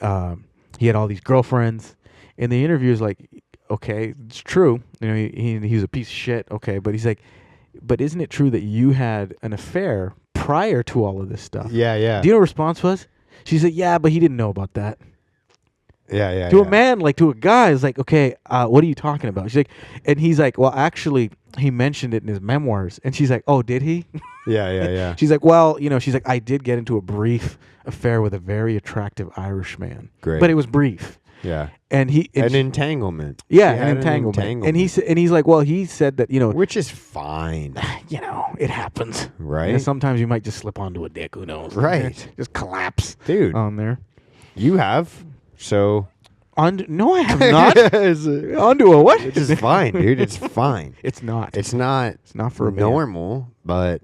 had all these girlfriends. And the interview is like, okay, it's true. He was a piece of shit. Okay, but he's like, but isn't it true that you had an affair prior to all of this stuff? Yeah. Do you know what her response was? She's like, yeah, but he didn't know about that. Yeah. To a man, like to a guy, it's like, okay, what are you talking about? She's like, and he's like, well, actually, he mentioned it in his memoirs. And she's like, oh, did he? Yeah. She's like, well, she's like, I did get into a brief affair with a very attractive Irish man. Great. But it was brief. Yeah. And an entanglement. Yeah, an entanglement. And he's like, well, he said that, which is fine. It happens. Right. And sometimes you might just slip onto a dick, who knows? Right. Just collapse. Dude. On there. You have. So. No, I have not. Onto a what? Which is fine, dude. It's fine. It's not. It's not for a man. normal, but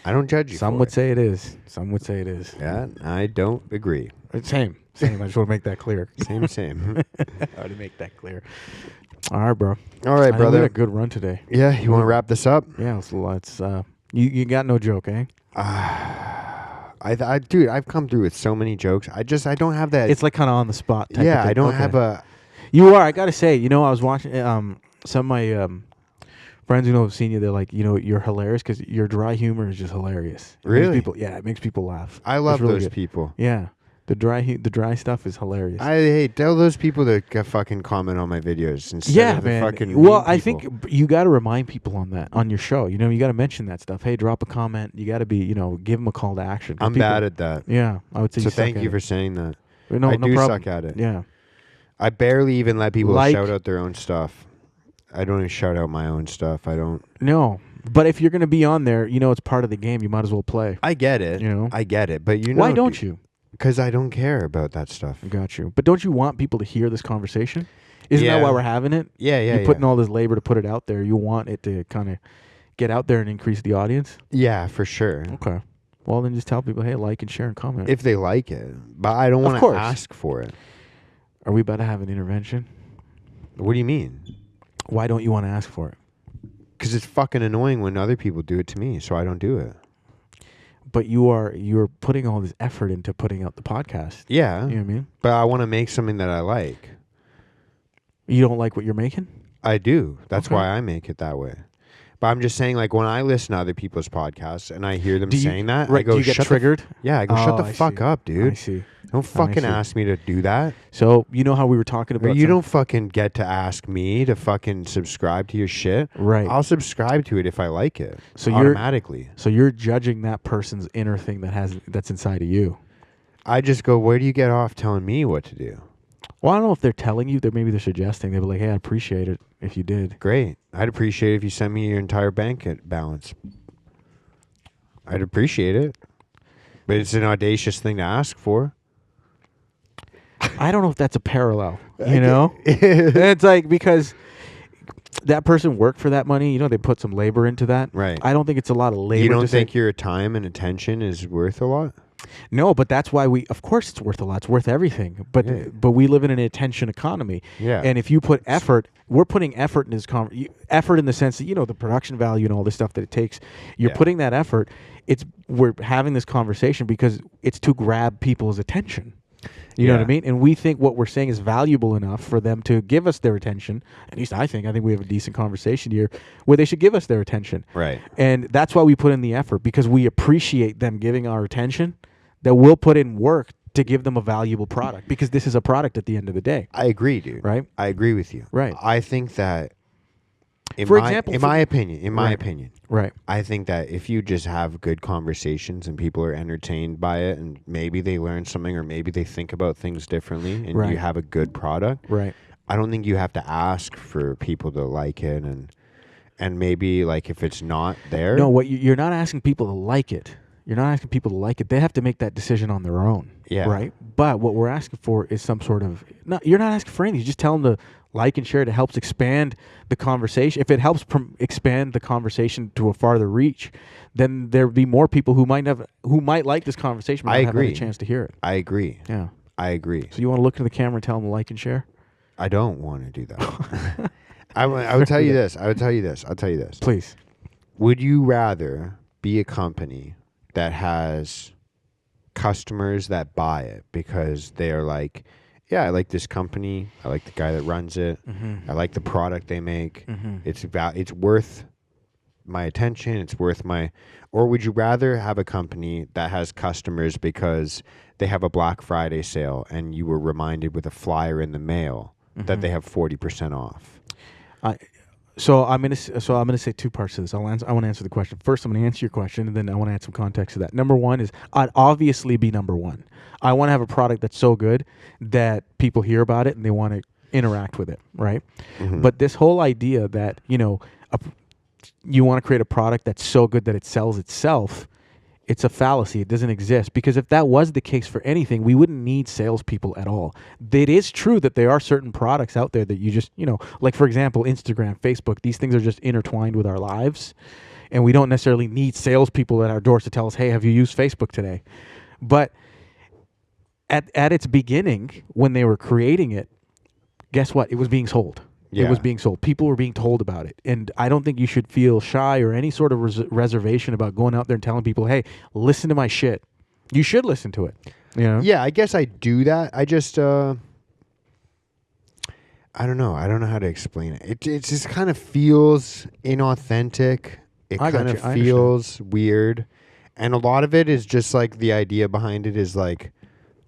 I don't judge you. Some would say it is. Some would say it is. Yeah, I don't agree. Same. I just want to make that clear. Same. I want to make that clear. All right, bro. All right, I brother. had a good run today. Yeah, you want to wrap this up? Yeah, let's you got no joke, eh? Dude, I've come through with so many jokes. I don't have that. It's like kind of on the spot type of thing. I don't have a. You are. I gotta say, I was watching some of my friends who have seen you. They're like, you're hilarious because your dry humor is just hilarious. Really? It makes people laugh. I love really those good. people. Yeah, the dry stuff is hilarious. Tell those people to fucking comment on my videos instead of the fucking. Well, I think you got to remind people on that on your show. You got to mention that stuff. Hey, drop a comment. You got to be, give them a call to action. I'm bad at that. Yeah, I would say. So thank you for saying that. No, I no do problem. suck at it. Yeah. I barely even let people shout out their own stuff. I don't even shout out my own stuff. I don't. No, but if you're going to be on there, it's part of the game. You might as well play. I get it. I get it. But why don't you? Because I don't care about that stuff. Got you. But don't you want people to hear this conversation? Isn't that why we're having it? Yeah. You're putting all this labor to put it out there. You want it to kind of get out there and increase the audience? Yeah, for sure. Okay. Well, then just tell people, hey, like and share and comment. If they like it. But I don't want to ask for it. Are we about to have an intervention? What do you mean? Why don't you want to ask for it? Because it's fucking annoying when other people do it to me, so I don't do it. But you're putting all this effort into putting out the podcast. Yeah. You know what I mean? But I want to make something that I like. You don't like what you're making? I do. That's why I make it that way. But I'm just saying, like, when I listen to other people's podcasts and I hear them saying that, I go, do you get triggered? I go, shut the fuck up, dude. I see. Don't fucking ask me to do that. So, you know how we were talking about... You don't fucking get to ask me to fucking subscribe to your shit. Right. I'll subscribe to it if I like it. So automatically. So you're judging that person's inner thing that's inside of you. I just go, where do you get off telling me what to do? Well, I don't know if they're telling you. Maybe they're suggesting. They'll be like, hey, I'd appreciate it if you did. Great. I'd appreciate it if you sent me your entire bank balance. I'd appreciate it. But it's an audacious thing to ask for. I don't know if that's a parallel, you know? It's like, because that person worked for that money. They put some labor into that. Right. I don't think it's a lot of labor. You don't think your time and attention is worth a lot? No, but that's why of course it's worth a lot. It's worth everything. But Yeah. but we live in an attention economy. Yeah. And if you put effort, we're putting effort in this effort in the sense that, the production value and all this stuff that it takes. You're Yeah. putting that effort. We're having this conversation because it's to grab people's attention. You know what I Yeah. mean? And we think what we're saying is valuable enough for them to give us their attention. At least I think we have a decent conversation here where they should give us their attention. Right. And that's why we put in the effort, because we appreciate them giving our attention, that we'll put in work to give them a valuable product, because this is a product at the end of the day. I agree, dude. Right? I agree with you. Right. I think that, in For my example, opinion, Right. I think that if you just have good conversations and people are entertained by it, and maybe they learn something, or maybe they think about things differently, and Right. you have a good product, Right. I don't think you have to ask for people to like it, and maybe like if it's not there. No, you're not asking people to like it. You're not asking people to like it. They have to make that decision on their own. Yeah. Right. But what we're asking for is some sort of. No, you're not asking for anything. You just tell them to like and share. It helps expand the conversation. If it helps expand the conversation to a farther reach, then there will be more people who might like this conversation, but I not have agree. any chance to hear it. I agree. Yeah. I agree. So you want to look into the camera and tell them to like and share? I don't want to do that. I would tell you this. I'll tell you this. Please. Would you rather be a company that has customers that buy it because they're like, yeah, I like this company, I like the guy that runs it, I like the product they make, it's worth my attention, it's worth my, or would you rather have a company that has customers because they have a Black Friday sale and you were reminded with a flyer in the mail that they have 40% off? So I'm gonna say two parts to this. I want to answer the question first. I'm gonna answer your question, and then I want to add some context to that. Number one is, I'd obviously be number one. I want to have a product that's so good that people hear about it and they want to interact with it, right? But this whole idea that you want to create a product that's so good that it sells itself, it's a fallacy. It doesn't exist, because if that was the case for anything, we wouldn't need salespeople at all. It is true that there are certain products out there that you just, like for example, Instagram, Facebook, these things are just intertwined with our lives, and we don't necessarily need salespeople at our doors to tell us, hey, have you used Facebook today? But at its beginning, when they were creating it, guess what? It was being sold. Yeah. It was being sold. People were being told about it. And I don't think you should feel shy or any sort of reservation about going out there and telling people, hey, listen to my shit. You should listen to it. Yeah, I guess I do that. I just, I don't know. I don't know how to explain it. It just kind of feels inauthentic. It kind of feels weird. And a lot of it is just like the idea behind it is like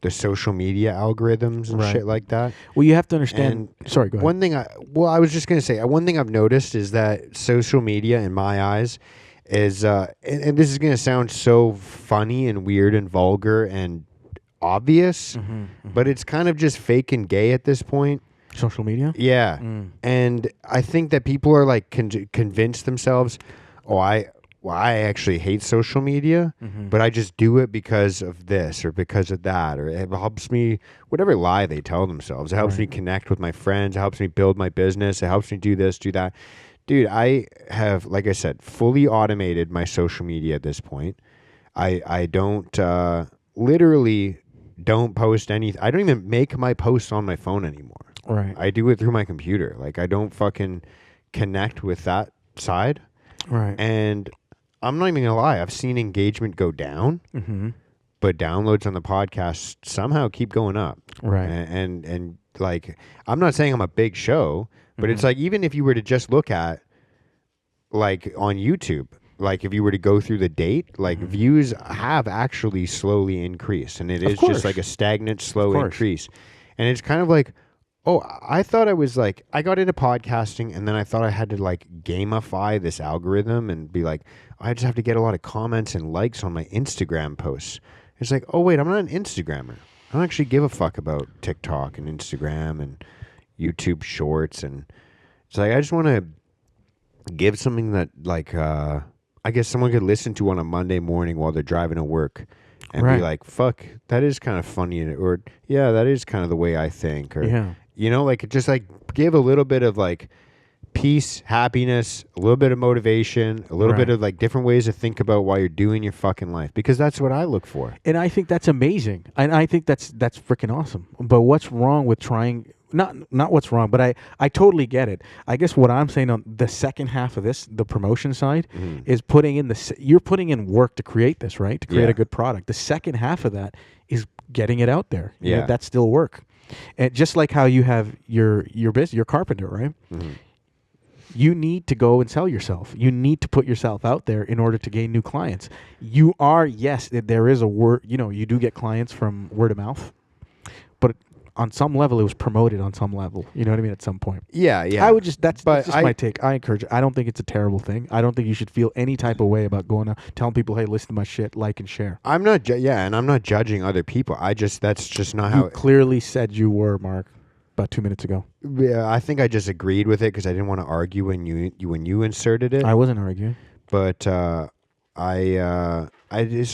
the social media algorithms and shit like that. Well, you have to understand. Sorry, go ahead. One thing I was just going to say, one thing I've noticed is that social media, in my eyes, is, and this is going to sound so funny and weird and vulgar and obvious, but it's kind of just fake and gay at this point. Social media? Yeah. And I think that people are like convinced themselves, I actually hate social media, but I just do it because of this or because of that, or it helps me, whatever lie they tell themselves. It helps me connect with my friends. It helps me build my business. It helps me do this, do that. Dude, I have, like I said, fully automated my social media at this point. I don't, literally don't post anything. I don't even make my posts on my phone anymore. Right. I do it through my computer. Like, I don't fucking connect with that side. Right. And I'm not even gonna lie, I've seen engagement go down, but downloads on the podcast somehow keep going up. Right. And like, I'm not saying I'm a big show, but it's like, even if you were to just look at, like, on YouTube, like if you were to go through the date, like views have actually slowly increased, and it is just like a stagnant, slow increase. And it's kind of like, oh, I thought I was like, I got into podcasting and then I thought I had to like gamify this algorithm and be like, I just have to get a lot of comments and likes on my Instagram posts. It's like, oh wait, I'm not an Instagrammer. I don't actually give a fuck about TikTok and Instagram and YouTube Shorts. And it's like, I just want to give something that like, I guess someone could listen to on a Monday morning while they're driving to work. And be like, fuck, that is kind of funny. Or, yeah, that is kind of the way I think. Or, like, just like give a little bit of like peace, happiness, a little bit of motivation, a little bit of like different ways to think about why you're doing your fucking life, because that's what I look for. And I think that's amazing. And I think that's freaking awesome. But what's wrong with trying? Not what's wrong, but I totally get it. I guess what I'm saying on the second half of this, the promotion side, is putting in you're putting in work to create this, right? To create a good product. The second half of that is getting it out there. You know, that's still work. And just like how you have your business, your carpenter, right? You need to go and sell yourself. You need to put yourself out there in order to gain new clients. You are, yes, there is a word, you know, you do get clients from word of mouth, but on some level, it was promoted on some level. You know what I mean? At some point. Yeah. I would just, that's just my take. I encourage it. I don't think it's a terrible thing. I don't think you should feel any type of way about going out, telling people, hey, listen to my shit, like and share. I'm not, and I'm not judging other people. That's just not how. You clearly said you were, Mark, about 2 minutes ago. Yeah, I think I just agreed with it because I didn't want to argue when you inserted it. I wasn't arguing. But it's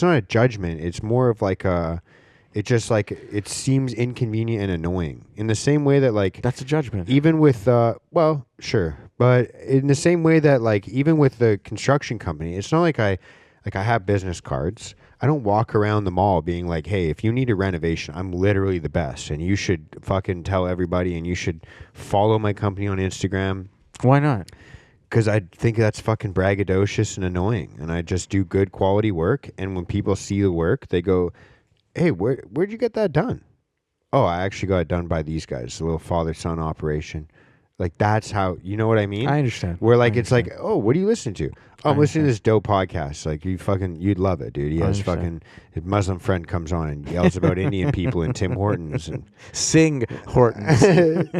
not a judgment. It's more of like it just like it seems inconvenient and annoying in the same way that like that's a judgment. Even with well, sure, but in the same way that like even with the construction company, it's not like I have business cards. I don't walk around the mall being like, hey, if you need a renovation, I'm literally the best, and you should fucking tell everybody, and you should follow my company on Instagram. Why not? Because I think that's fucking braggadocious and annoying, and I just do good quality work, and when people see the work, they go, hey, where'd you get that done? Oh, I actually got it done by these guys, a little father-son operation. Like, that's how, you know what I mean? I understand. Where, like, it's like, oh, what are you listening to? Oh, I'm listening to this dope podcast. Like, you'd love it, dude. He has fucking, his Muslim friend comes on and yells about Indian people and Tim Hortons. And Sing Hortons.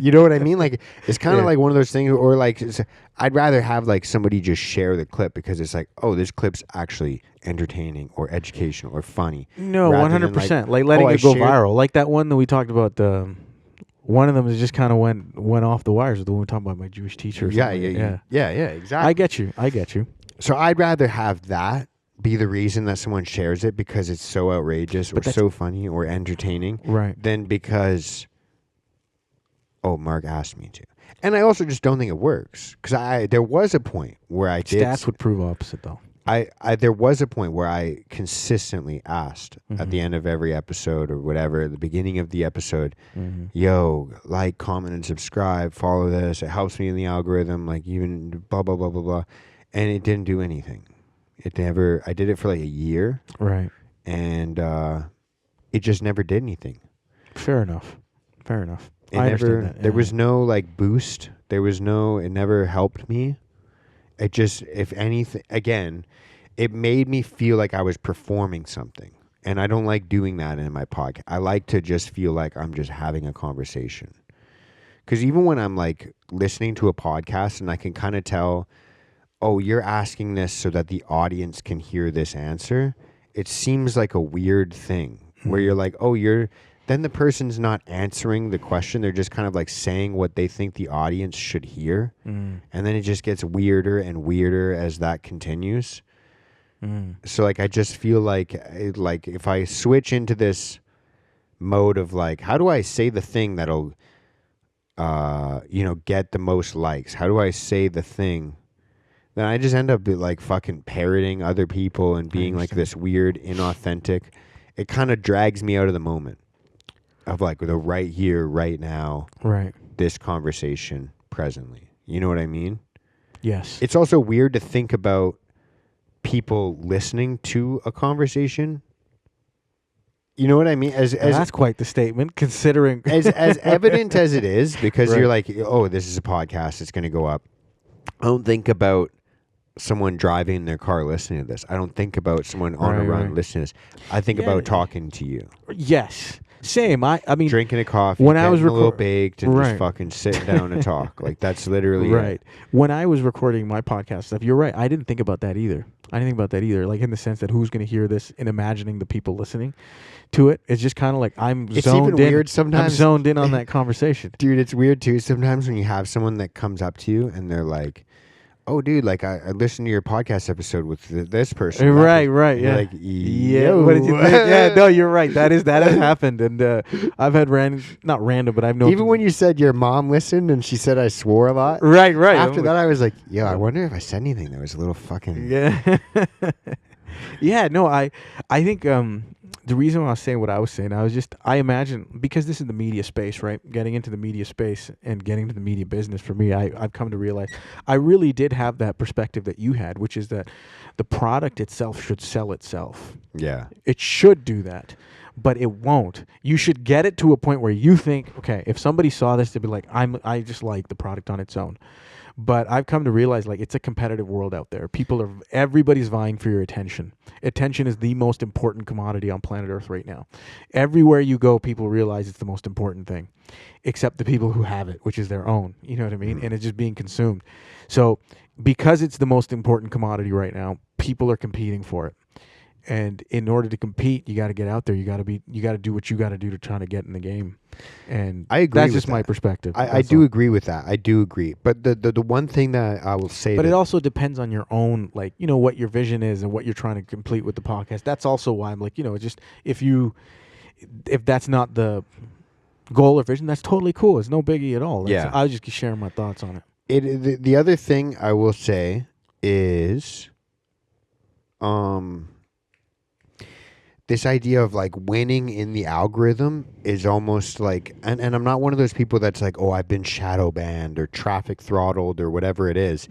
You know what I mean? Like, it's kind of like one of those things, or like, I'd rather have, like, somebody just share the clip because it's like, oh, this clip's actually entertaining or educational or funny. No, 100%. Like letting it go viral. Like that one that we talked about, one of them is just kind of went off the wires. The one we talking about, my Jewish teacher. Yeah, exactly. I get you. So I'd rather have that be the reason that someone shares it because it's so outrageous or so funny or entertaining, right? Than because, oh, Mark asked me to. And I also just don't think it works because there was a point where I did. Stats would prove opposite, though. There was a point where I consistently asked at the end of every episode or whatever, at the beginning of the episode, yo, like, comment, and subscribe, follow this. It helps me in the algorithm, like even blah, blah, blah, blah, blah. And it didn't do anything. I did it for like a year. Right. And it just never did anything. Fair enough. I understand that. Yeah. There was no like boost. It never helped me. It just, if anything, again, it made me feel like I was performing something. And I don't like doing that in my podcast. I like to just feel like I'm just having a conversation. Because even when I'm like listening to a podcast and I can kind of tell, oh, you're asking this so that the audience can hear this answer, it seems like a weird thing where you're like, oh, then the person's not answering the question. They're just kind of like saying what they think the audience should hear. And then it just gets weirder and weirder as that continues. So like, I just feel like if I switch into this mode of like, how do I say the thing that'll, get the most likes? How do I say the thing? Then I just end up like fucking parroting other people and being like this weird, inauthentic. It kind of drags me out of the moment. Of like the right here, right now, right? This conversation presently. You know what I mean? Yes. It's also weird to think about people listening to a conversation. You know what I mean? As that's quite the statement, considering as evident as it is, because you're like, oh, this is a podcast. It's going to go up. I don't think about someone driving in their car listening to this. I don't think about someone on a run listening to this. I think about talking to you. Yes. Same. I mean, drinking a coffee, when I was a little baked, and just fucking sitting down and talk. Like that's literally right. When I was recording my podcast stuff, you're right. I didn't think about that either. Like in the sense that who's going to hear this and imagining the people listening to it. It's just kind of like it's zoned in. Weird sometimes. I'm zoned in on that conversation, dude. It's weird too. Sometimes when you have someone that comes up to you and they're like, oh, dude, like I listened to your podcast episode with this person. Right, right, And you're yeah. like, Yeah, yo. what did you think? Yeah, no, you're right. That has happened, and I've had not random, but I've known Even when you said your mom listened and she said I swore a lot. right. After that, I was like, yo, I wonder if I said anything that was a little fucking. Yeah. Yeah, no, I think the reason why I was saying what I was saying, I imagine, because this is the media space, right? Getting into the media space and getting to the media business, for me, I've come to realize I really did have that perspective that you had, which is that the product itself should sell itself. Yeah. It should do that, but it won't. You should get it to a point where you think, okay, if somebody saw this, they'd be like, I just like the product on its own. But I've come to realize, like, it's a competitive world out there. Everybody's vying for your attention. Attention is the most important commodity on planet Earth right now. Everywhere you go, people realize it's the most important thing, except the people who have it, which is their own. You know what I mean? And it's just being consumed. So because it's the most important commodity right now, people are competing for it. And in order to compete, you got to get out there. You got to do what you got to do to try to get in the game. And I agree. That's with just my that. perspective. I do agree with that. I do agree. But the one thing that I will say, but it also depends on your own, like, you know, what your vision is and what you're trying to complete with the podcast. That's also why I'm like, you know, just if that's not the goal or vision, that's totally cool. It's no biggie at all. I was just sharing my thoughts on it. The other thing I will say is, this idea of like winning in the algorithm is almost like, and I'm not one of those people that's like, oh, I've been shadow banned or traffic throttled or whatever it is.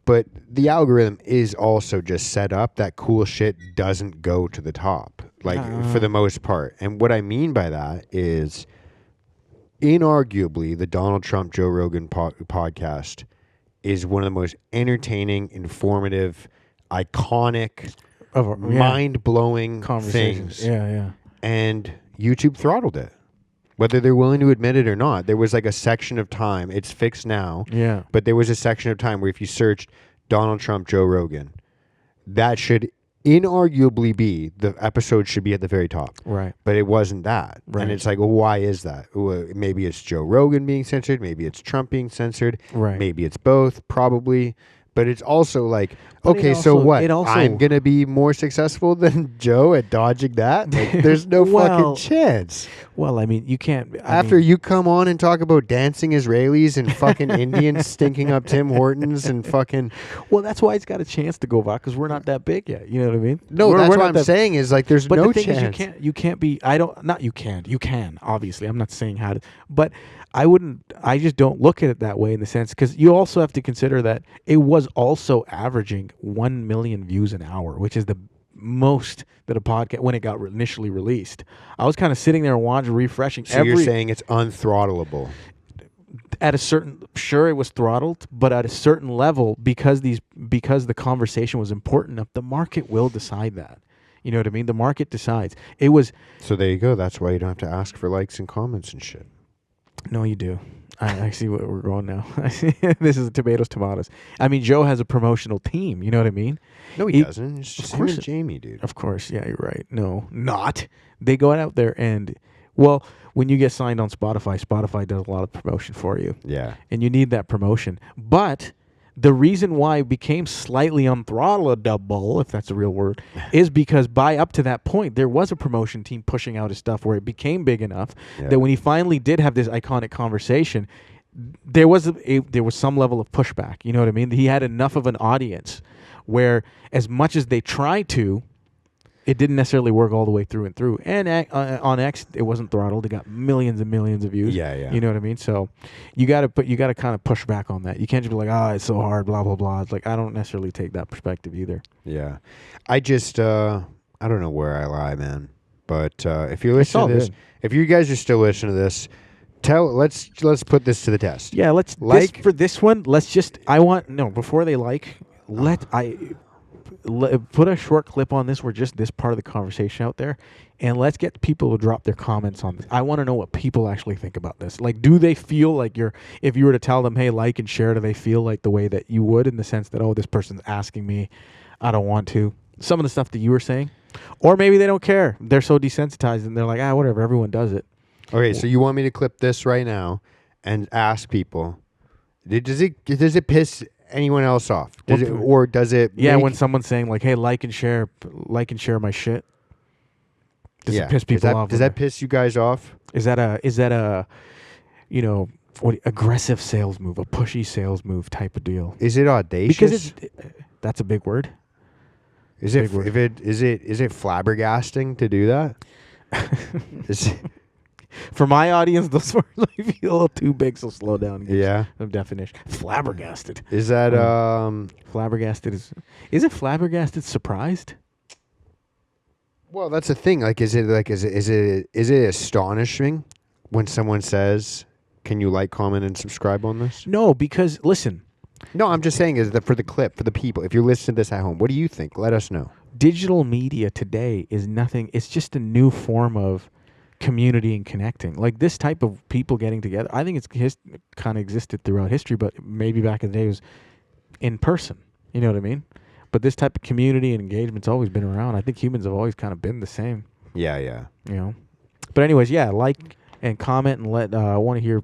But the algorithm is also just set up that cool shit doesn't go to the top, like for the most part. And what I mean by that is, inarguably, the Donald Trump Joe Rogan podcast is one of the most entertaining, informative, iconic, mind-blowing things. Yeah. And YouTube throttled it, whether they're willing to admit it or not. There was like a section of time. It's fixed now. Yeah. But there was a section of time where if you searched Donald Trump, Joe Rogan, that should inarguably be, the episode should be at the very top. Right. But it wasn't that. Right. And it's like, well, why is that? Well, maybe it's Joe Rogan being censored. Maybe it's Trump being censored. Right. Maybe it's both, probably. But it's also like, but okay, so what? I'm going to be more successful than Joe at dodging that? Like, there's no fucking chance. Well, I mean, you can't. After you come on and talk about dancing Israelis and fucking Indians stinking up Tim Hortons and fucking... Well, that's why it's got a chance to go viral, because we're not that big yet. You know what I mean? No, that's what I'm saying is like there's no chance. But the thing is, you can't be... You can, obviously. I'm not saying how to... But I just don't look at it that way, in the sense, because you also have to consider that it was also averaging 1 million views an hour, which is the most that a podcast, when it got initially released. I was kind of sitting there and watching, refreshing. So you're saying it's unthrottleable? At a certain, sure, it was throttled, but at a certain level, because the conversation was important enough, the market will decide that. You know what I mean? The market decides. It was. So there you go. That's why you don't have to ask for likes and comments and shit. No, you do. I see where we're going now. This is tomatoes. I mean, Joe has a promotional team. You know what I mean? No, he doesn't. It's just him and Jamie, dude. Of course. Yeah, you're right. No, not. They go out there and, well, when you get signed on Spotify, Spotify does a lot of promotion for you. Yeah. And you need that promotion. But the reason why it became slightly unthrottleable, if that's a real word, is because by up to that point, there was a promotion team pushing out his stuff where it became big enough that when he finally did have this iconic conversation, there was some level of pushback. You know what I mean? He had enough of an audience where, as much as they tried to, it didn't necessarily work all the way through and through. And on X, it wasn't throttled. It got millions and millions of views. Yeah. You know what I mean? So you got to kind of push back on that. You can't just be like, it's so hard, blah, blah, blah. It's like, I don't necessarily take that perspective either. Yeah. I just, I don't know where I lie, man. But if you're listening to this, good. If you guys are still listening to this, let's put this to the test. Yeah, for this one, before they put a short clip on this where just this part of the conversation out there, and let's get people to drop their comments on this. I want to know what people actually think about this. Like, do they feel like if you were to tell them, hey, like and share, do they feel like the way that you would, in the sense that, oh, this person's asking me, I don't want to? Some of the stuff that you were saying. Or maybe they don't care. They're so desensitized and they're like, whatever, everyone does it. Okay, so you want me to clip this right now and ask people, does it piss anyone else off? Or does it? Yeah, when someone's saying like, "Hey, like and share my shit." Does it piss people off? Does that piss you guys off? Is that a aggressive sales move, a pushy sales move type of deal? Is it audacious? Because that's a big word. Is it flabbergasting to do that? For my audience, those words might feel a little too big, so slow down. Yeah. The definition. Flabbergasted. Is that flabbergasted is it flabbergasted surprised? Well, that's the thing. Like, is it astonishing when someone says, "Can you like, comment, and subscribe on this?" No, because listen. No, I'm just saying is that for the clip, for the people. If you're listening to this at home, what do you think? Let us know. Digital media today is nothing. It's just a new form of community and connecting. Like this type of people getting together. I think it's kind of existed throughout history, but maybe back in the day it was in person. You know what I mean? But this type of community and engagement's always been around. I think humans have always kind of been the same. Yeah. You know. But anyways, yeah, like and comment and let. I want to hear.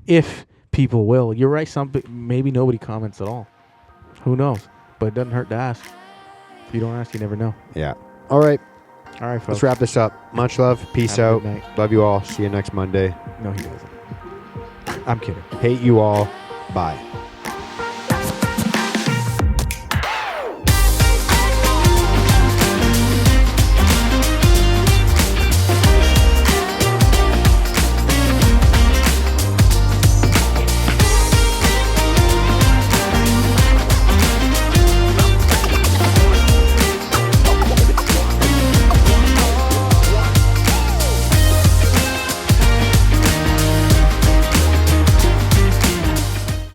If people will. You're right. Maybe nobody comments at all. Who knows? But it doesn't hurt to ask. If you don't ask, you never know. Yeah. All right, folks. Let's wrap this up. Much love. Peace out. Love you all. See you next Monday. No, he doesn't. I'm kidding. Hate you all. Bye.